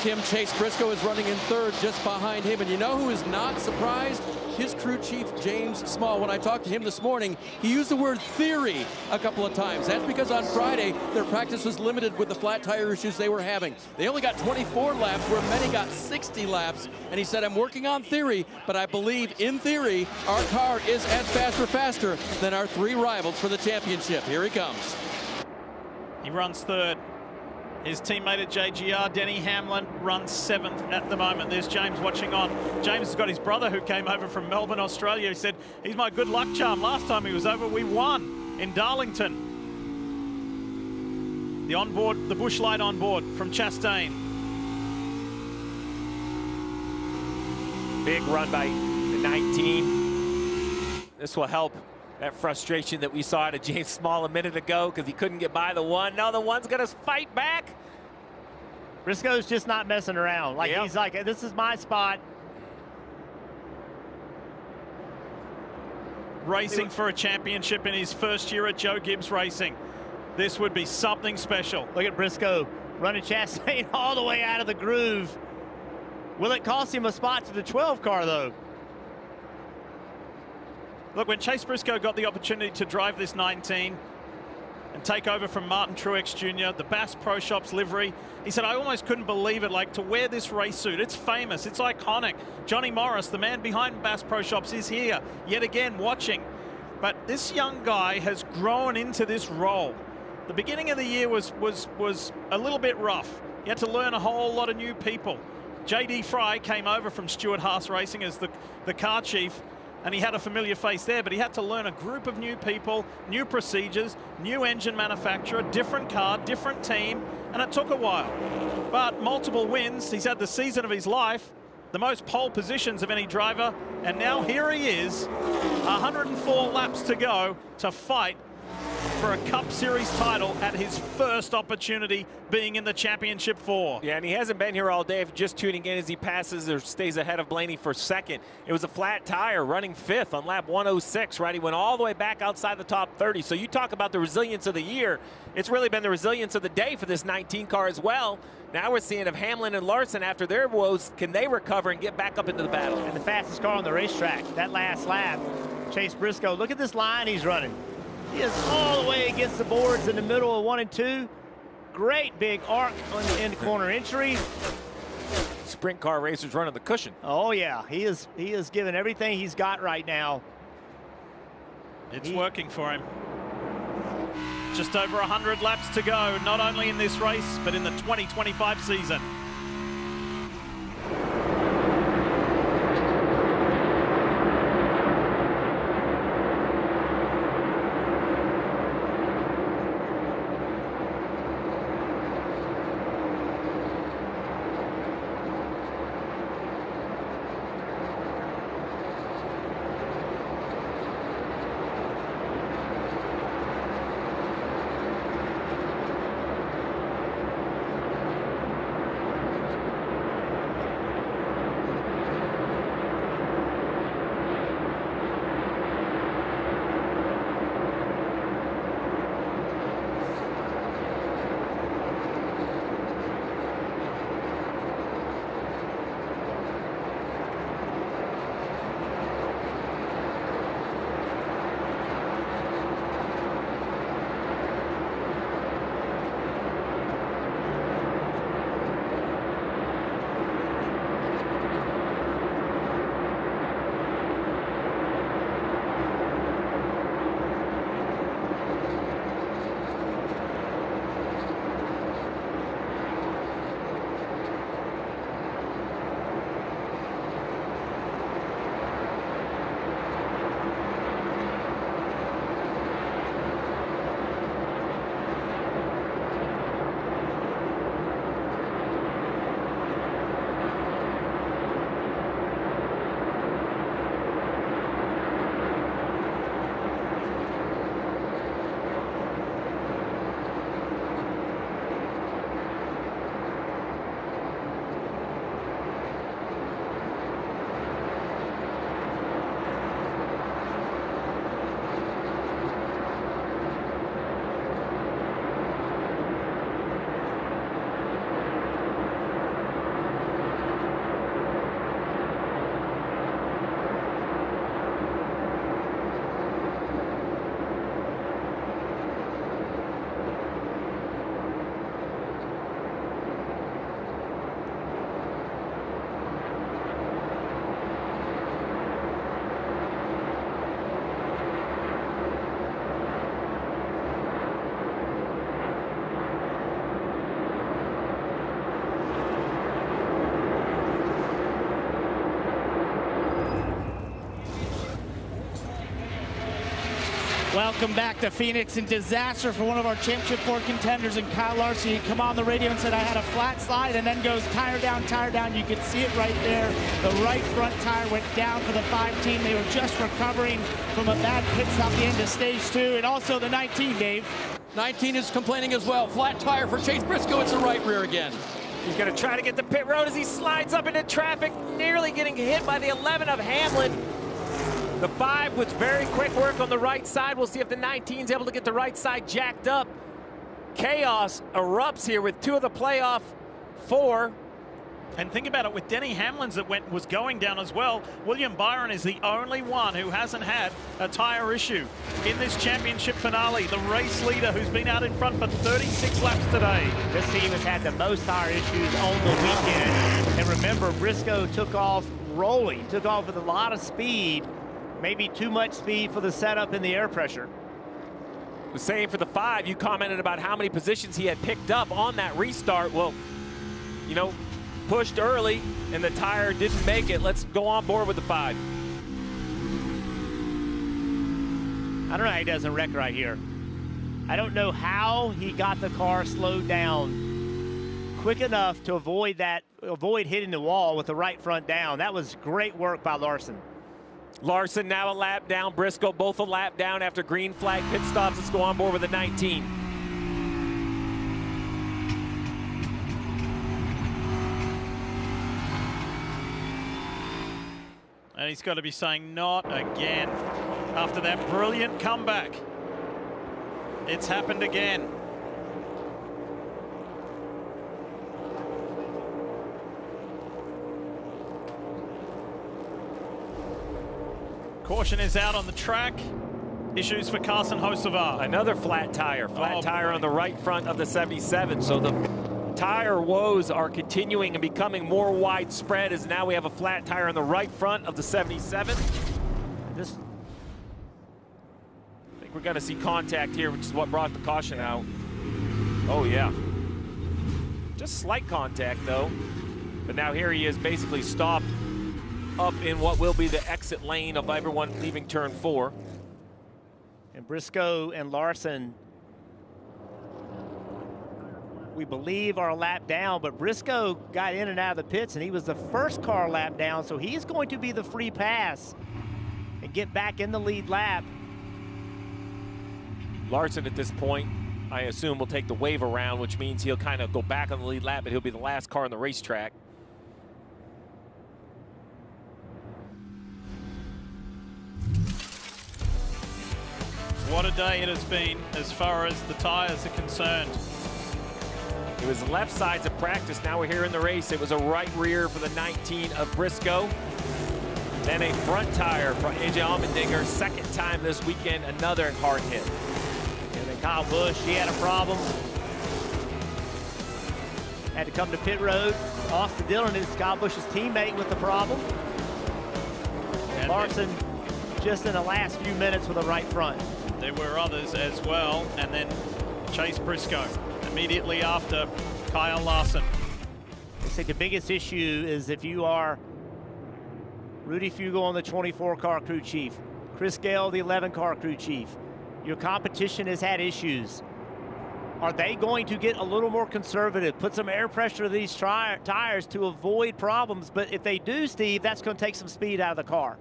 Kim, Chase Briscoe is running in third just behind him. And you know who is not surprised? His crew chief, James Small. When I talked to him this morning, he used the word theory a couple of times. That's because on Friday, their practice was limited with the flat tire issues they were having. They only got 24 laps, where many got 60 laps. And he said, I'm working on theory, but I believe in theory, our car is as fast or faster than our three rivals for the championship. Here he comes. He runs third. His teammate at JGR, Denny Hamlin, runs 7th at the moment. There's James watching on. James has got his brother who came over from Melbourne, Australia. He said, he's my good luck charm. Last time he was over, we won in Darlington. The onboard, the bush light on board from Chastain. Big run by the 19. This will help that frustration that we saw out of James Small a minute ago because he couldn't get by the one. Now the one's going to fight back. Briscoe's just not messing around. Like, he's like, this is my spot. Racing for a championship in his first year at Joe Gibbs Racing. This would be something special. Look at Briscoe running Chastain all the way out of the groove. Will it cost him a spot to the 12 car, though? Look, when Chase Briscoe got the opportunity to drive this 19 and take over from Martin Truex Jr., the Bass Pro Shops livery, he said, I almost couldn't believe it, like, to wear this race suit. It's famous, it's iconic. Johnny Morris, the man behind Bass Pro Shops, is here, yet again, watching. But this young guy has grown into this role. The beginning of the year was a little bit rough. He had to learn a whole lot of new people. J.D. Fry came over from Stuart Haas Racing as the car chief, and he had a familiar face there, but he had to learn a group of new people, new procedures, new engine manufacturer, different car, different team, and it took a while. But multiple wins, he's had the season of his life, the most pole positions of any driver, and now here he is, 104 laps to go to fight for a Cup Series title at his first opportunity being in the Championship 4. Yeah, and he hasn't been here all day. Just tuning in as he passes or stays ahead of Blaney for second. It was a flat tire running 5th on lap 106, right? He went all the way back outside the top 30. So you talk about the resilience of the year. It's really been the resilience of the day for this 19 car as well. Now we're seeing if Hamlin and Larson, after their woes, can they recover and get back up into the battle? And the fastest car on the racetrack, that last lap, Chase Briscoe. Look at this line he's running. He is all the way against the boards in the middle of 1 and 2. Great big arc on the end corner entry. Sprint car racers running the cushion. Oh yeah, he is giving everything he's got right now. It's working for him. Just over 100 laps to go, not only in this race, but in the 2025 season. Welcome back to Phoenix, and disaster for one of our Championship 4 contenders, and Kyle Larson. He come on the radio and said, I had a flat slide, and then goes tire down, tire down. You can see it right there. The right front tire went down for the 5 team. They were just recovering from a bad pit stop at the end of stage 2, and also the 19, Dave. 19 is complaining as well. Flat tire for Chase Briscoe. It's the right rear again. He's going to try to get the pit road as he slides up into traffic, nearly getting hit by the 11 of Hamlin. The 5 with very quick work on the right side. We'll see if the 19's able to get the right side jacked up. Chaos erupts here with 2 of the playoff 4. And think about it, with Denny Hamlin's that was going down as well, William Byron is the only one who hasn't had a tire issue in this championship finale. The race leader who's been out in front for 36 laps today. This team has had the most tire issues on the weekend. And remember, Briscoe took off rolling, took off with a lot of speed, maybe too much speed for the setup and the air pressure. The same for the 5. You commented about how many positions he had picked up on that restart. Well, you know, pushed early and the tire didn't make it. Let's go on board with the 5. I don't know how he doesn't wreck right here. I don't know how he got the car slowed down quick enough to avoid hitting the wall with the right front down. That was great work by Larson. Larson now a lap down, Briscoe both a lap down after green flag pit stops. Let's go on board with the 19. And he's got to be saying, not again. After that brilliant comeback, it's happened again. Caution is out on the track. Issues for Carson Hocevar. Another flat tire on the right front of the 77. So the tire woes are continuing and becoming more widespread as now we have a flat tire on the right front of the 77. I think we're going to see contact here, which is what brought the caution out. Oh, yeah. Just slight contact, though. But now here he is basically stopped up in what will be the exit lane of everyone leaving turn 4. And Briscoe and Larson, we believe, are a lap down, but Briscoe got in and out of the pits, and he was the first car lap down, so he's going to be the free pass and get back in the lead lap. Larson at this point, I assume, will take the wave around, which means he'll kind of go back on the lead lap, but he'll be the last car on the racetrack. What a day it has been as far as the tires are concerned. It was left sides of practice. Now we're here in the race. It was a right rear for the 19 of Briscoe. Then a front tire for AJ Allmendinger. Second time this weekend, another hard hit. And then Kyle Busch, he had a problem. Had to come to pit road. Austin Dillon is Kyle Busch's teammate with the problem. And Larson just in the last few minutes with a right front. There were others as well, and then Chase Briscoe immediately after Kyle Larson. I think the biggest issue is if you are Rudy Fugle on the 24-car crew chief, Chris Gale, the 11-car crew chief, your competition has had issues. Are they going to get a little more conservative, put some air pressure to these tires to avoid problems? But if they do, Steve, that's going to take some speed out of the car.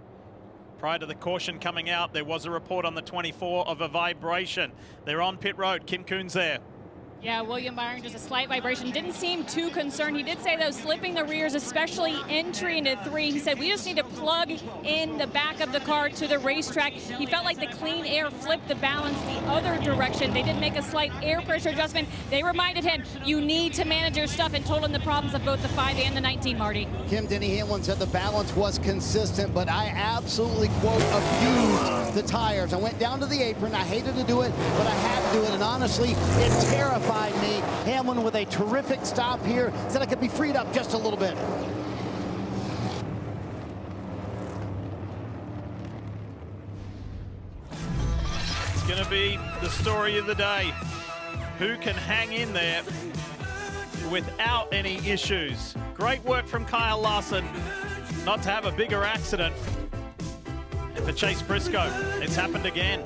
Prior to the caution coming out, there was a report on the 24 of a vibration. They're on pit road. Kim Coon's there. Yeah, William Byron, just a slight vibration. Didn't seem too concerned. He did say, though, slipping the rears, especially entry into 3. He said, we just need to plug in the back of the car to the racetrack. He felt like the clean air flipped the balance the other direction. They did make a slight air pressure adjustment. They reminded him, you need to manage your stuff, and told him the problems of both the 5 and the 19, Marty. Kim, Denny Hamlin said the balance was consistent, but I absolutely, quote, abused the tires. I went down to the apron. I hated to do it, but I had to do it, and honestly, it terrified me. Hamlin with a terrific stop here. Said I could be freed up just a little bit. It's going to be the story of the day. Who can hang in there without any issues? Great work from Kyle Larson not to have a bigger accident. And for Chase Briscoe, it's happened again.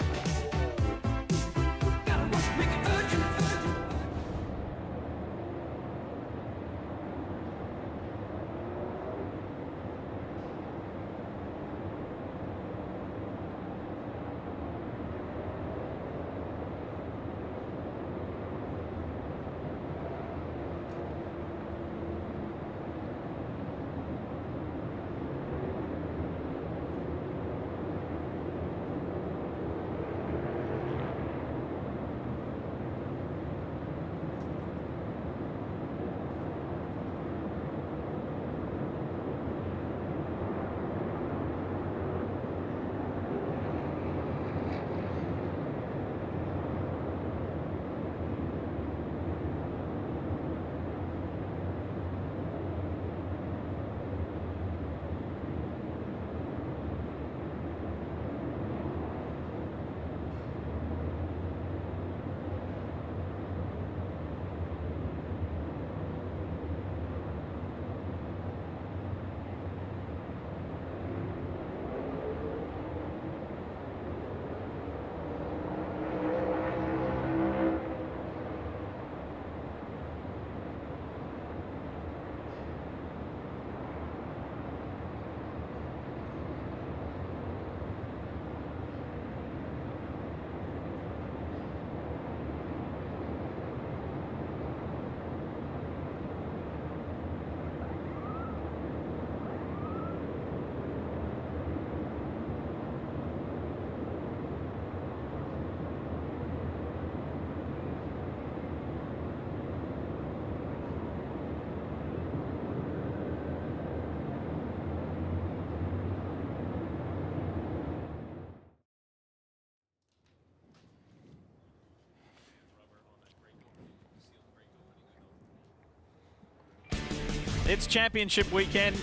It's championship weekend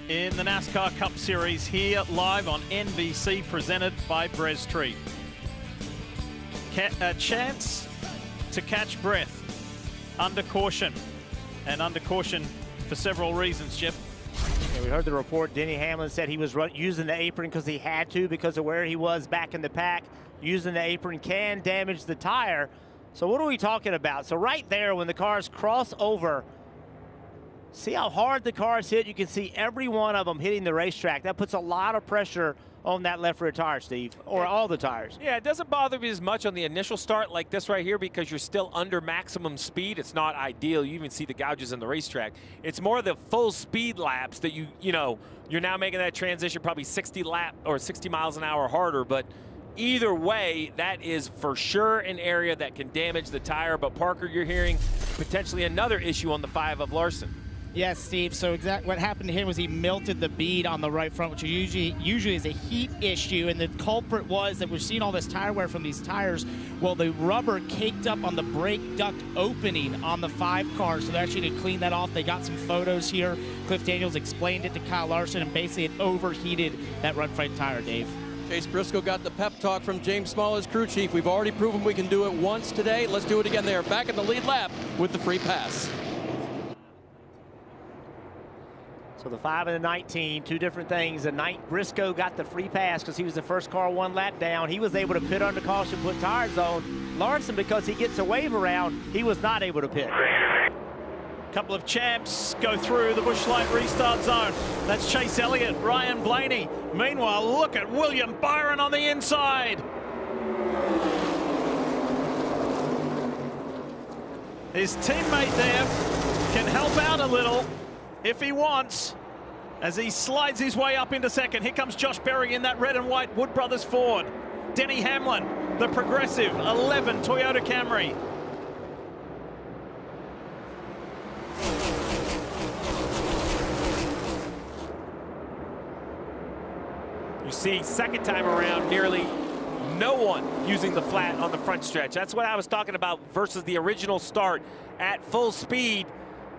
in the NASCAR Cup Series here live on NBC, presented by Briscoe. A chance to catch breath under caution, and under caution for several reasons, Jeff. Yeah, we heard the report. Denny Hamlin said he was using the apron because he had to, because of where he was back in the pack. Using the apron can damage the tire. So what are we talking about? So right there, when the cars cross over, see how hard the cars hit? You can see every one of them hitting the racetrack. That puts a lot of pressure on that left rear tire, Steve, or all the tires. Yeah, it doesn't bother me as much on the initial start like this right here because you're still under maximum speed. It's not ideal. You even see the gouges in the racetrack. It's more the full speed laps that you're now making that transition probably 60 miles an hour harder, but either way, that is for sure an area that can damage the tire. But Parker, you're hearing potentially another issue on the 5 of Larson. Yes, Steve. So what happened to him was he melted the bead on the right front, which usually is a heat issue. And the culprit was that we're seeing all this tire wear from these tires. Well, the rubber caked up on the brake duct opening on the 5 car. So they're actually to clean that off. They got some photos here. Cliff Daniels explained it to Kyle Larson, and basically it overheated that front tire, Dave. Chase Briscoe got the pep talk from James Small, his crew chief. We've already proven we can do it once today. Let's do it again there. Back in the lead lap with the free pass. So the 5 and the 19, two different things. Briscoe got the free pass because he was the first car 1 lap down. He was able to pit under caution, put tires on. Larson, because he gets a wave around, he was not able to pit. A couple of champs go through the Busch Light restart zone. That's Chase Elliott, Ryan Blaney. Meanwhile, look at William Byron on the inside. His teammate there can help out a little if he wants, as he slides his way up into second. Here comes Josh Berry in that red and white Wood Brothers Ford. Denny Hamlin, the Progressive 11 Toyota Camry. You see, second time around, nearly no one using the flat on the front stretch. That's what I was talking about versus the original start at full speed.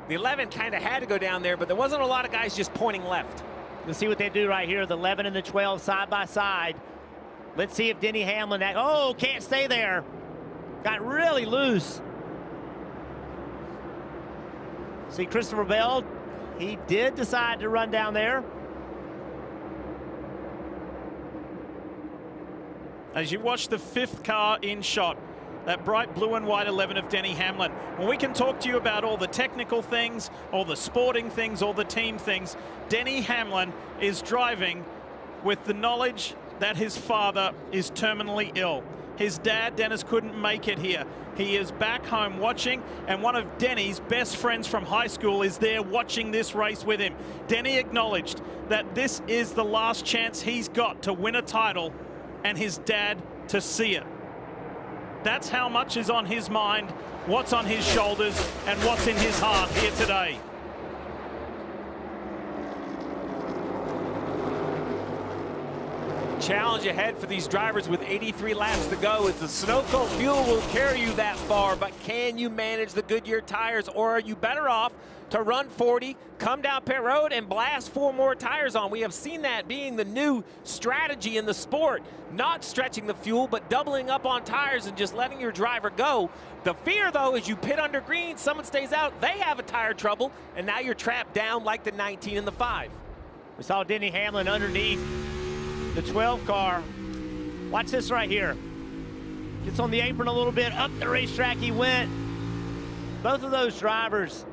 The 11 kind of had to go down there, but there wasn't a lot of guys just pointing left. Let's see what they do right here. The 11 and the 12 side by side. Let's see if Denny Hamlin, can't stay there. Got really loose. See Christopher Bell, he did decide to run down there. As you watch the 5th car in shot, that bright blue and white 11 of Denny Hamlin. Well, we can talk to you about all the technical things, all the sporting things, all the team things. Denny Hamlin is driving with the knowledge that his father is terminally ill. His dad, Dennis, couldn't make it here. He is back home watching, and one of Denny's best friends from high school is there watching this race with him. Denny acknowledged that this is the last chance he's got to win a title, and his dad to see it. That's how much is on his mind, what's on his shoulders, and what's in his heart here today. Challenge ahead for these drivers with 83 laps to go is the snow-cold fuel will carry you that far, but can you manage the Goodyear tires, or are you better off to run 40, come down pit road, and blast 4 more tires on? We have seen that being the new strategy in the sport, not stretching the fuel, but doubling up on tires and just letting your driver go. The fear, though, is you pit under green, someone stays out, they have a tire trouble, and now you're trapped down like the 19 and the 5. We saw Denny Hamlin underneath the 12 car. Watch this right here. Gets on the apron a little bit, up the racetrack he went. Both of those drivers,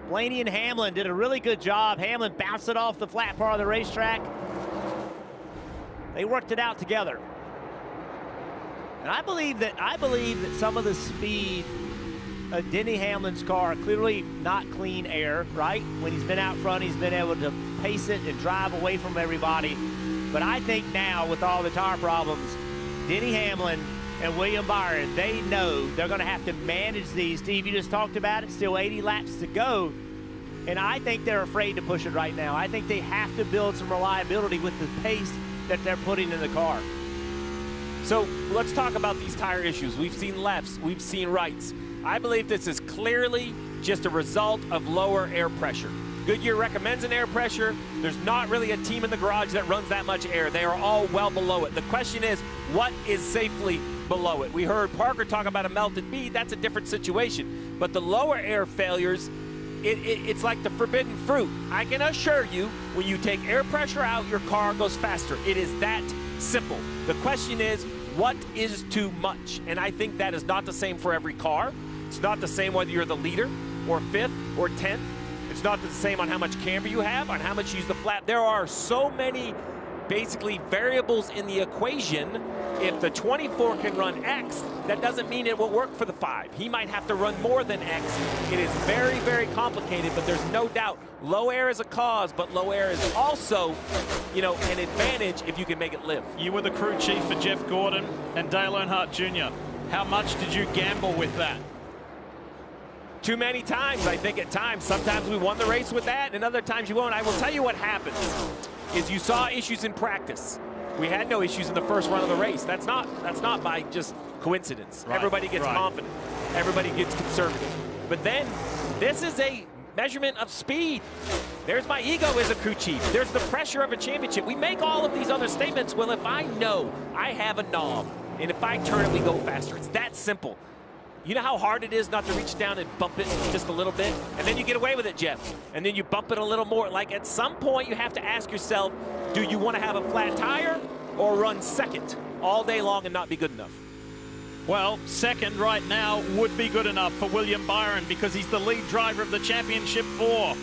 Blaney and Hamlin, did a really good job. Hamlin bounced it off the flat part of the racetrack. They worked it out together. And I believe that some of the speed of Denny Hamlin's car, clearly not clean air, right? When he's been out front, he's been able to pace it and drive away from everybody. But I think now, with all the tire problems, Denny Hamlin and William Byron, they know they're going to have to manage these. Steve, you just talked about it, still 80 laps to go. And I think they're afraid to push it right now. I think they have to build some reliability with the pace that they're putting in the car. So let's talk about these tire issues. We've seen lefts, we've seen rights. I believe this is clearly just a result of lower air pressure. Goodyear recommends an air pressure. There's not really a team in the garage that runs that much air. They are all well below it. The question is, what is safely below it? We heard Parker talk about a melted bead. That's a different situation. But the lower air failures, it's like the forbidden fruit. I can assure you, when you take air pressure out, your car goes faster. It is that simple. The question is, what is too much? And I think that is not the same for every car. It's not the same whether you're the leader or 5th or 10th. It's not the same on how much camber you have, on how much you use the flap. There are so many basically variables in the equation. If the 24 can run X, that doesn't mean it will work for the 5. He might have to run more than X. It is very, very complicated, but there's no doubt low air is a cause, but low air is also, you know, an advantage if you can make it live. You were the crew chief for Jeff Gordon and Dale Earnhardt Jr. How much did you gamble with that? Too many times, I think, at times. Sometimes we won the race with that, and other times you won't. I will tell you what happens is you saw issues in practice. We had no issues in the first run of the race. That's not by just coincidence. Right. Everybody gets confident. Everybody gets conservative. But then this is a measurement of speed. There's my ego as a crew chief. There's the pressure of a championship. We make all of these other statements. Well, if I know I have a knob, and if I turn it, we go faster. It's that simple. You know how hard it is not to reach down and bump it just a little bit? And then you get away with it, Jeff. And then you bump it a little more. Like, at some point, you have to ask yourself, do you want to have a flat tire or run second all day long and not be good enough? Well, second right now would be good enough for William Byron because he's the lead driver of the Championship 4.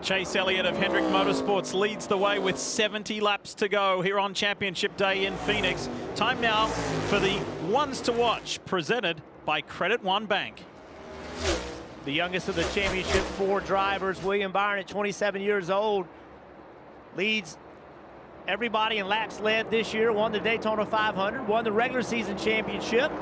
Chase Elliott of Hendrick Motorsports leads the way with 70 laps to go here on Championship Day in Phoenix. Time now for the ones to watch, presented by Credit One Bank. The youngest of the Championship 4 drivers, William Byron, at 27 years old, leads everybody in laps led this year, won the Daytona 500, won the regular season championship.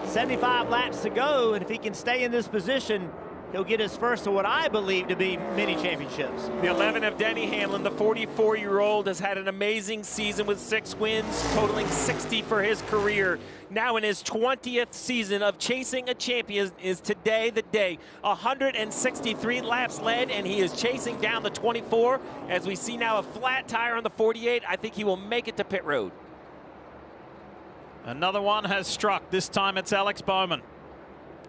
75 laps to go, and if he can stay in this position, he'll get his first of what I believe to be mini championships. The 11 of Denny Hamlin, the 44-year-old, has had an amazing season with 6 wins, totaling 60 for his career. Now in his 20th season of chasing a champion is today the day. 163 laps led, and he is chasing down the 24. As we see now a flat tire on the 48, I think he will make it to pit road. Another one has struck. This time it's Alex Bowman.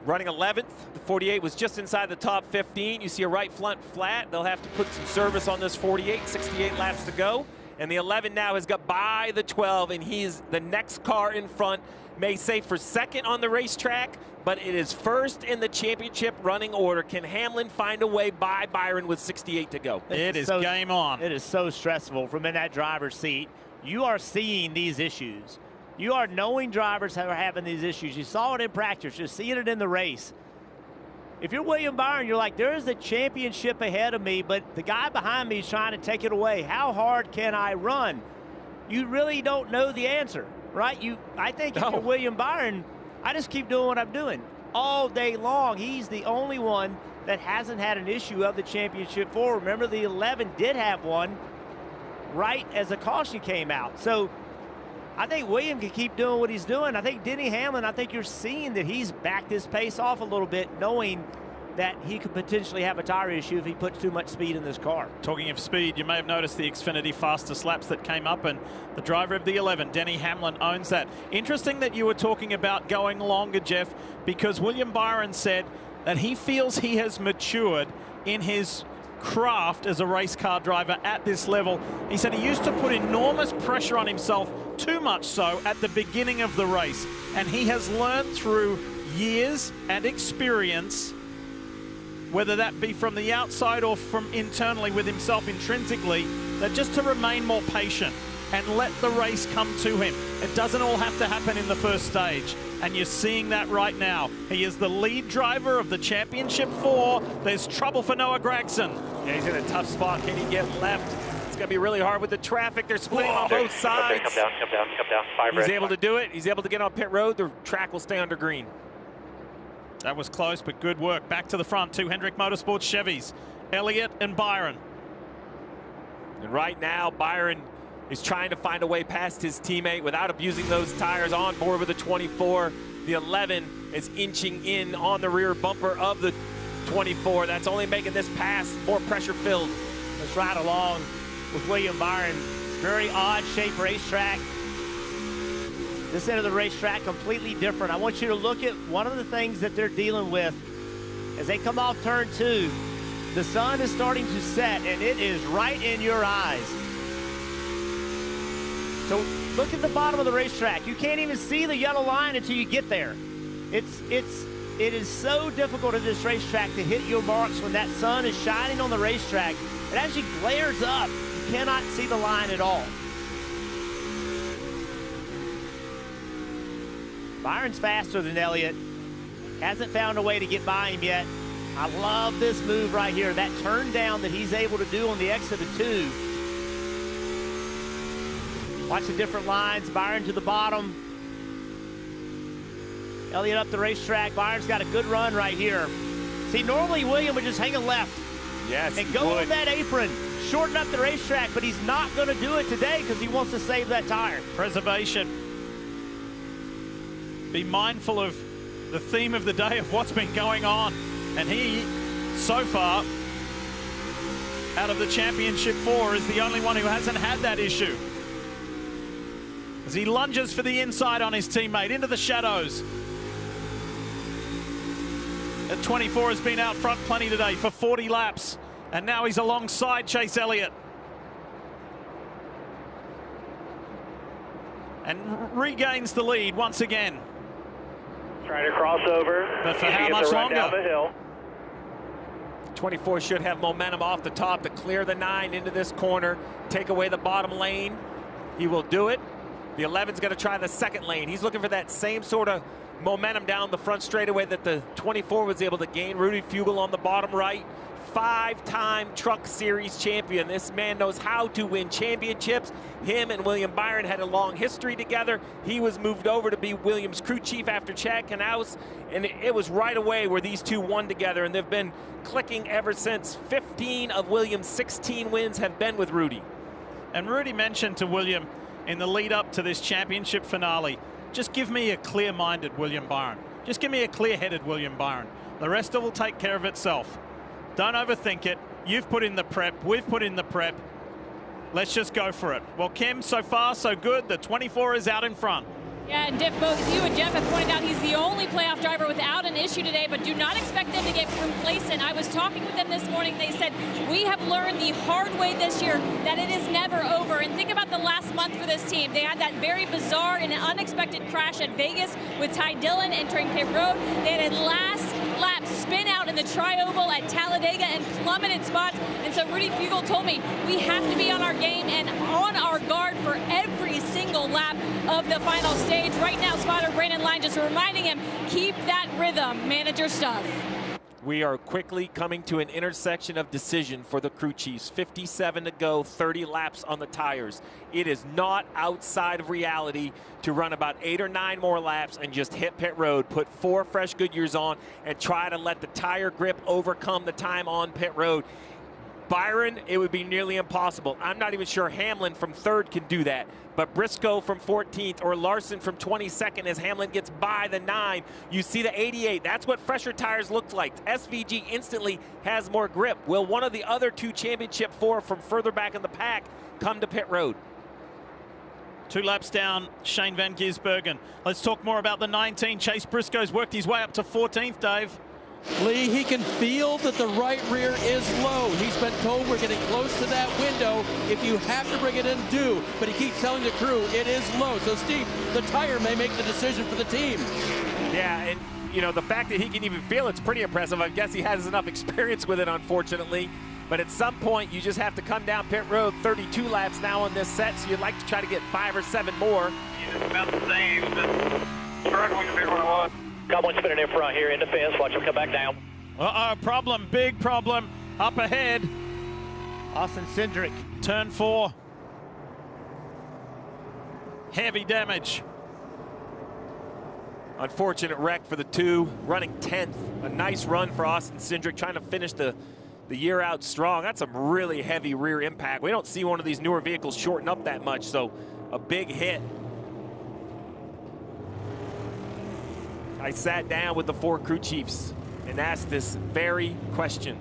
Running 11th, the 48 was just inside the top 15. You see a right front flat. They'll have to put some service on this 48, 68 laps to go. And the 11 now has got by the 12, and he's the next car in front. May say for second on the racetrack, but it is first in the championship running order. Can Hamlin find a way by Byron with 68 to go? It is game on. It is so stressful from in that driver's seat. You are seeing these issues. You are knowing drivers are having these issues. You saw it in practice. You're seeing it in the race. If you're William Byron, you're like, there is a championship ahead of me, but the guy behind me is trying to take it away. How hard can I run? You really don't know the answer, right? I think if you're William Byron, I just keep doing what I'm doing all day long. He's the only one that hasn't had an issue of the championship 4. Remember, the 11 did have one right as a caution came out. So I think William can keep doing what he's doing. I think Denny Hamlin, I think you're seeing that he's backed his pace off a little bit, knowing that he could potentially have a tire issue if he puts too much speed in this car. Talking of speed, you may have noticed the Xfinity fastest laps that came up, and the driver of the 11, Denny Hamlin, owns that. Interesting that you were talking about going longer, Jeff, because William Byron said that he feels he has matured in his craft as a race car driver at this level. He said he used to put enormous pressure on himself, too much so at the beginning of the race, and he has learned through years and experience, whether that be from the outside or from internally with himself intrinsically, that just to remain more patient and let the race come to him. It doesn't all have to happen in the first stage, and you're seeing that right now. He is the lead driver of the Championship 4. There's trouble for Noah Gragson. Yeah, he's in a tough spot. Can he get left? It's going to be really hard with the traffic. They're splitting on both sides. Come down, come down, come down. 5 He's able to do it. He's able to get on pit road. The track will stay under green. That was close, but good work. Back to the front, 2 Hendrick Motorsports Chevys, Elliott and Byron. And right now, Byron is trying to find a way past his teammate without abusing those tires. On board with the 24. The 11 is inching in on the rear bumper of the 24. That's only making this pass more pressure-filled. Let's ride along with William Byron. It's a very odd-shaped racetrack. This end of the racetrack completely different. I want you to look at one of the things that they're dealing with as they come off turn 2. The sun is starting to set, and it is right in your eyes. So look at the bottom of the racetrack. You can't even see the yellow line until you get there. It is so difficult at this racetrack to hit your marks when that sun is shining on the racetrack. It actually glares up. You cannot see the line at all. Byron's faster than Elliott. Hasn't found a way to get by him yet. I love this move right here. That turn down that he's able to do on the exit of 2. Watch the different lines. Byron to the bottom. Elliott up the racetrack. Byron's got a good run right here. See, normally William would just hang a left. Yes, and go on that apron. Shorten up the racetrack, but he's not going to do it today because he wants to save that tire. Preservation. Be mindful of the theme of the day of what's been going on. And he, so far, out of the Championship 4, is the only one who hasn't had that issue. As he lunges for the inside on his teammate, into the shadows. The 24 has been out front plenty today for 40 laps. And now he's alongside Chase Elliott. And regains the lead once again. Trying to cross over. But for how much longer? Down the hill. 24 should have momentum off the top to clear the 9 into this corner, take away the bottom lane. He will do it. The 11's going to try the second lane. He's looking for that same sort of momentum down the front straightaway that the 24 was able to gain. Rudy Fugle on the bottom right, 5-time Truck Series champion. This man knows how to win championships. Him and William Byron had a long history together. He was moved over to be Williams' crew chief after Chad Knaus, and it was right away where these two won together, and they've been clicking ever since. 15 of Williams' 16 wins have been with Rudy. And Rudy mentioned to William in the lead up to this championship finale, just give me a clear-minded William Byron. Just give me a clear-headed William Byron. The rest of it will take care of itself. Don't overthink it. You've put in the prep. We've put in the prep. Let's just go for it. Well, Kim, so far, so good. The 24 is out in front. Yeah, and Diff, both you and Jeff have pointed out he's the only playoff driver without an issue today, but do not expect them to get complacent. I was talking with them this morning. They said, we have learned the hard way this year that it is never over. And think about the last month for this team. They had that very bizarre and unexpected crash at Vegas with Ty Dillon entering pit road. They had a last lap spin out in the tri-oval at Talladega and plummeted spots. And so Rudy Fugle told me, we have to be on our game and on our guard for every single lap of the final stage. Right now, spotter Brandon Line just reminding him, keep that rhythm, manager stuff. We are quickly coming to an intersection of decision for the crew chiefs. 57 to go, 30 laps on the tires. It is not outside of reality to run about 8 or 9 more laps and just hit pit road, put 4 fresh Goodyears on, and try to let the tire grip overcome the time on pit road. Byron, it would be nearly impossible. I'm not even sure Hamlin from 3rd can do that. But Briscoe from 14th or Larson from 22nd as Hamlin gets by the 9. You see the 88. That's what fresher tires look like. SVG instantly has more grip. Will one of the other 2 championship 4 from further back in the pack come to pit road? 2 laps down, Shane Van Gisbergen. Let's talk more about the 19. Chase Briscoe's worked his way up to 14th, Dave. Lee, he can feel that the right rear is low. He's been told we're getting close to that window. If you have to bring it in, do. But he keeps telling the crew it is low. So, Steve, the tire may make the decision for the team. Yeah, and, you know, the fact that he can even feel it's pretty impressive. I guess he has enough experience with it, unfortunately. But at some point, you just have to come down pit road. 32 laps now on this set, so you'd like to try to get 5 or 7 more. He's about the same, just struggling to figure what it was. Got one spinning in front here in the fence. Watch him come back down. Uh-oh, problem, big problem. Up ahead. Austin Cindric. Turn 4. Heavy damage. Unfortunate wreck for the 2, running 10th. A nice run for Austin Cindric, trying to finish the year out strong. That's some really heavy rear impact. We don't see one of these newer vehicles shorten up that much, so a big hit. I sat down with the 4 crew chiefs and asked this very question.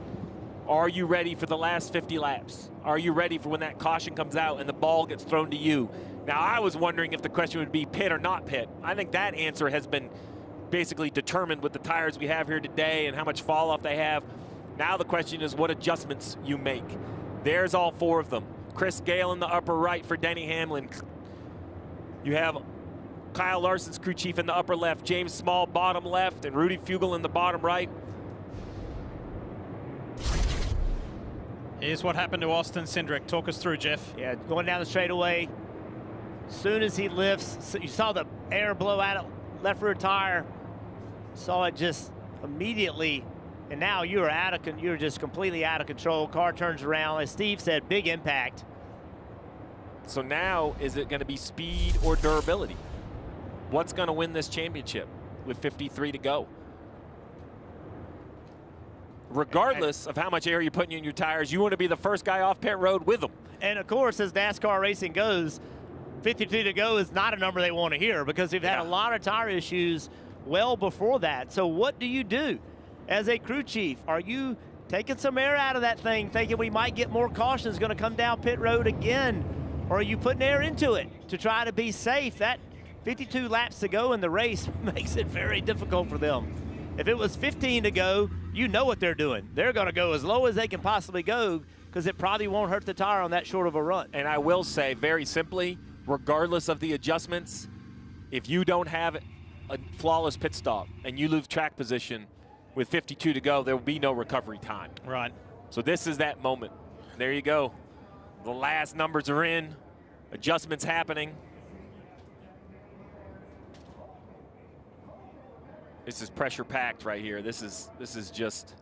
Are you ready for the last 50 laps? Are you ready for when that caution comes out and the ball gets thrown to you? Now, I was wondering if the question would be pit or not pit. I think that answer has been basically determined with the tires we have here today and how much fall off they have. Now the question is what adjustments you make. There's all 4 of them. Chris Gale in the upper right for Denny Hamlin. You have Kyle Larson's crew chief in the upper left, James Small bottom left, and Rudy Fugle in the bottom right. Here's what happened to Austin Cindric. Talk us through, Jeff. Yeah, going down the straightaway. As soon as he lifts, you saw the air blow out of left rear tire. Saw it just immediately, and now you're just completely out of control. Car turns around. As Steve said, big impact. So now, is it going to be speed or durability? What's going to win this championship with 53 to go? Regardless of how much air you're putting in your tires, you want to be the first guy off pit road with them. And of course, as NASCAR racing goes, 52 to go is not a number they want to hear because they've had a lot of tire issues well before that. So what do you do as a crew chief? Are you taking some air out of that thing, thinking we might get more cautions going to come down pit road again? Or are you putting air into it to try to be safe? That 52 laps to go in the race makes it very difficult for them. If it was 15 to go, you know what they're doing. They're going to go as low as they can possibly go because it probably won't hurt the tire on that short of a run. And I will say, very simply, regardless of the adjustments, if you don't have a flawless pit stop and you lose track position with 52 to go, there will be no recovery time. Right. So this is that moment. There you go. The last numbers are in. Adjustments happening. This is pressure packed right here. This is just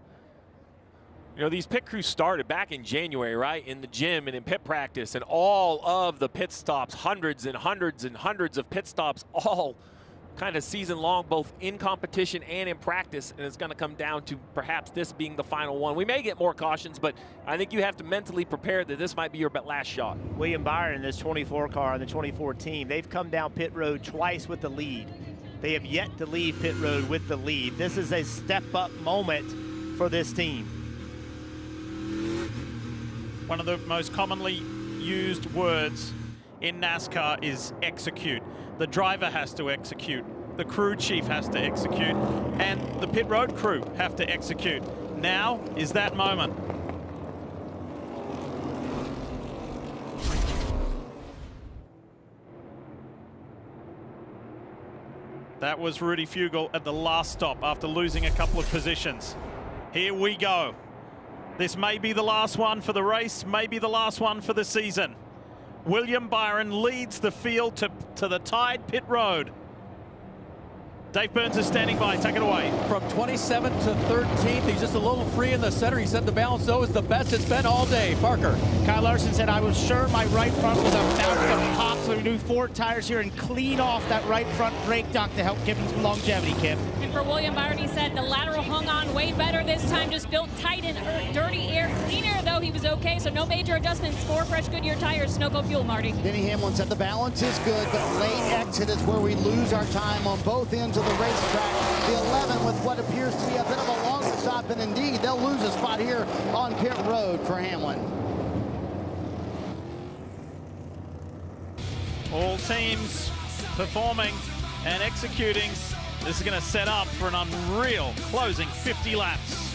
You know, these pit crews started back in January, right, in the gym and in pit practice, and all of the pit stops, hundreds and hundreds and hundreds of pit stops, all kind of season long, both in competition and in practice, and it's going to come down to perhaps this being the final one. We may get more cautions, but I think you have to mentally prepare that this might be your last shot. William Byron, this 24 car on the 24 team, they've come down pit road twice with the lead. They have yet to leave pit road with the lead. This is a step-up moment for this team. One of the most commonly used words in NASCAR is execute. The driver has to execute, the crew chief has to execute, and the pit road crew have to execute. Now is that moment. That was Rudy Fugle at the last stop after losing a couple of positions. Here we go. This may be the last one for the race, maybe the last one for the season. William Byron leads the field to the tied pit road. Dave Burns is standing by. Take it away. From 27th to 13th, he's just a little free in the center. He said the balance, though, is the best it's been all day. Parker. Kyle Larson said, I was sure my right front was about to pop, so we do 4 tires here and clean off that right front brake duct to help give him some longevity, Kip. And for William Byron, he said the lateral hung on way better this time, just built tight and dirty air. Clean air, though, he was okay, so no major adjustments. 4 fresh Goodyear tires, Sunoco fuel, Marty. Denny Hamlin said the balance is good, but late exit is where we lose our time on both ends of the racetrack. The 11 with what appears to be a bit of a longer stop, and indeed, they'll lose a spot here on pit road for Hamlin. All teams performing and executing. This is going to set up for an unreal closing 50 laps.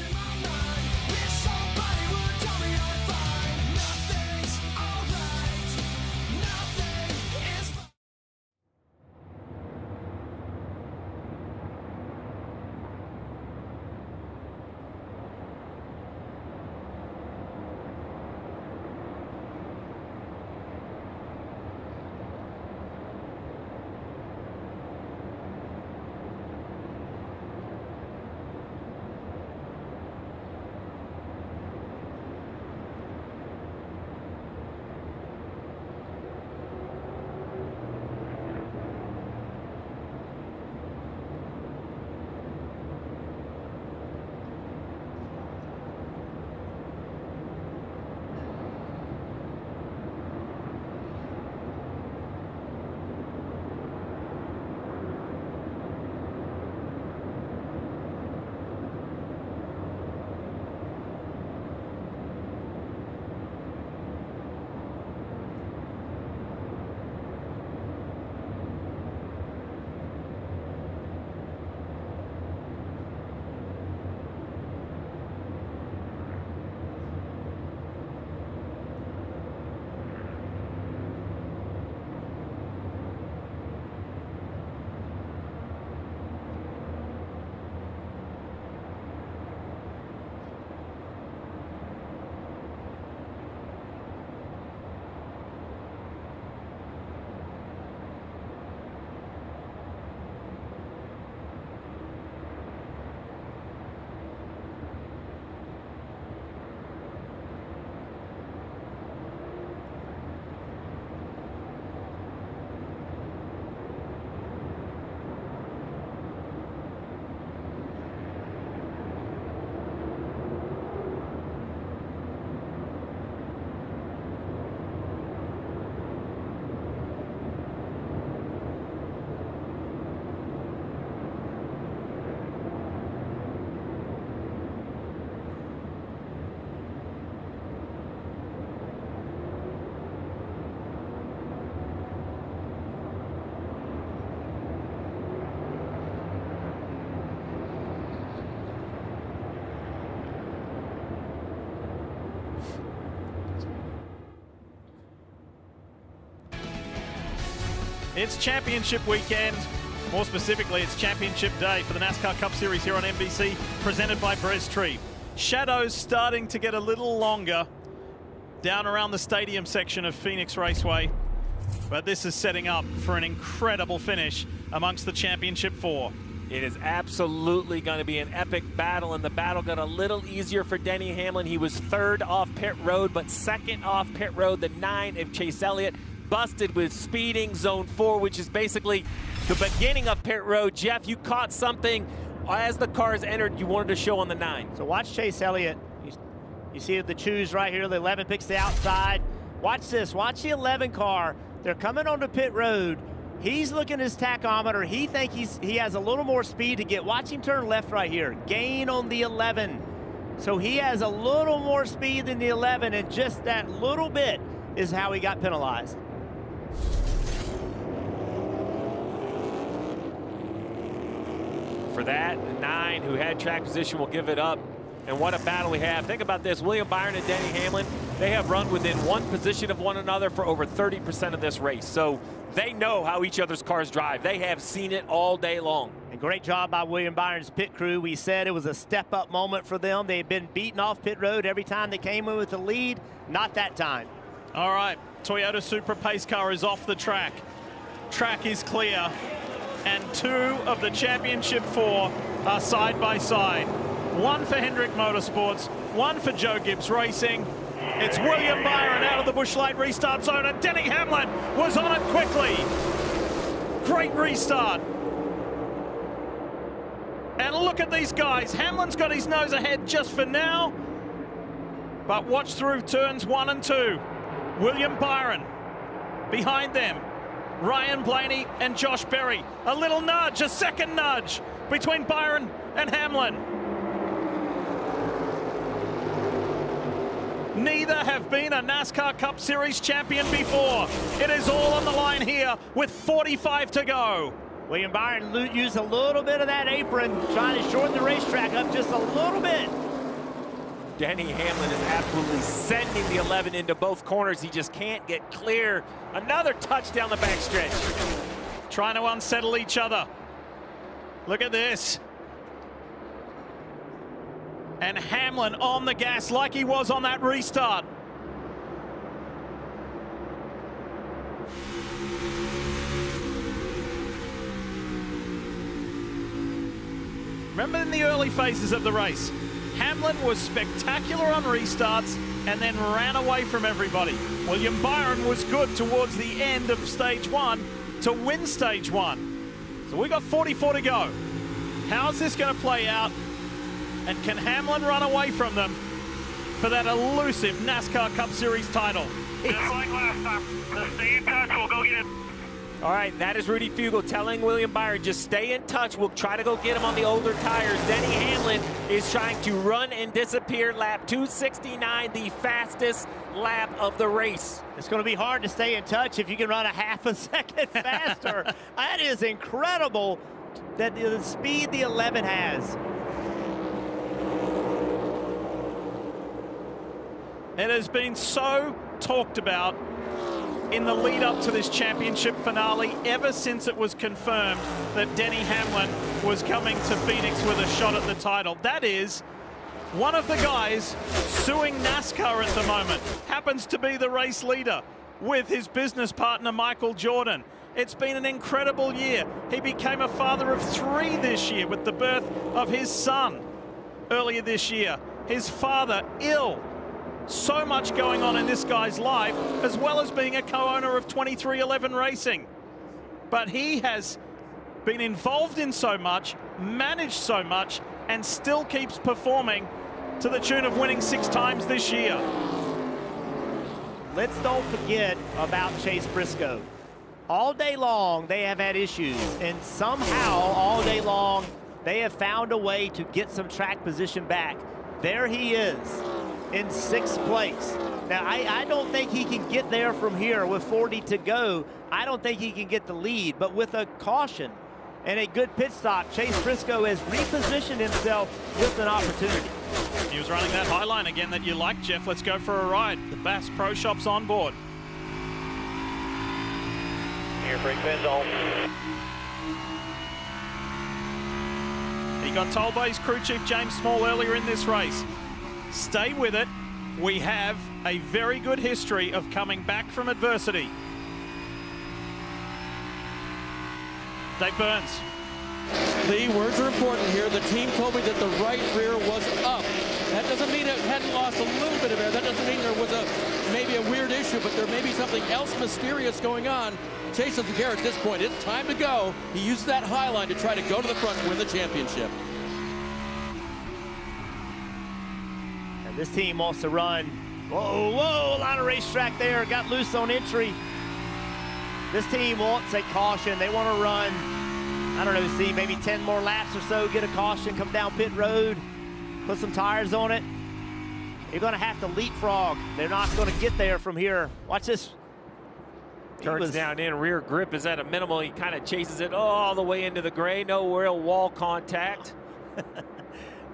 It's championship weekend. More specifically, it's championship day for the NASCAR Cup Series here on NBC, presented by Briscoe. Shadows starting to get a little longer down around the stadium section of Phoenix Raceway. But this is setting up for an incredible finish amongst the championship 4. It is absolutely going to be an epic battle, and the battle got a little easier for Denny Hamlin. He was third off pit road, but second off pit road, the 9 of Chase Elliott. Busted with speeding, zone 4, which is basically the beginning of pit road. Jeff, you caught something as the cars entered you wanted to show on the 9. So watch Chase Elliott. You see the choose right here. The 11 picks the outside. Watch this. Watch the 11 car. They're coming onto pit road. He's looking at his tachometer. He thinks he has a little more speed to get. Watch him turn left right here. Gain on the 11. So he has a little more speed than the 11, and just that little bit is how he got penalized. For that, the 9 who had track position will give it up. And what a battle we have. Think about this. William Byron and Denny Hamlin, they have run within 1 position of one another for over 30% of this race. So they know how each other's cars drive. They have seen it all day long. And great job by William Byron's pit crew. We said it was a step-up moment for them. They've been beaten off pit road every time they came in with the lead. Not that time. All right, Toyota Supra pace car is off the track. Track is clear. And 2 of the championship 4 are side by side. 1 for Hendrick Motorsports, 1 for Joe Gibbs Racing. It's William Byron out of the Busch Light restart zone, and Denny Hamlin was on it quickly. Great restart. And look at these guys. Hamlin's got his nose ahead just for now. But watch through turns 1 and 2. William Byron behind them. Ryan Blaney and Josh Berry. A little nudge, a second nudge between Byron and Hamlin. Neither have been a NASCAR Cup Series champion before. It is all on the line here with 45 to go. William Byron used a little bit of that apron, trying to shorten the racetrack up just a little bit. Denny Hamlin is absolutely sending the 11 into both corners. He just can't get clear. Another touch down the backstretch. Trying to unsettle each other. Look at this. And Hamlin on the gas like he was on that restart. Remember in the early phases of the race, Hamlin was spectacular on restarts and then ran away from everybody. William Byron was good towards the end of stage 1 to win stage 1. So we got 44 to go. How's this going to play out? And can Hamlin run away from them for that elusive NASCAR Cup Series title? Just like last time. Just stay in touch. We'll go get it. All right, that is Rudy Fugle telling William Byron, just stay in touch. We'll try to go get him on the older tires. Denny Hamlin is trying to run and disappear. Lap 269, the fastest lap of the race. It's going to be hard to stay in touch if you can run a half a second faster. That is incredible, that the speed the 11 has. It has been so talked about in the lead up to this championship finale ever since it was confirmed that Denny Hamlin was coming to Phoenix with a shot at the title. That is one of the guys suing NASCAR at the moment. Happens to be the race leader with his business partner Michael Jordan. It's been an incredible year. He became a father of 3 this year with the birth of his son earlier this year. His father ill. So much going on in this guy's life, as well as being a co-owner of 2311 Racing. But he has been involved in so much, managed so much, and still keeps performing to the tune of winning 6 times this year. Let's don't forget about Chase Briscoe. All day long, they have had issues, and somehow, all day long, they have found a way to get some track position back. There he is, in 6th place. Now, I don't think he can get there from here with 40 to go. I don't think he can get the lead, but with a caution and a good pit stop, Chase Briscoe has repositioned himself with an opportunity. He was running that high line again that you like, Jeff. Let's go for a ride. The Bass Pro Shop's on board. Here, brake pins on. He got told by his crew chief, James Small, earlier in this race, stay with it. We have a very good history of coming back from adversity. Dave Burns. Lee, words are important here. The team told me that the right rear was up. That doesn't mean it hadn't lost a little bit of air. That doesn't mean there was maybe a weird issue, but there may be something else mysterious going on. Chase doesn't care at this point. It's time to go. He used that high line to try to go to the front and win the championship. And this team wants to run. Whoa, whoa, a lot of racetrack there. Got loose on entry. This team wants a caution. They want to run, I don't know, see maybe 10 more laps or so, get a caution, come down pit road, put some tires on it. You're going to have to leapfrog. They're not going to get there from here. Watch this. Turns down in, rear grip is at a minimal. He kind of chases it all the way into the gray. No real wall contact.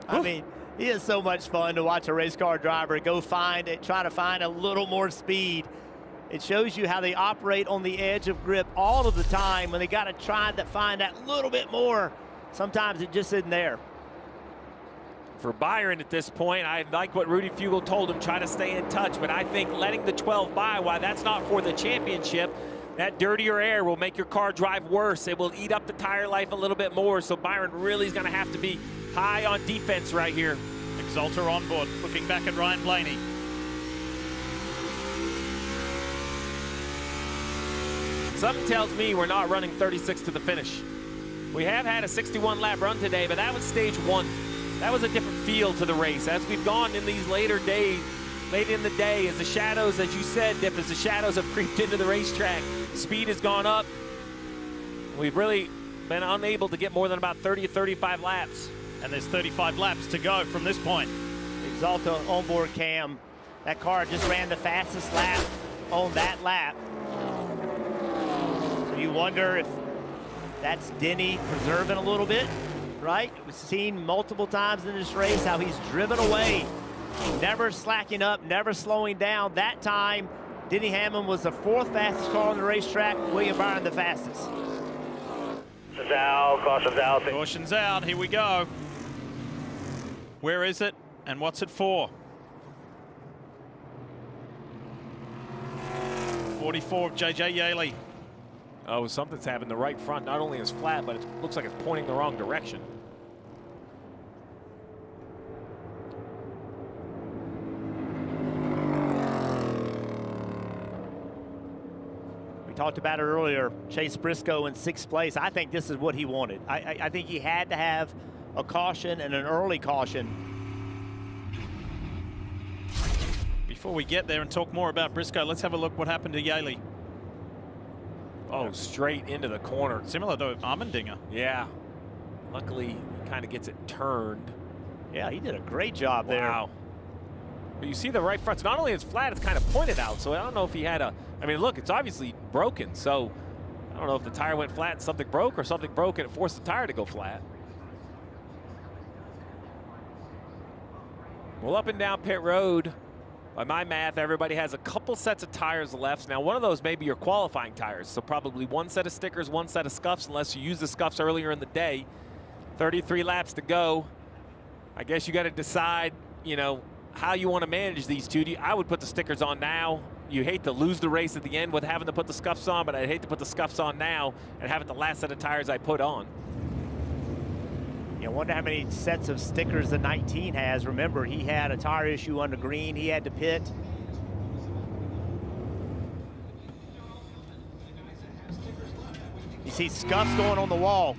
I mean, he is so much fun to watch a race car driver go find it, try to find a little more speed. It shows you how they operate on the edge of grip all of the time when they got to try to find that little bit more. Sometimes it just isn't there. For Byron at this point, I like what Rudy Fugle told him, try to stay in touch, but I think letting the 12 by, while that's not for the championship, that dirtier air will make your car drive worse. It will eat up the tire life a little bit more, so Byron really is going to have to be high on defense right here. Exalter on board, looking back at Ryan Blaney. Something tells me we're not running 36 to the finish. We have had a 61 lap run today, but that was stage 1. That was a different feel to the race. As we've gone in these later days, late in the day, as the shadows, as you said, Diff, as the shadows have creeped into the racetrack, speed has gone up. We've really been unable to get more than about 30 or 35 laps. And there's 35 laps to go from this point. Exalta onboard cam. That car just ran the fastest lap on that lap. So you wonder if that's Denny preserving a little bit, right? We've seen multiple times in this race how he's driven away, never slacking up, never slowing down. That time, Denny Hamlin was the 4th fastest car on the racetrack, William Byron the fastest. Caution's out, caution's out. Caution's out, here we go. Where is it and what's it for? 44 of JJ Yaley. Oh, something's happened. The right front not only is flat, but it looks like it's pointing the wrong direction. We talked about it earlier. Chase Briscoe in 6th place. I think this is what he wanted. I think he had to have a caution and an early caution. Before we get there and talk more about Briscoe, let's have a look what happened to Yaley. Oh, straight into the corner. Similar to Armendinger. Yeah. Luckily, he kind of gets it turned. Yeah, he did a great job there. Wow. But you see the right front, not only it's flat, it's kind of pointed out. So I don't know if he had a, I mean, look, it's obviously broken. So I don't know if the tire went flat and something broke, or something broke and it forced the tire to go flat. Well, up and down pit road, by my math, everybody has a couple sets of tires left. Now, one of those may be your qualifying tires. So probably 1 set of stickers, 1 set of scuffs, unless you use the scuffs earlier in the day. 33 laps to go. I guess you got to decide, you know, how you want to manage these two. I would put the stickers on now. You hate to lose the race at the end with having to put the scuffs on, but I'd hate to put the scuffs on now and have it the last set of tires I put on. I wonder how many sets of stickers the 19 has. Remember, he had a tire issue on the green. He had to pit. You see scuffs going on the wall.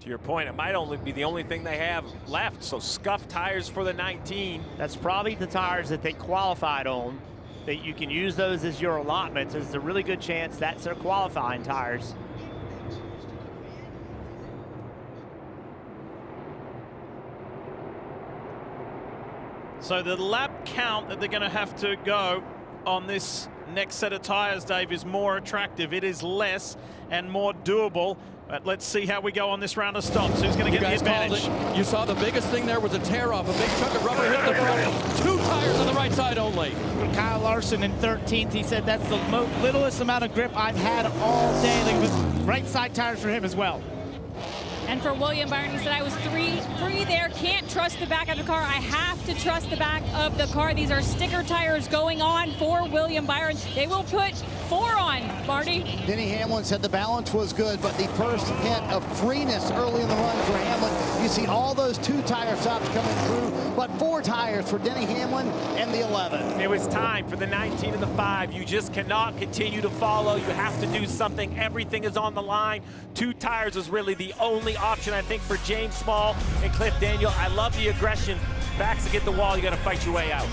To your point, it might only be the only thing they have left. So scuff tires for the 19. That's probably the tires that they qualified on. That you can use those as your allotments. There's a really good chance that's their qualifying tires. So the lap count that they're going to have to go on this next set of tires, Dave, is more attractive. It is less and more doable. But let's see how we go on this round of stops. Who's going to get the advantage? You saw the biggest thing there was a tear off. A big chunk of rubber hit the front. 2 tires on the right side only. For Kyle Larson in 13th, he said that's the littlest amount of grip I've had all day. Like with right side tires for him as well. And for William Byron, he said, I was three there, can't trust the back of the car. I have to trust the back of the car. These are sticker tires going on for William Byron. They will put 4 on, Marty. Denny Hamlin said the balance was good, but the first hint of freeness early in the run for Hamlin. You see all those 2-tire stops coming through, but 4 tires for Denny Hamlin and the 11. It was time for the 19 and the 5. You just cannot continue to follow. You have to do something. Everything is on the line. 2 tires is really the only option, I think, for James Small and Cliff Daniel. I love the aggression. Backs against the wall. You got to fight your way out.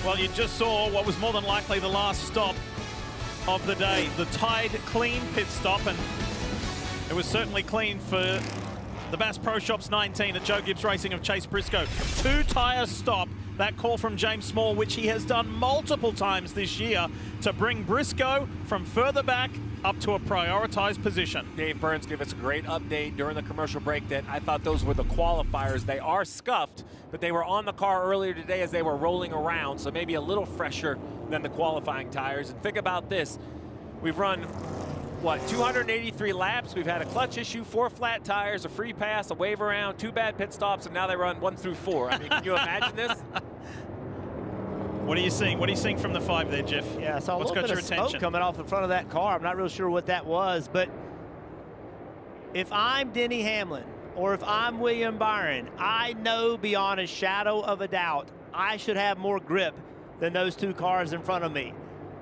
Well, you just saw what was more than likely the last stop of the day. The Tide clean pit stop, and it was certainly clean for the Bass Pro Shops 19 at Joe Gibbs Racing of Chase Briscoe. 2-tire stop, that call from James Small, which he has done multiple times this year to bring Briscoe from further back up to a prioritized position. Dave Burns gave us a great update during the commercial break that I thought those were the qualifiers. They are scuffed, but they were on the car earlier today as they were rolling around, so maybe a little fresher than the qualifying tires. And think about this. We've run, what, 283 laps. We've had a clutch issue, 4 flat tires, a free pass, a wave around, 2 bad pit stops, and now they run 1 through 4. I mean, can you imagine this? What are you seeing? What are you seeing from the 5 there, Jeff? Yeah, I saw a What's little got bit your of attention? smoke coming off the front of that car. I'm not real sure what that was, but if I'm Denny Hamlin or if I'm William Byron, I know beyond a shadow of a doubt I should have more grip than those 2 cars in front of me.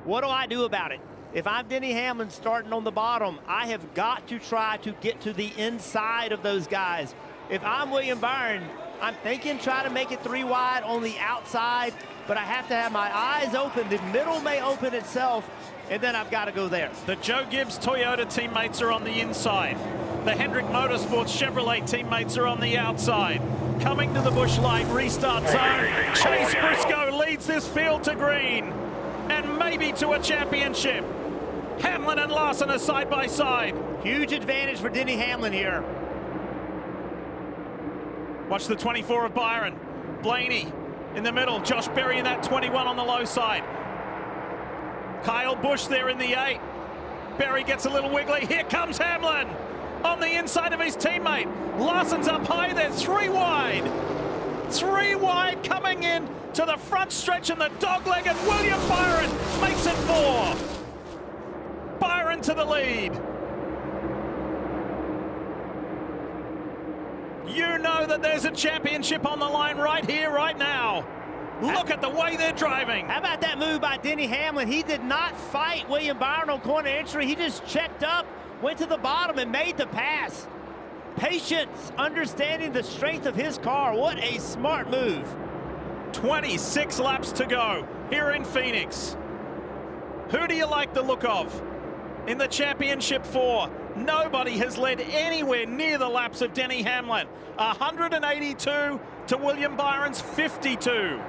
What do I do about it? If I'm Denny Hamlin starting on the bottom, I have got to try to get to the inside of those guys. If I'm William Byron, I'm thinking try to make it 3 wide on the outside, but I have to have my eyes open. The middle may open itself, and then I've got to go there. The Joe Gibbs Toyota teammates are on the inside. The Hendrick Motorsports Chevrolet teammates are on the outside. Coming to the Busch Light restart zone, Chase Briscoe leads this field to green, and maybe to a championship. Hamlin and Larson are side by side. Huge advantage for Denny Hamlin here. Watch the 24 of Byron. Blaney in the middle. Josh Berry in that 21 on the low side. Kyle Busch there in the 8. Berry gets a little wiggly. Here comes Hamlin on the inside of his teammate. Larson's up high there. 3 wide. 3 wide coming in to the front stretch, and the dog-legged William Byron makes it 4. Byron to the lead. You know that there's a championship on the line right here, right now. Look at the way they're driving. How about that move by Denny Hamlin? He did not fight William Byron on corner entry. He just checked up, went to the bottom, and made the pass. Patience, understanding the strength of his car. What a smart move. 26 laps to go here in Phoenix. Who do you like the look of in the championship 4? Nobody has led anywhere near the laps of Denny Hamlin. 182 to William Byron's 52.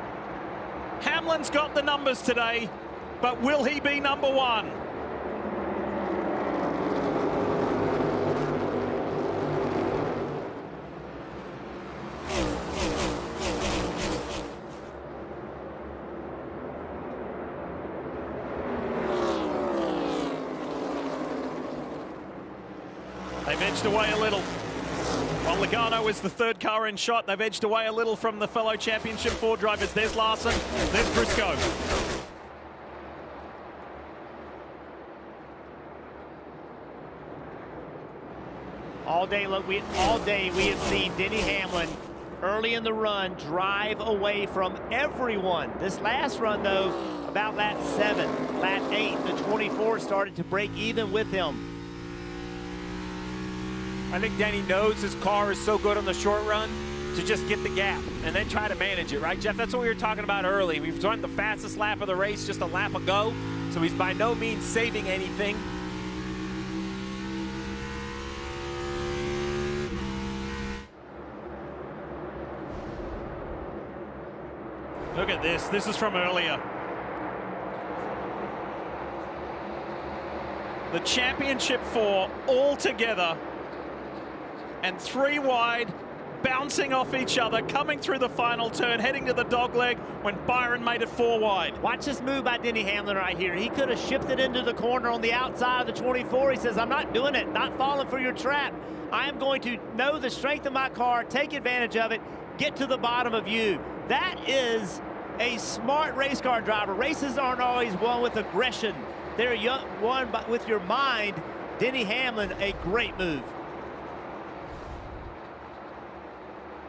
Hamlin's got the numbers today. but will he be number one? They've edged away a little. While Logano is the third car in shot, they've edged away a little from the fellow Championship 4 drivers. There's Larson, there's Briscoe. All day we have seen Denny Hamlin early in the run drive away from everyone. This last run, though, about lap 7, lap 8, the 24 started to break even with him. I think Denny knows his car is so good on the short run to just get the gap and then try to manage it, right, Jeff? That's what we were talking about early. We've run the fastest lap of the race just a lap ago, so he's by no means saving anything. Look at this. This is from earlier. The Championship 4 all together and 3 wide, bouncing off each other, coming through the final turn, heading to the dogleg when Byron made it 4 wide. Watch this move by Denny Hamlin right here. He could have shifted into the corner on the outside of the 24. He says, I'm not doing it, not falling for your trap. I am going to know the strength of my car, take advantage of it, get to the bottom of you. That is a smart race car driver. Races aren't always won with aggression. They're won with your mind. Denny Hamlin, a great move.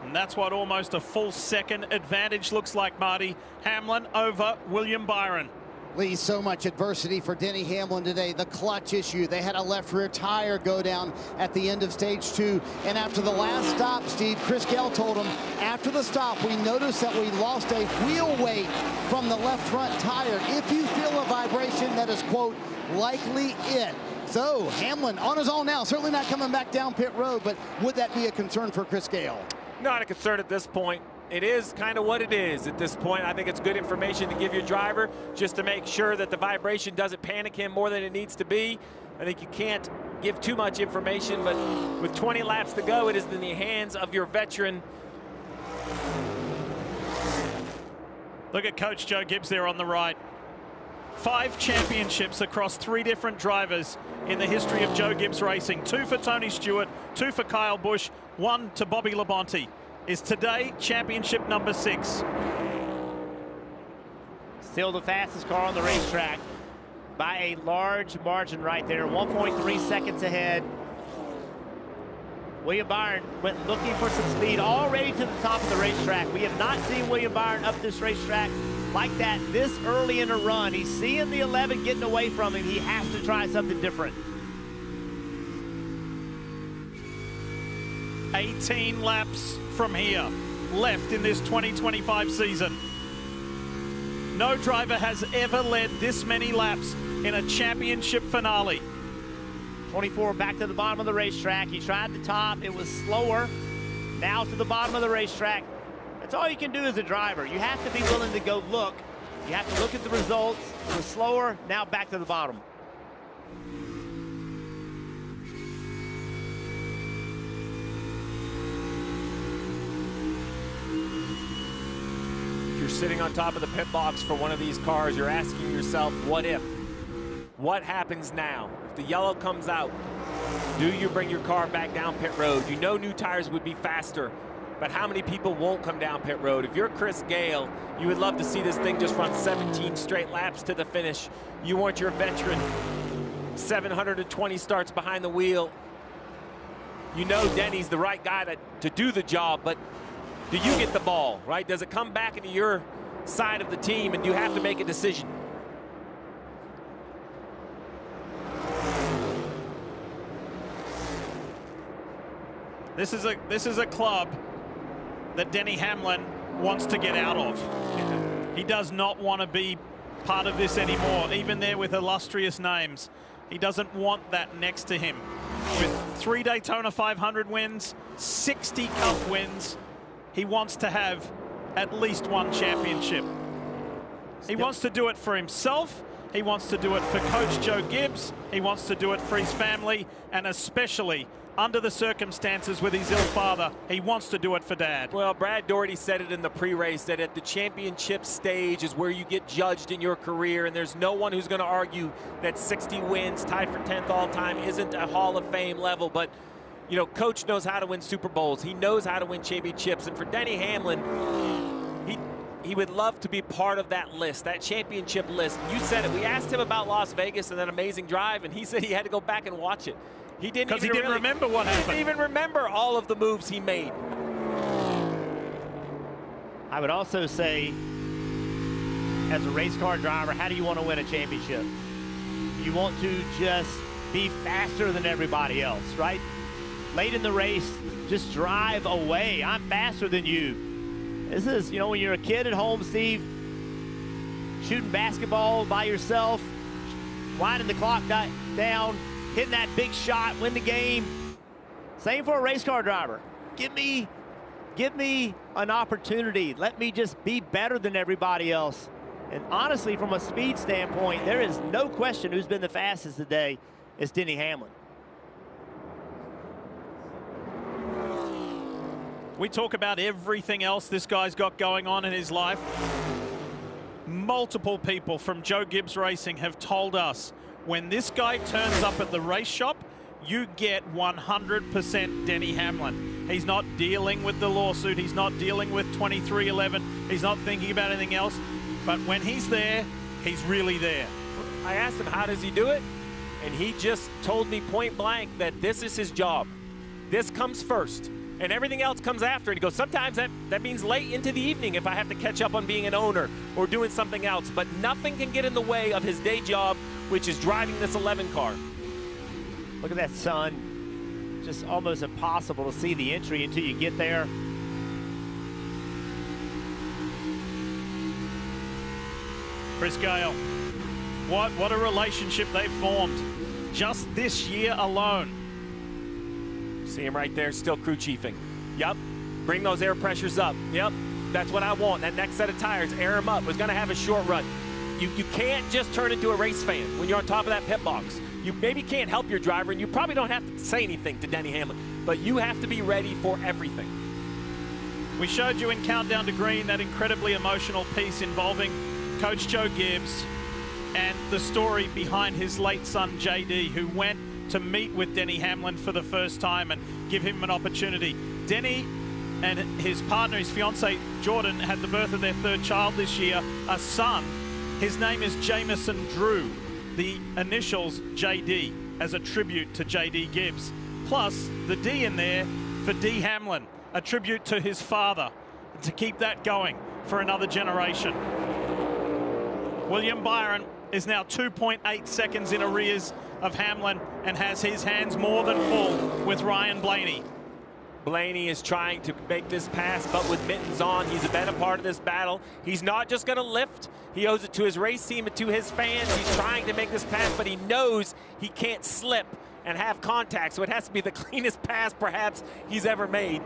And that's what almost a full second advantage looks like, Marty. Hamlin over William Byron. Lee, so much adversity for Denny Hamlin today. The clutch issue. They had a left rear tire go down at the end of stage 2. And after the last stop, Steve, Chris Gale told him, after the stop, we noticed that we lost a wheel weight from the left front tire. If you feel a vibration, that is, quote, likely it. So Hamlin on his own now, certainly not coming back down pit road, but would that be a concern for Chris Gale? Not a concern at this point. It is kind of what it is at this point. I think it's good information to give your driver just to make sure that the vibration doesn't panic him more than it needs to be. I think you can't give too much information, but with 20 laps to go, it is in the hands of your veteran. Look at Coach Joe Gibbs there on the right. 5 championships across 3 different drivers in the history of Joe Gibbs Racing. 2 for Tony Stewart, 2 for Kyle Busch, 1 to Bobby Labonte. Is today championship number 6. Still the fastest car on the racetrack by a large margin right there, 1.3 seconds ahead. William Byron went looking for some speed already to the top of the racetrack. We have not seen William Byron up this racetrack like that this early in a run. He's seeing the 11 getting away from him. He has to try something different. 18 laps from here left in this 2025 season. No driver has ever led this many laps in a championship finale. 24 back to the bottom of the racetrack. He tried the top. It was slower. Now to the bottom of the racetrack. That's all you can do as a driver. You have to be willing to go look. You have to look at the results. It was slower. Now back to the bottom. You're sitting on top of the pit box for one of these cars, you're asking yourself, what if? What happens now? If the yellow comes out, do you bring your car back down pit road? You know new tires would be faster, but how many people won't come down pit road? If you're Chris Gale, you would love to see this thing just run 17 straight laps to the finish. You want your veteran 720 starts behind the wheel. You know Denny's the right guy to do the job, but do you get the ball, right? Does it come back into your side of the team and you have to make a decision? This is a club that Denny Hamlin wants to get out of. He does not want to be part of this anymore, even there with illustrious names. He doesn't want that next to him. With 3 Daytona 500 wins, 60 Cup wins, he wants to have at least 1 championship. He wants to do it for himself, He wants to do it for Coach Joe Gibbs. He wants to do it for his family, and especially under the circumstances with his ill father, he wants to do it for Dad. Well, Brad Doherty said it in the pre-race that at the championship stage is where you get judged in your career, and there's no one who's going to argue that 60 wins, tied for 10th all-time, isn't a Hall of Fame level. But, you know, Coach knows how to win Super Bowls. He knows how to win championships. And for Denny Hamlin, he would love to be part of that list, that championship list. You said it. We asked him about Las Vegas and that amazing drive, and he said he had to go back and watch it. He didn't remember what happened. He didn't even remember all of the moves he made. I would also say, as a race car driver, how do you want to win a championship? You want to just be faster than everybody else, right? Late in the race, just drive away. I'm faster than you. This is, you know, when you're a kid at home, Steve, shooting basketball by yourself, winding the clock down, hitting that big shot, win the game. Same for a race car driver. Give me an opportunity. Let me just be better than everybody else. And honestly, from a speed standpoint, there is no question who's been the fastest today. It's Denny Hamlin. We talk about everything else this guy's got going on in his life. Multiple people from Joe Gibbs Racing have told us when this guy turns up at the race shop, you get 100% Denny Hamlin. He's not dealing with the lawsuit. He's not dealing with 2311. He's not thinking about anything else. But when he's there, he's really there. I asked him, how does he do it? And he just told me point blank that this is his job. This comes first, and everything else comes after. And he goes, sometimes that means late into the evening if I have to catch up on being an owner or doing something else. But nothing can get in the way of his day job, which is driving this 11 car. Look at that sun. Just almost impossible to see the entry until you get there. Briscoe, what a relationship they've formed just this year alone. See him right there, still crew chiefing. Yep, bring those air pressures up. Yep, that's what I want. That next set of tires, air them up. Was going to have a short run. You can't just turn into a race fan when you're on top of that pit box. You maybe can't help your driver, and you probably don't have to say anything to Denny Hamlin, but you have to be ready for everything. We showed you in Countdown to Green that incredibly emotional piece involving Coach Joe Gibbs and the story behind his late son, JD, who went to meet with Denny Hamlin for the first time and give him an opportunity. Denny and his partner, his fiance, Jordan, had the birth of their third child this year, a son. His name is Jamison Drew, the initials JD, as a tribute to JD Gibbs. Plus, the D in there for D Hamlin, a tribute to his father, to keep that going for another generation. William Byron is now 2.8 seconds in arrears of Hamlin and has his hands more than full with Ryan Blaney. Blaney is trying to make this pass, but with mittens on, he's been a part of this battle. He's not just going to lift. He owes it to his race team and to his fans. He's trying to make this pass, but he knows he can't slip and have contact, so it has to be the cleanest pass perhaps he's ever made.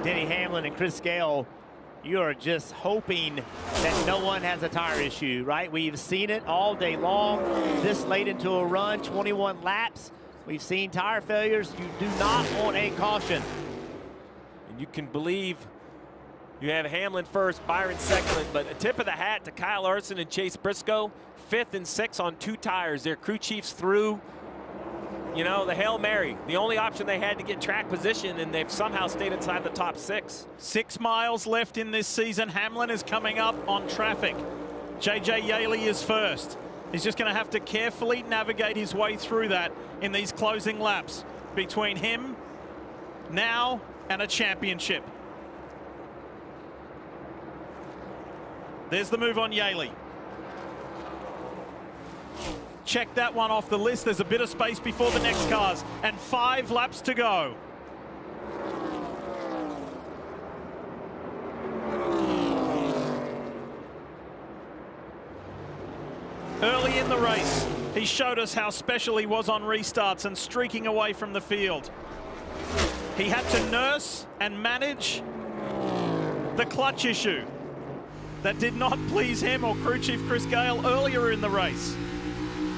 Denny Hamlin and Chris Gale, you are just hoping that no one has a tire issue, right? We've seen it all day long. This late into a run, 21 laps. We've seen tire failures. You do not want a caution. And you can believe you have Hamlin first, Byron second, but a tip of the hat to Kyle Larson and Chase Briscoe, 5th and 6th on 2 tires. Their crew chiefs threw, you know, the Hail Mary, the only option they had to get track position, and they've somehow stayed inside the top 6. 6 miles left in this season. Hamlin is coming up on traffic. JJ Yaley is first. He's just going to have to carefully navigate his way through that in these closing laps between him now and a championship. There's the move on Yaley. Check that one off the list. There's a bit of space before the next cars, and 5 laps to go. Early in the race, he showed us how special he was on restarts and streaking away from the field. He had to nurse and manage the clutch issue. that did not please him or crew chief Chris Gale earlier in the race.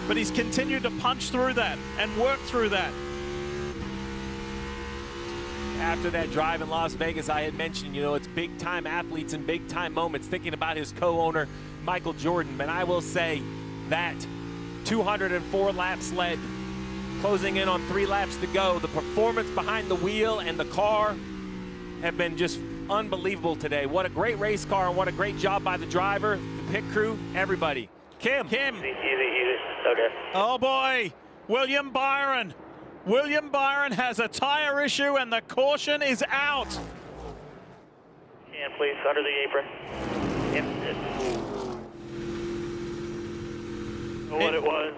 But he's continued to punch through that and work through that. After that drive in Las Vegas, I had mentioned, you know, it's big-time athletes and big-time moments, thinking about his co-owner, Michael Jordan. But I will say that 204 laps led, closing in on 3 laps to go. The performance behind the wheel and the car have been just unbelievable today. What a great race car, and what a great job by the driver, the pit crew, everybody. Kim. Easy. Okay. Oh boy, William Byron. William Byron has a tire issue and the caution is out. And please, under the apron. What it was.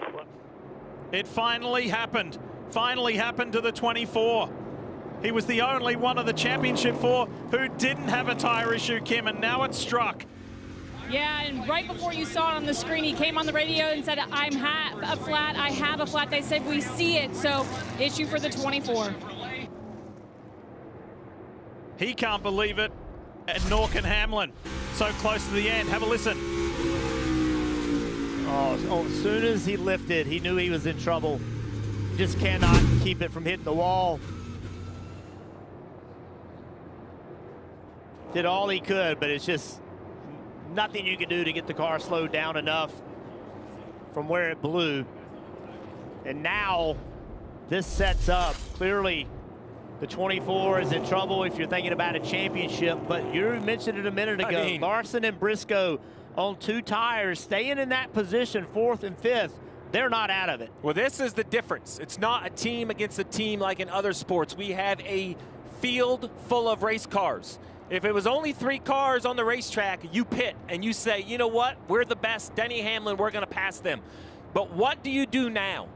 It finally happened. Finally happened to the 24. He was the only one of the championship 4 who didn't have a tire issue, Kim, and now it's struck. Yeah, and right before you saw it on the screen, he came on the radio and said, I have a flat. They said, we see it, so issue for the 24. He can't believe it, and nor can Hamlin. So close to the end. Have a listen. Oh, as soon as he lifted, he knew he was in trouble. He just cannot keep it from hitting the wall. Did all he could, but it's just nothing you can do to get the car slowed down enough from where it blew. And now this sets up, clearly the 24 is in trouble if you're thinking about a championship, but you mentioned it a minute ago. Larson and Briscoe on 2 tires, staying in that position, 4th and 5th. They're not out of it. Well, this is the difference. It's not a team against a team like in other sports. We have a field full of race cars. If it was only 3 cars on the racetrack, you pit and you say, you know what, we're the best, Denny Hamlin, we're gonna pass them. But what do you do now?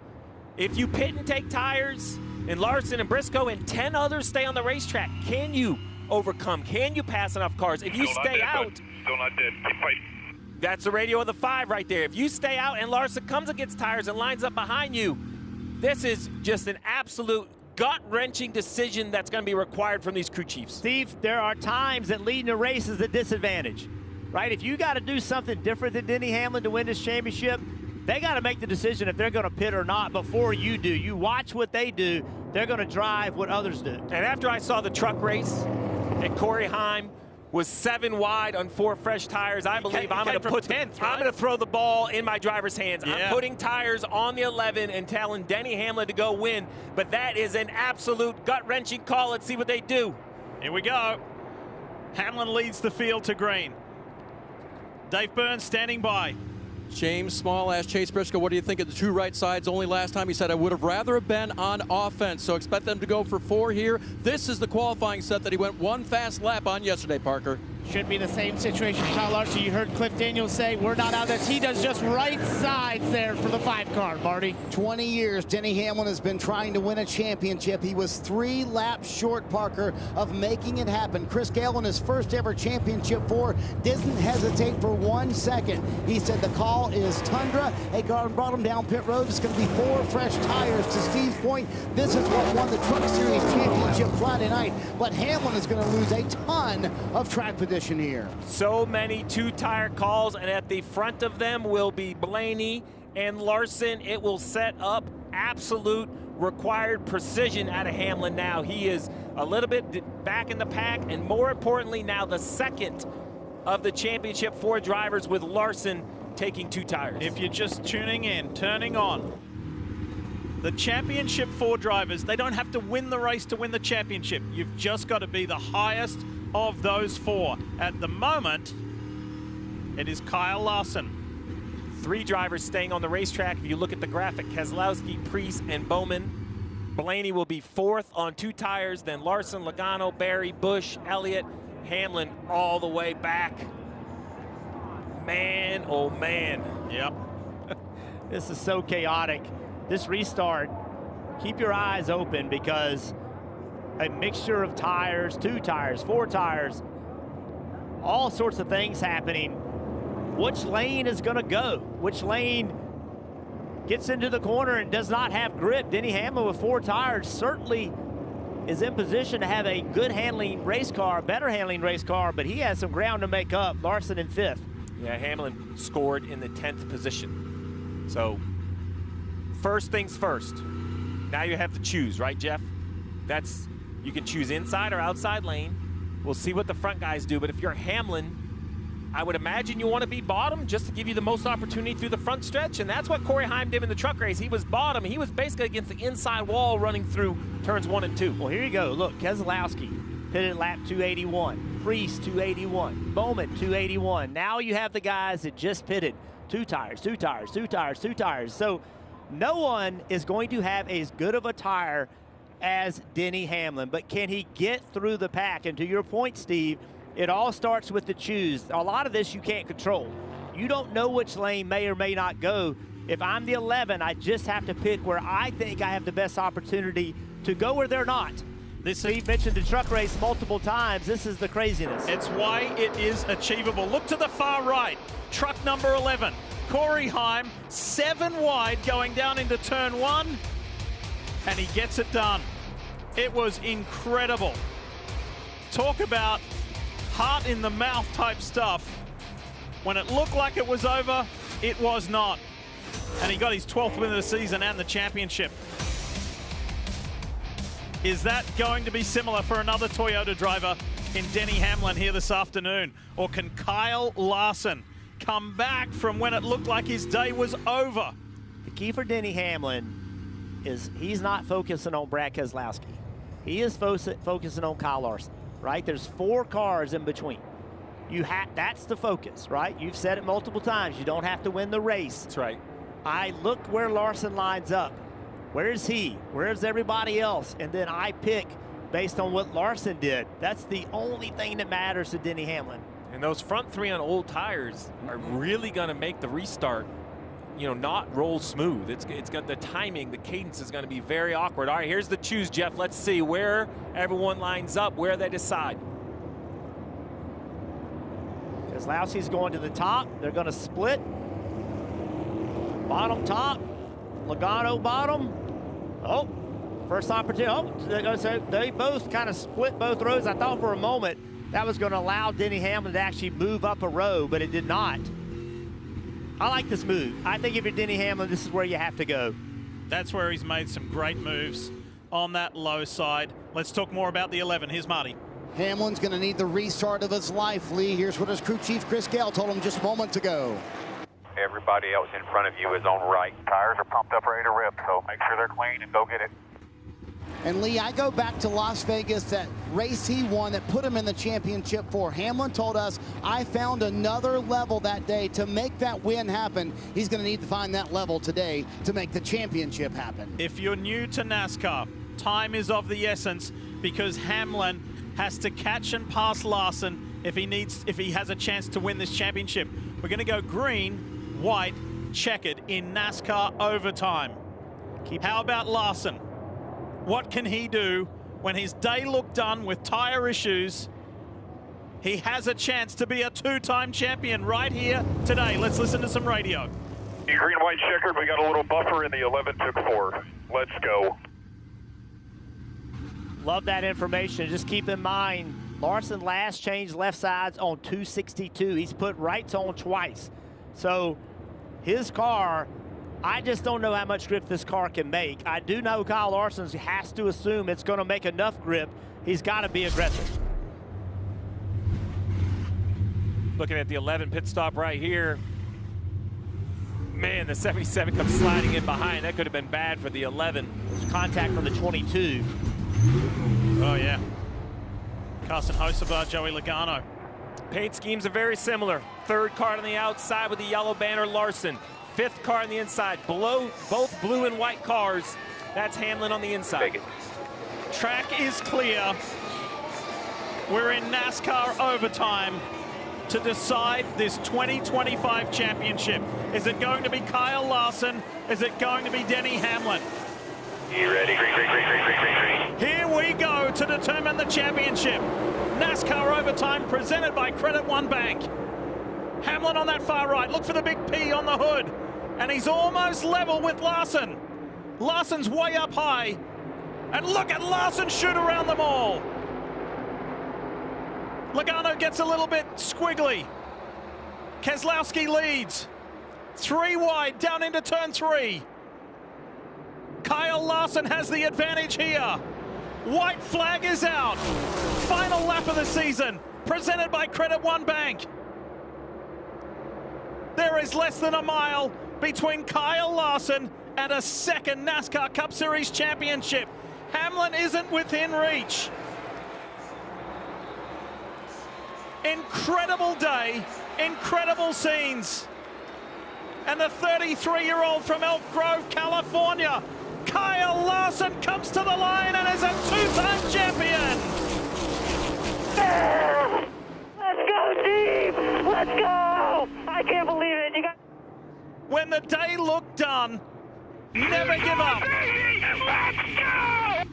If you pit and take tires, and Larson and Briscoe and 10 others stay on the racetrack, can you overcome? Can you pass enough cars? If you stay out, Still not dead. Keep fighting. that's the radio of the 5 right there. If you stay out and Larson comes against tires and lines up behind you, this is just an absolute gut-wrenching decision that's going to be required from these crew chiefs. Steve, there are times that leading a race is a disadvantage, right? If you got to do something different than Denny Hamlin to win this championship, they got to make the decision if they're going to pit or not before you do. You watch what they do. They're going to drive what others do. And after I saw the truck race and Corey Heim was 7 wide on 4 fresh tires, I believe I'm going to throw the ball in my driver's hands. Yeah. I'm putting tires on the 11 and telling Denny Hamlin to go win. But that is an absolute gut-wrenching call. Let's see what they do. Here we go. Hamlin leads the field to green. Dave Burns standing by. James Small asked Chase Briscoe, what do you think of the 2 right sides? Only last time he said, I would have rather have been on offense. So expect them to go for 4 here. This is the qualifying set that he went 1 fast lap on yesterday, Parker. Should be the same situation. Kyle Larson, you heard Cliff Daniels say, we're not out of this. He does just right sides there for the 5 car, Marty. 20 years, Denny Hamlin has been trying to win a championship. He was 3 laps short, Parker, of making it happen. Chris Gale in his first ever championship 4 didn't hesitate for 1 second. He said the call is Tundra. A car brought him down pit road. It's going to be 4 fresh tires. To Steve's point, this is what won the Truck Series championship Friday night. But Hamlin is going to lose a ton of track position here. So many 2-tire calls, and at the front of them will be Blaney and Larson. It will set up absolute required precision out of Hamlin now. He is a little bit back in the pack, and more importantly now the second of the championship 4 drivers with Larson taking 2 tires. If you're just tuning in, turning on, the championship 4 drivers, they don't have to win the race to win the championship. You've just got to be the highest of those 4. At the moment, it is Kyle Larson. 3 drivers staying on the racetrack. If you look at the graphic, Keselowski, Preece, and Bowman. Blaney will be 4th on 2 tires, then Larson, Logano, Barry, Busch, Elliott, Hamlin all the way back. Man, oh man. Yep. This is so chaotic. This restart, keep your eyes open because a mixture of tires, 2 tires, 4 tires, all sorts of things happening. Which lane is going to go? Which lane gets into the corner and does not have grip? Denny Hamlin with 4 tires certainly is in position to have a good handling race car, better handling race car, but he has some ground to make up. Larson in 5th. Yeah, Hamlin scored in the 10th position. So first things first. Now you have to choose, right, Jeff? You can choose inside or outside lane. We'll see what the front guys do, but if you're Hamlin, I would imagine you want to be bottom just to give you the most opportunity through the front stretch, and that's what Corey Heim did in the truck race. He was bottom. He was basically against the inside wall running through turns 1 and 2. Well, here you go. Look, Keselowski pitted lap 281. Priest 281. Bowman 281. Now you have the guys that just pitted 2 tires, 2 tires, 2 tires, 2 tires. So no one is going to have as good of a tire as Denny Hamlin, but can he get through the pack? And to your point, Steve, it all starts with the choose. A lot of this you can't control. You don't know which lane may or may not go. If I'm the 11, I just have to pick where I think I have the best opportunity to go where they're not. Steve mentioned the truck race multiple times. This is the craziness. It's why it is achievable. Look to the far right. Truck number 11. Corey Heim, 7 wide going down into turn 1, and he gets it done. It was incredible. Talk about heart in the mouth type stuff. When it looked like it was over, it was not. And he got his 12th win of the season and the championship. Is that going to be similar for another Toyota driver in Denny Hamlin here this afternoon? Or can Kyle Larson come back from when it looked like his day was over? The key for Denny Hamlin is he's not focusing on Brad Keselowski. He is focusing on Kyle Larson, right? There's 4 cars in between. That's the focus, right? You've said it multiple times. You don't have to win the race. That's right. I look where Larson lines up. Where's he? Where's everybody else? And then I pick based on what Larson did. That's the only thing that matters to Denny Hamlin. And those front 3 on old tires are really going to make the restart, not roll smooth. It's got the timing, the cadence is going to be very awkward. All right, here's the choose, Jeff. Let's see where everyone lines up, where they decide. Keselowski's going to the top. They're going to split. Bottom, top. Logano, bottom. Oh, first opportunity. Oh, they both kind of split both rows. I thought for a moment that was going to allow Denny Hamlin to actually move up a row, but it did not. I like this move. I think if you're Denny Hamlin, this is where you have to go. That's where he's made some great moves on that low side. Let's talk more about the 11. Here's Marty. Hamlin's going to need the restart of his life, Lee. Here's what his crew chief, Chris Gale, told him just moments ago. Everybody else in front of you is on right. Tires are pumped up, ready to rip, so make sure they're clean and go get it. And Lee, I go back to Las Vegas, that race he won that put him in the championship for. Hamlin told us, I found another level that day to make that win happen. He's going to need to find that level today to make the championship happen. If you're new to NASCAR, time is of the essence because Hamlin has to catch and pass Larson if he has a chance to win this championship. We're going to go green, white, checkered in NASCAR overtime. How about Larson? What can he do when his day looked done with tire issues? He has a chance to be a 2-time champion right here today. Let's listen to some radio. Green, white, checkered. We got a little buffer in the 11 took 4. Let's go. Love that information. Just keep in mind, Larson last changed left sides on 262. He's put rights on twice. So his car, I just don't know how much grip this car can make. I do know Kyle Larson has to assume it's going to make enough grip. He's got to be aggressive. Looking at the 11 pit stop right here. Man, the 77 comes sliding in behind. That could have been bad for the 11. Contact from the 22. Oh, yeah. Carson Hocevar, Joey Logano. Paint schemes are very similar. Third car on the outside with the yellow banner, Larson. Fifth car on the inside. Both blue and white cars. That's Hamlin on the inside. Track is clear. We're in NASCAR overtime to decide this 2025 championship. Is it going to be Kyle Larson? Is it going to be Denny Hamlin? You ready? Green. Here we go to determine the championship. NASCAR overtime presented by Credit One Bank. Hamlin on that far right. Look for the big P on the hood. And he's almost level with Larson. Larson's way up high. And look at Larson shoot around them all. Logano gets a little bit squiggly. Keselowski leads. 3 wide down into turn 3. Kyle Larson has the advantage here. White flag is out. Final lap of the season, presented by Credit One Bank. There is less than a mile between Kyle Larson and a second NASCAR Cup Series championship. Hamlin isn't within reach. Incredible day, incredible scenes. And the 33-year-old from Elk Grove, California, Kyle Larson, comes to the line and is a 2-time champion. Let's go, team! Let's go! I can't believe it. You got. When the day looked done, never give up. Let's go!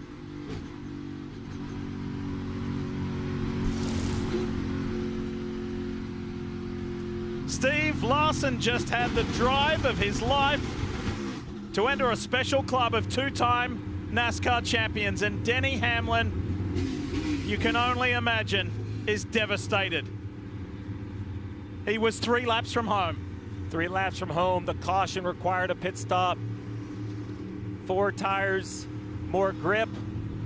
Steve Larson just had the drive of his life to enter a special club of 2-time NASCAR champions, and Denny Hamlin, you can only imagine, is devastated. He was 3 laps from home. 3 laps from home. The caution required a pit stop. 4 tires, more grip.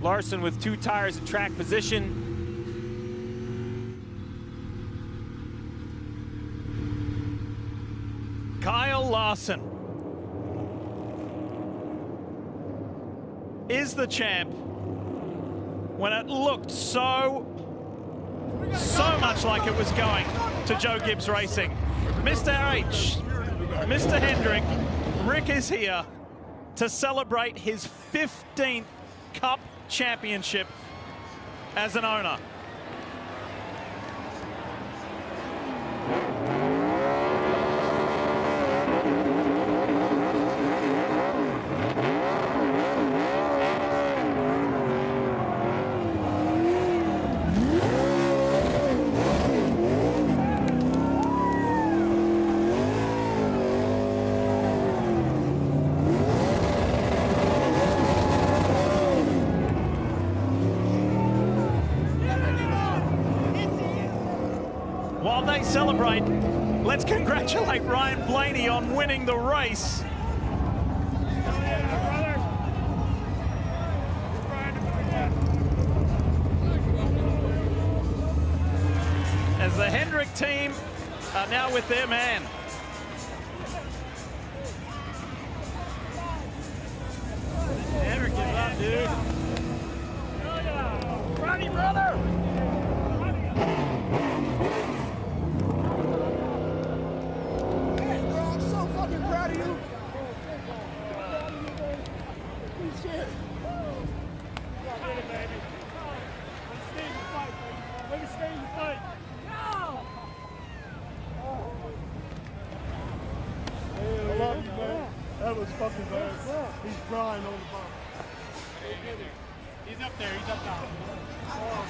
Larson with 2 tires in track position. Kyle Larson is the champ when it looked so much like it was going to Joe Gibbs Racing. Mr. H, Mr. Hendrick, Rick is here to celebrate his 15th Cup championship as an owner. While they celebrate, let's congratulate Ryan Blaney on winning the race. As the Hendrick team are now with their man. Hendrick, give it up, dude. Ronnie, brother! That was fucking bad. He's crying on the bottom. He's up there. He's up top. Oh,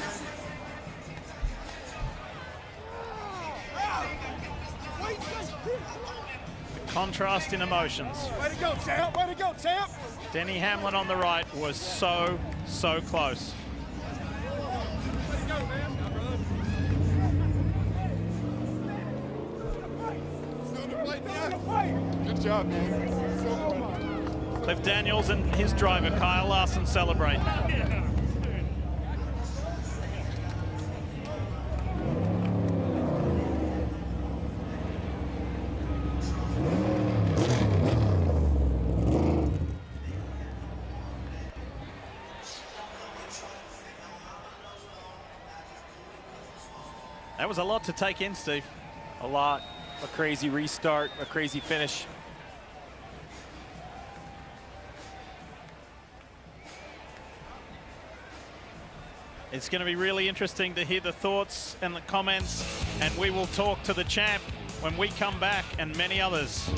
The contrast in emotions. Way to go, champ. Way to go, champ. Denny Hamlin on the right was so close. Way to go, man. Good job, man. Cliff Daniels and his driver, Kyle Larson, celebrate. That was a lot to take in, Steve. A lot. A crazy restart, a crazy finish. It's going to be really interesting to hear the thoughts and the comments, and we will talk to the champ when we come back, and many others.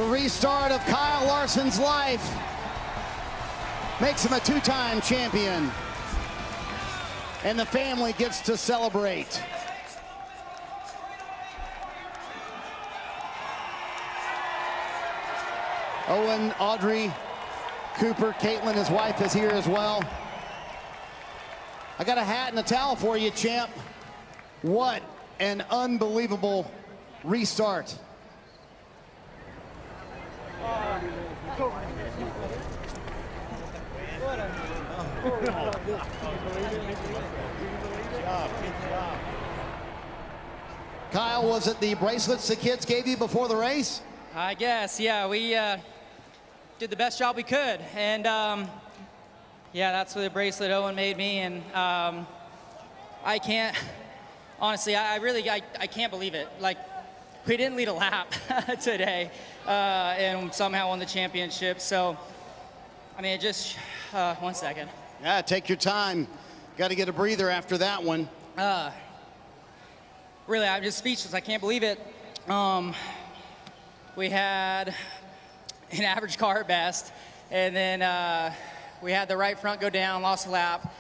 The restart of Kyle Larson's life makes him a two-time champion. And the family gets to celebrate. Owen, Audrey, Cooper, Caitlin, his wife, is here as well. I got a hat and a towel for you, champ. What an unbelievable restart. Kyle, was it the bracelets the kids gave you before the race? I guess, yeah. We did the best job we could. And yeah, that's the bracelet Owen made me. And I can't, honestly, I can't believe it. Like, we didn't lead a lap today and somehow won the championship. So, I mean, it just, 1 second. Yeah, take your time. Got to get a breather after that one. Really, I'm just speechless. I can't believe it. We had an average car at best, and then we had the right front go down, lost a lap,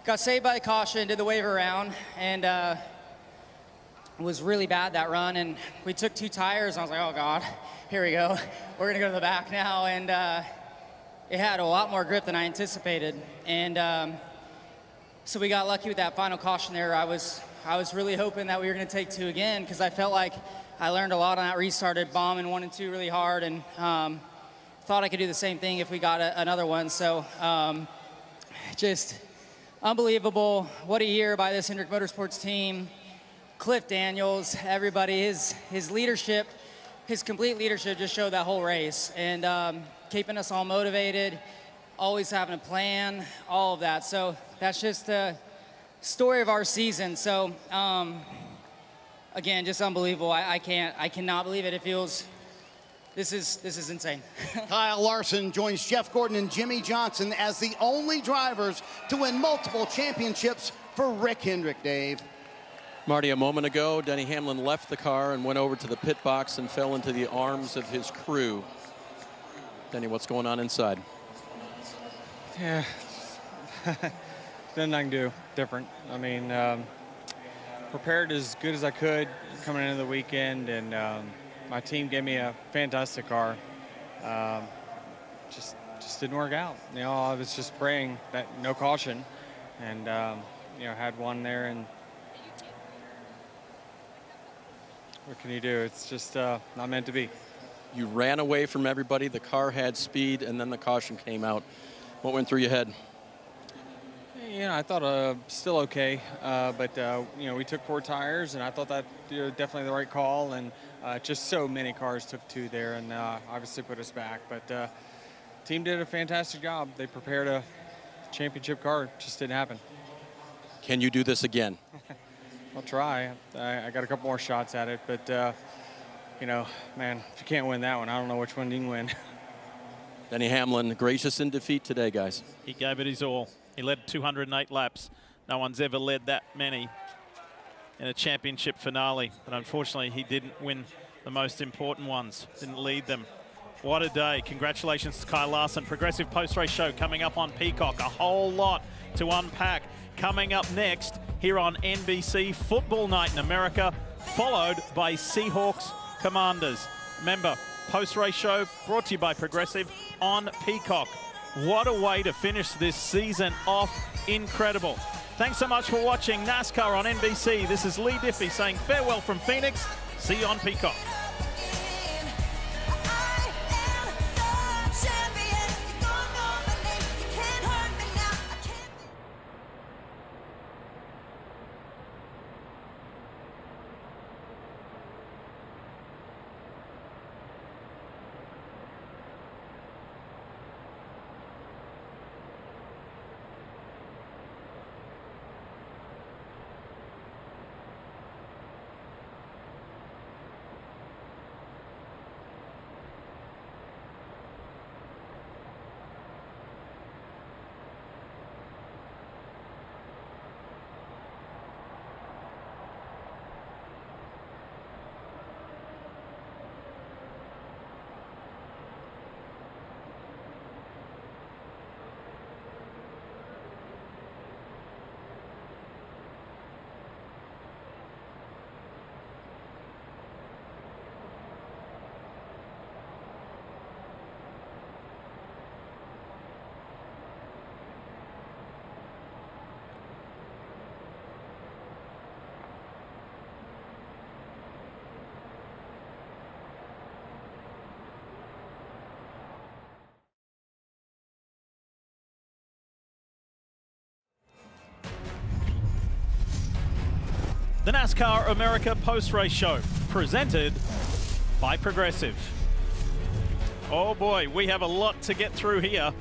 got saved by the caution, did the wave around, and it was really bad that run. And we took 2 tires, and I was like, oh God, here we go. We're gonna go to the back now. And it had a lot more grip than I anticipated. And so we got lucky with that final caution there. I was really hoping that we were gonna take 2 again, because I felt like I learned a lot on that restart, bombing 1 and 2 really hard, and thought I could do the same thing if we got another one. So just unbelievable. What a year by this Hendrick Motorsports team. Cliff Daniels, everybody, his leadership, his complete leadership just showed that whole race, and keeping us all motivated, always having a plan, all of that. So that's just the story of our season. So again, just unbelievable. I cannot believe it. It feels, this is insane. Kyle Larson joins Jeff Gordon and Jimmy Johnson as the only drivers to win multiple championships for Rick Hendrick, Dave. Marty, a moment ago, Denny Hamlin left the car and went over to the pit box and fell into the arms of his crew. Denny, what's going on inside? Yeah, nothing I can do different. I mean, prepared as good as I could coming into the weekend, and my team gave me a fantastic car. Just didn't work out. You know, I was just praying that no caution, and you know, had one there, and what can you do? It's just not meant to be. You ran away from everybody. The car had speed, and then the caution came out. What went through your head? You know, I thought still okay, but you know, we took 4 tires, and I thought that definitely the right call, and just so many cars took 2 there, and obviously put us back. But team did a fantastic job. They prepared a championship car. It just didn't happen. Can you do this again? I'll try. I got a couple more shots at it, but you know, man, if you can't win that one, I don't know which one you can win. Denny Hamlin, gracious in defeat today, guys. He gave it his all. He led 208 laps. No one's ever led that many in a championship finale, but unfortunately he didn't win the most important ones, didn't lead them. What a day. Congratulations to Kyle Larson. Progressive post-race show coming up on Peacock. A whole lot to unpack. Coming up next here on NBC, Football Night in America, followed by Seahawks Commanders. Remember, post-race show brought to you by Progressive on Peacock. What a way to finish this season off. Incredible. Thanks so much for watching NASCAR on NBC. This is Lee Diffie saying farewell from Phoenix. See you on Peacock. The NASCAR America post-race show, presented by Progressive. Oh boy, we have a lot to get through here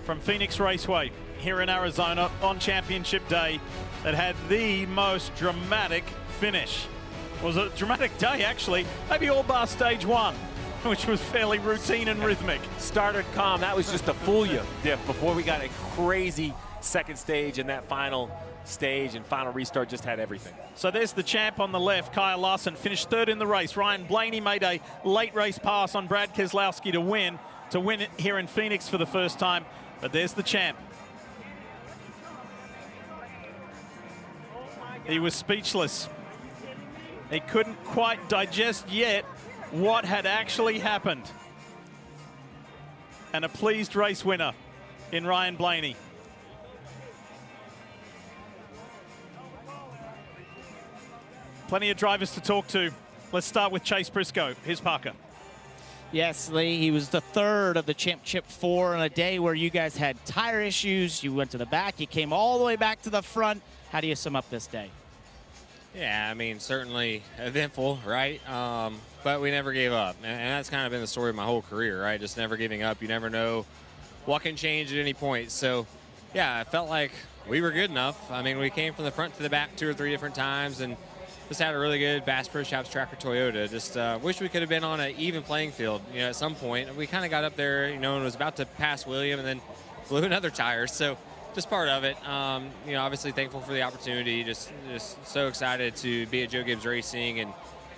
from Phoenix Raceway here in Arizona on championship day that had the most dramatic finish. It was a dramatic day, actually, maybe all bar stage one, which was fairly routine and rhythmic. Started calm. That was just to fool you, Diff, before we got a crazy second stage, and that final stage and final restart just had everything. So there's the champ on the left. Kyle Larson finished third in the race. Ryan Blaney made a late race pass on Brad Keselowski to win it here in Phoenix for the first time. But there's the champ. He was speechless. He couldn't quite digest yet what had actually happened. And a pleased race winner in Ryan Blaney. Plenty of drivers to talk to. Let's start with Chase Briscoe. Here's Parker. Yes, Lee, he was the third of the Championship 4 on a day where you guys had tire issues. You went to the back. You came all the way back to the front. How do you sum up this day? Yeah, I mean, certainly eventful, right? But we never gave up. And that's kind of been the story of my whole career, right? Just never giving up. You never know what can change at any point. So, yeah, I felt like we were good enough. I mean, we came from the front to the back 2 or 3 different times and just had a really good Bass Pro Shops tracker Toyota. Just wish we could have been on an even playing field, you know, at some point. We kind of got up there, you know, and was about to pass William and then blew another tire. So just part of it. You know, obviously thankful for the opportunity. Just so excited to be at Joe Gibbs Racing and,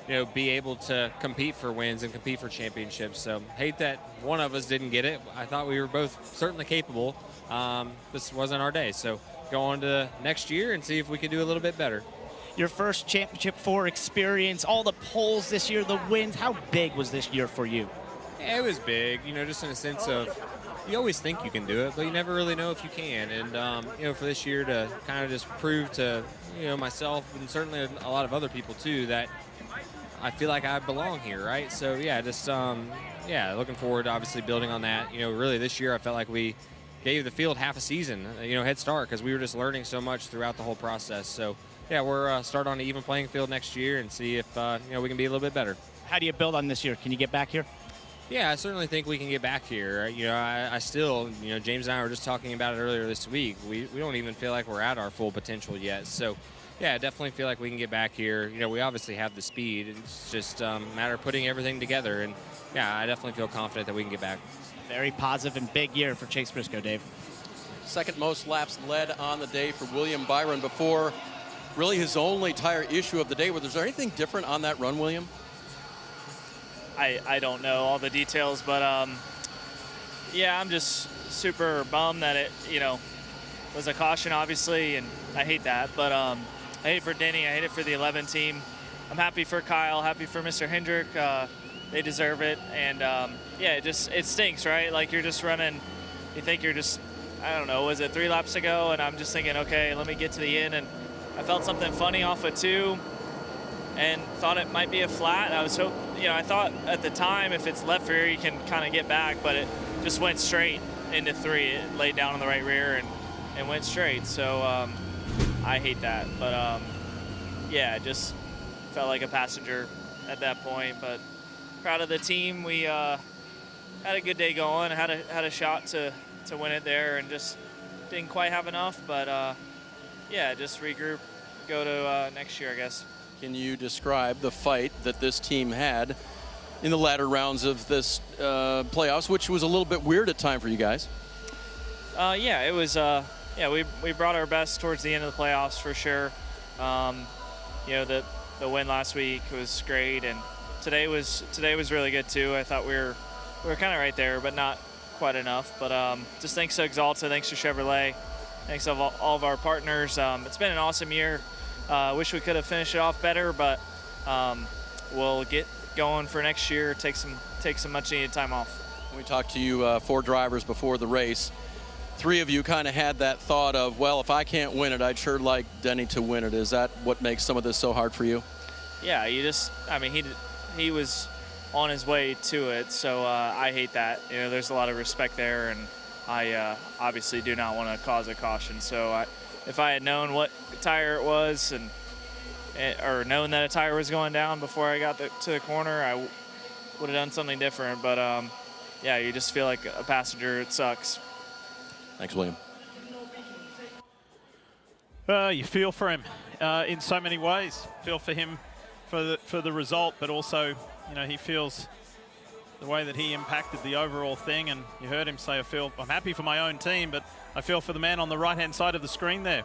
you know, be able to compete for wins and compete for championships. So hate that one of us didn't get it. I thought we were both certainly capable. This wasn't our day. So go on to next year and see if we can do a little bit better. Your first Championship 4 experience, all the poles this year, the wins. How big was this year for you? Yeah, it was big, you know, just in a sense of you always think you can do it, but you never really know if you can. And, you know, for this year to kind of just prove to, you know, myself and certainly a lot of other people too that I feel like I belong here, right? So, yeah, just, yeah, looking forward to obviously building on that. You know, really this year I felt like we gave the field half a season, you know, head start because we were just learning so much throughout the whole process. So, yeah, we're start on an even playing field next year and see if you know, we can be a little bit better. How do you build on this year? Can you get back here? Yeah, I certainly think we can get back here. You know, I still, you know, James and I were just talking about it earlier this week. We don't even feel like we're at our full potential yet. So, yeah, I definitely feel like we can get back here. You know, we obviously have the speed. It's just a matter of putting everything together. And, yeah, I definitely feel confident that we can get back. Very positive and big year for Chase Briscoe, Dave. Second most laps led on the day for William Byron before really his only tire issue of the day. Was there anything different on that run, William? I don't know all the details, but yeah, I'm just super bummed that it, you know, was a caution, obviously, and I hate that. But I hate it for Denny. I hate it for the 11 team. I'm happy for Kyle, happy for Mr. Hendrick. They deserve it, and yeah, it stinks, right? Like you're just running. You think you're just, I don't know, was it 3 laps ago? And I'm just thinking, okay, let me get to the end, and I felt something funny off of 2 and thought it might be a flat. I was so, you know, I thought at the time if it's left rear, you can kind of get back, but it just went straight into 3. It laid down on the right rear and went straight. So I hate that. But yeah, it just felt like a passenger at that point. But proud of the team. We had a good day going, had a shot to win it there and just didn't quite have enough. But yeah, just regroup, go to next year, I guess. Can you describe the fight that this team had in the latter rounds of this playoffs, which was a little bit weird at time for you guys? Yeah, it was. Yeah, we brought our best towards the end of the playoffs for sure. You know, the win last week was great, and today was really good too. I thought we were kind of right there, but not quite enough. But just thanks to Axalta, thanks to Chevrolet, thanks to all of our partners. It's been an awesome year. Wish we could have finished it off better, but we'll get going for next year. Take some much needed time off. We talked to you 4 drivers before the race. 3 of you kind of had that thought of, well, if I can't win it, I'd sure like Denny to win it. Is that what makes some of this so hard for you? Yeah, I mean, he was on his way to it, so I hate that. You know, there's a lot of respect there, and I obviously do not want to cause a caution. So if I had known what tire it was, and or known that a tire was going down before I got to the corner, I would have done something different. But yeah, you just feel like a passenger. It sucks. Thanks, William. You feel for him in so many ways. Feel for him for the result, but also, you know, he feels the way that he impacted the overall thing. And you heard him say, I'm happy for my own team, but I feel for the man on the right-hand side of the screen there,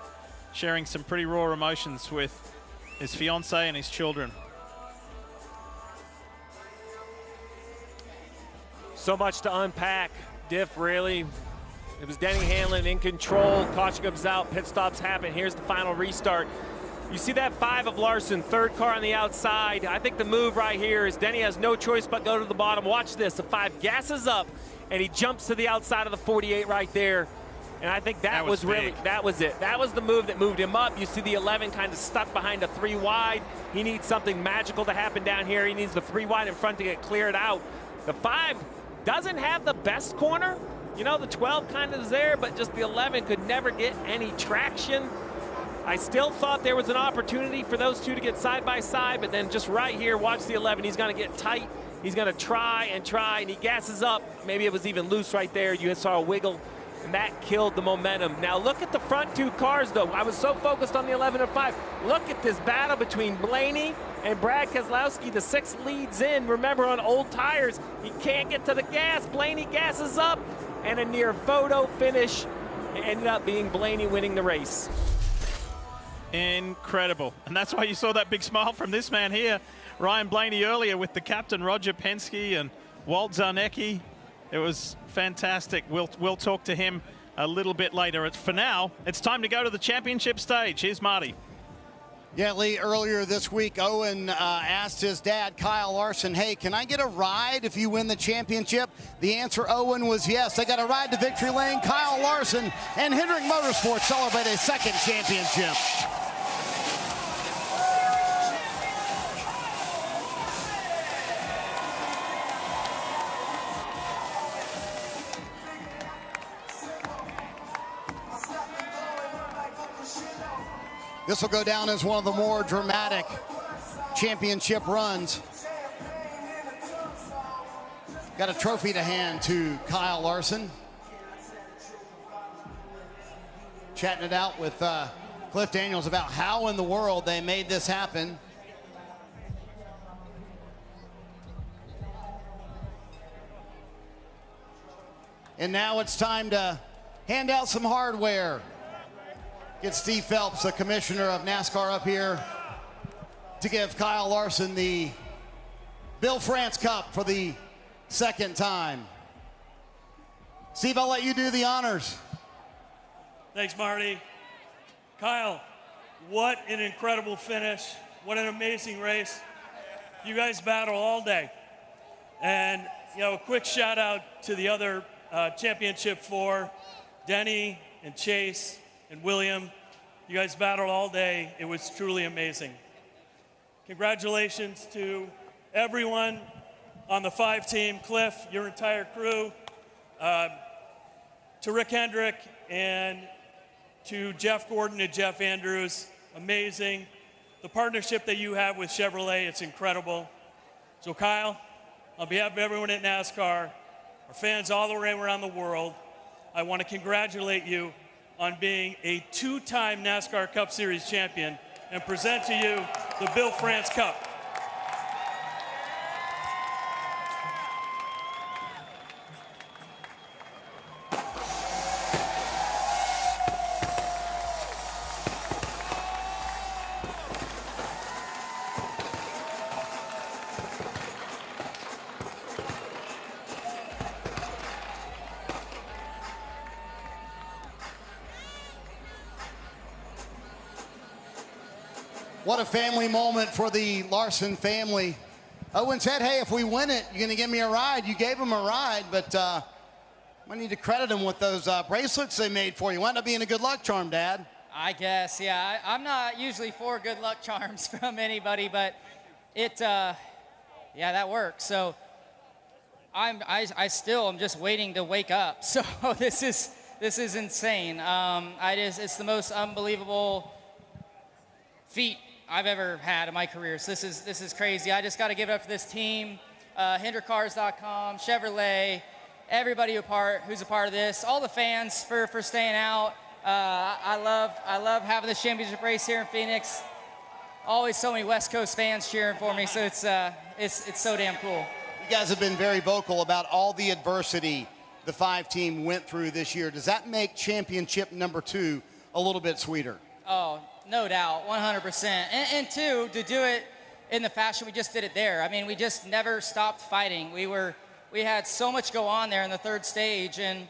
sharing some pretty raw emotions with his fiance and his children. So much to unpack. Diff, really. It was Denny Hamlin in control. Caution comes out, pit stops happen. Here's the final restart. You see that 5 of Larson, third car on the outside. I think the move right here is Denny has no choice but go to the bottom. Watch this, the 5 gasses up, and he jumps to the outside of the 48 right there. And I think that was really, that was it. That was the move that moved him up. You see the 11 kind of stuck behind a 3 wide. He needs something magical to happen down here. He needs the 3 wide in front to get cleared out. The 5 doesn't have the best corner. You know, the 12 kind of is there, but just the 11 could never get any traction. I still thought there was an opportunity for those two to get side by side, but then just right here, watch the 11. He's going to get tight. He's going to try, and he gasses up. Maybe it was even loose right there. You saw a wiggle, and that killed the momentum. Now look at the front 2 cars, though. I was so focused on the 11 and 5. Look at this battle between Blaney and Brad Keselowski. The 6 leads in. Remember, on old tires, he can't get to the gas. Blaney gasses up, and a near photo finish. It ended up being Blaney winning the race. Incredible. And that's why you saw that big smile from this man here, Ryan Blaney, earlier with the captain, Roger Penske, and Walt Zarnecki. It was fantastic. We'll talk to him a little bit later. For now, it's time to go to the championship stage. Here's Marty. Yeah, Lee, earlier this week, Owen asked his dad, Kyle Larson, hey, can I get a ride if you win the championship? The answer, Owen, was yes. They got a ride to victory lane. Kyle Larson and Hendrick Motorsports celebrate a 2nd championship. This will go down as one of the more dramatic championship runs. Got a trophy to hand to Kyle Larson. Chatting it out with Cliff Daniels about how in the world they made this happen. And now it's time to hand out some hardware. Get Steve Phelps, the commissioner of NASCAR, up here to give Kyle Larson the Bill France Cup for the 2nd time. Steve, I'll let you do the honors. Thanks, Marty. Kyle, what an incredible finish. What an amazing race. You guys battle all day. And, you know, a quick shout out to the other championship 4, Denny and Chase and William. You guys battled all day. It was truly amazing. Congratulations to everyone on the 5 team, Cliff, your entire crew, to Rick Hendrick, and to Jeff Gordon and Jeff Andrews. Amazing. The partnership that you have with Chevrolet, it's incredible. So Kyle, on behalf of everyone at NASCAR, our fans all the way around the world, I want to congratulate you on being a 2-time NASCAR Cup Series champion and present to you the Bill France Cup. What a family moment for the Larson family. Owen said, hey, if we win it, you're going to give me a ride. You gave him a ride, but I need to credit him with those bracelets they made for you. Wound up being a good luck charm, Dad. I guess, yeah. I'm not usually for good luck charms from anybody, but it, yeah, that works. So I still am just waiting to wake up. So this is insane. It's the most unbelievable feat I've ever had in my career. So this is crazy. I just got to give it up for this team, HinderCars.com, Chevrolet, everybody who's a part of this, all the fans for staying out. I love having this championship race here in Phoenix. Always so many West Coast fans cheering for me, so it's so damn cool. You guys have been very vocal about all the adversity the 5-team went through this year. Does that make championship number 2 a little bit sweeter? Oh, no doubt, 100%. And two, to do it in the fashion we just did it there. I mean, we just never stopped fighting. We had so much go on there in the 3rd stage, and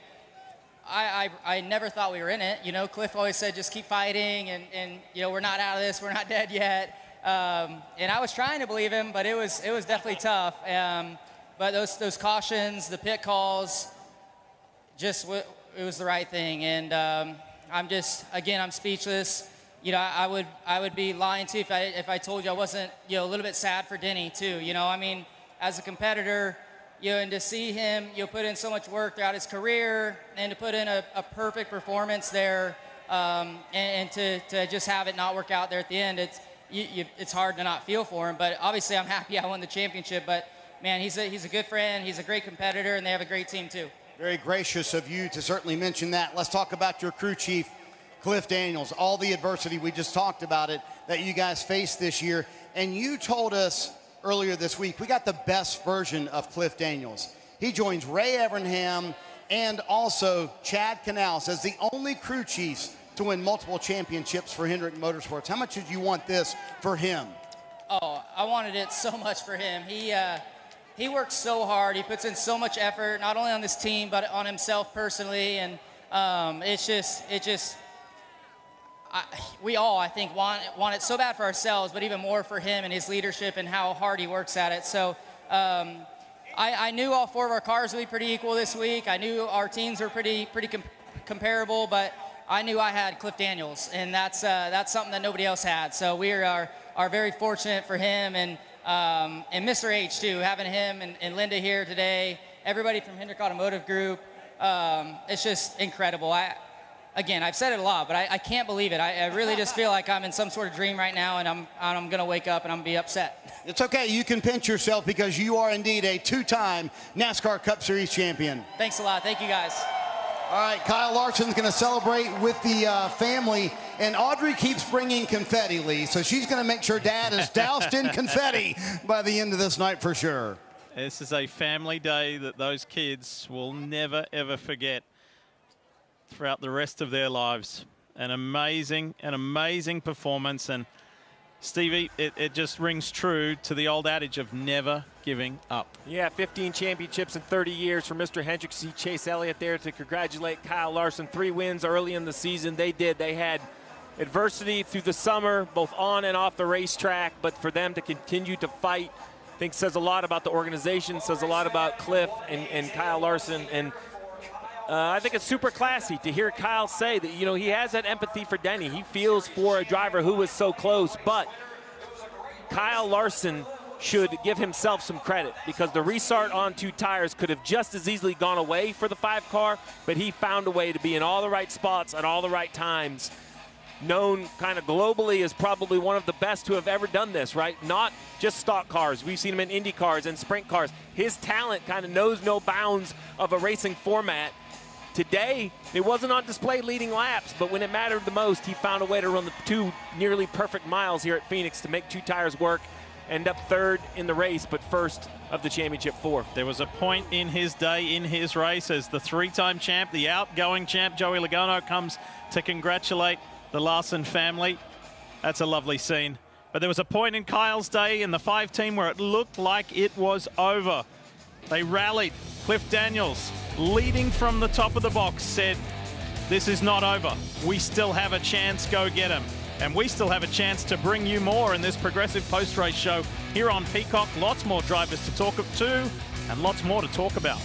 I never thought we were in it. You know, Cliff always said, just keep fighting, and you know, we're not out of this, we're not dead yet. And I was trying to believe him, but it was definitely tough. But those cautions, the pit calls, it was the right thing. And I'm speechless. You know, I would be lying too if I told you I wasn't, you know, a little bit sad for Denny too. You know, I mean, as a competitor, you know, and to see him, you know, put in so much work throughout his career, and to put in a perfect performance there, and to just have it not work out there at the end, it's hard to not feel for him. But obviously, I'm happy I won the championship. But man, he's a good friend, he's a great competitor, and they have a great team too. Very gracious of you to certainly mention that. Let's talk about your crew chief, Cliff Daniels. All the adversity, we just talked about it, that you guys faced this year. And you told us earlier this week, we got the best version of Cliff Daniels. He joins Ray Evernham and also Chad Canals as the only crew chiefs to win multiple championships for Hendrick Motorsports. How much did you want this for him? Oh, I wanted it so much for him. He works so hard. He puts in so much effort, not only on this team, but on himself personally. And we all, I think, want it so bad for ourselves, but even more for him and his leadership and how hard he works at it. So I knew all 4 of our cars would be pretty equal this week. I knew our teams were pretty comparable, but I knew I had Cliff Daniels, and that's something that nobody else had. So we are very fortunate for him, and Mr. H too, having him and Linda here today, everybody from Hendrick Automotive Group. It's just incredible. Again, I've said it a lot, but I can't believe it. I really just feel like I'm in some sort of dream right now, and I'm going to wake up and I'm going to be upset. It's okay. You can pinch yourself because you are indeed a 2-time NASCAR Cup Series champion. Thanks a lot. Thank you, guys. All right, Kyle Larson's going to celebrate with the family, and Audrey keeps bringing confetti, Lee, so she's going to make sure Dad is doused in confetti by the end of this night for sure. This is a family day that those kids will never, ever forget throughout the rest of their lives. An amazing performance. And Stevie, it just rings true to the old adage of never giving up. Yeah, 15 championships in 30 years for Mr. Hendrick. See Chase Elliott there to congratulate Kyle Larson. 3 wins early in the season. They had adversity through the summer, both on and off the racetrack, but for them to continue to fight, I think says a lot about the organization, says a lot about Cliff and Kyle Larson. And I think it's super classy to hear Kyle say that, you know, he has that empathy for Denny. He feels for a driver who was so close, but Kyle Larson should give himself some credit because the restart on 2 tires could have just as easily gone away for the 5 car, but he found a way to be in all the right spots at all the right times. Known kind of globally as probably one of the best who have ever done this, right? Not just stock cars. We've seen him in Indy cars and sprint cars. His talent kind of knows no bounds of a racing format. Today, it wasn't on display leading laps, but when it mattered the most, he found a way to run the 2 nearly perfect miles here at Phoenix to make 2 tires work, end up 3rd in the race, but 1st of the championship 4. There was a point in his day, in his race, as the 3-time champ, the outgoing champ, Joey Logano, comes to congratulate the Larson family. That's a lovely scene. But there was a point in Kyle's day in the 5 team where it looked like it was over. They rallied. Cliff Daniels, leading from the top of the box, said, this is not over. We still have a chance. Go get him. And we still have a chance to bring you more in this Progressive post-race show here on Peacock. Lots more drivers to talk to and lots more to talk about.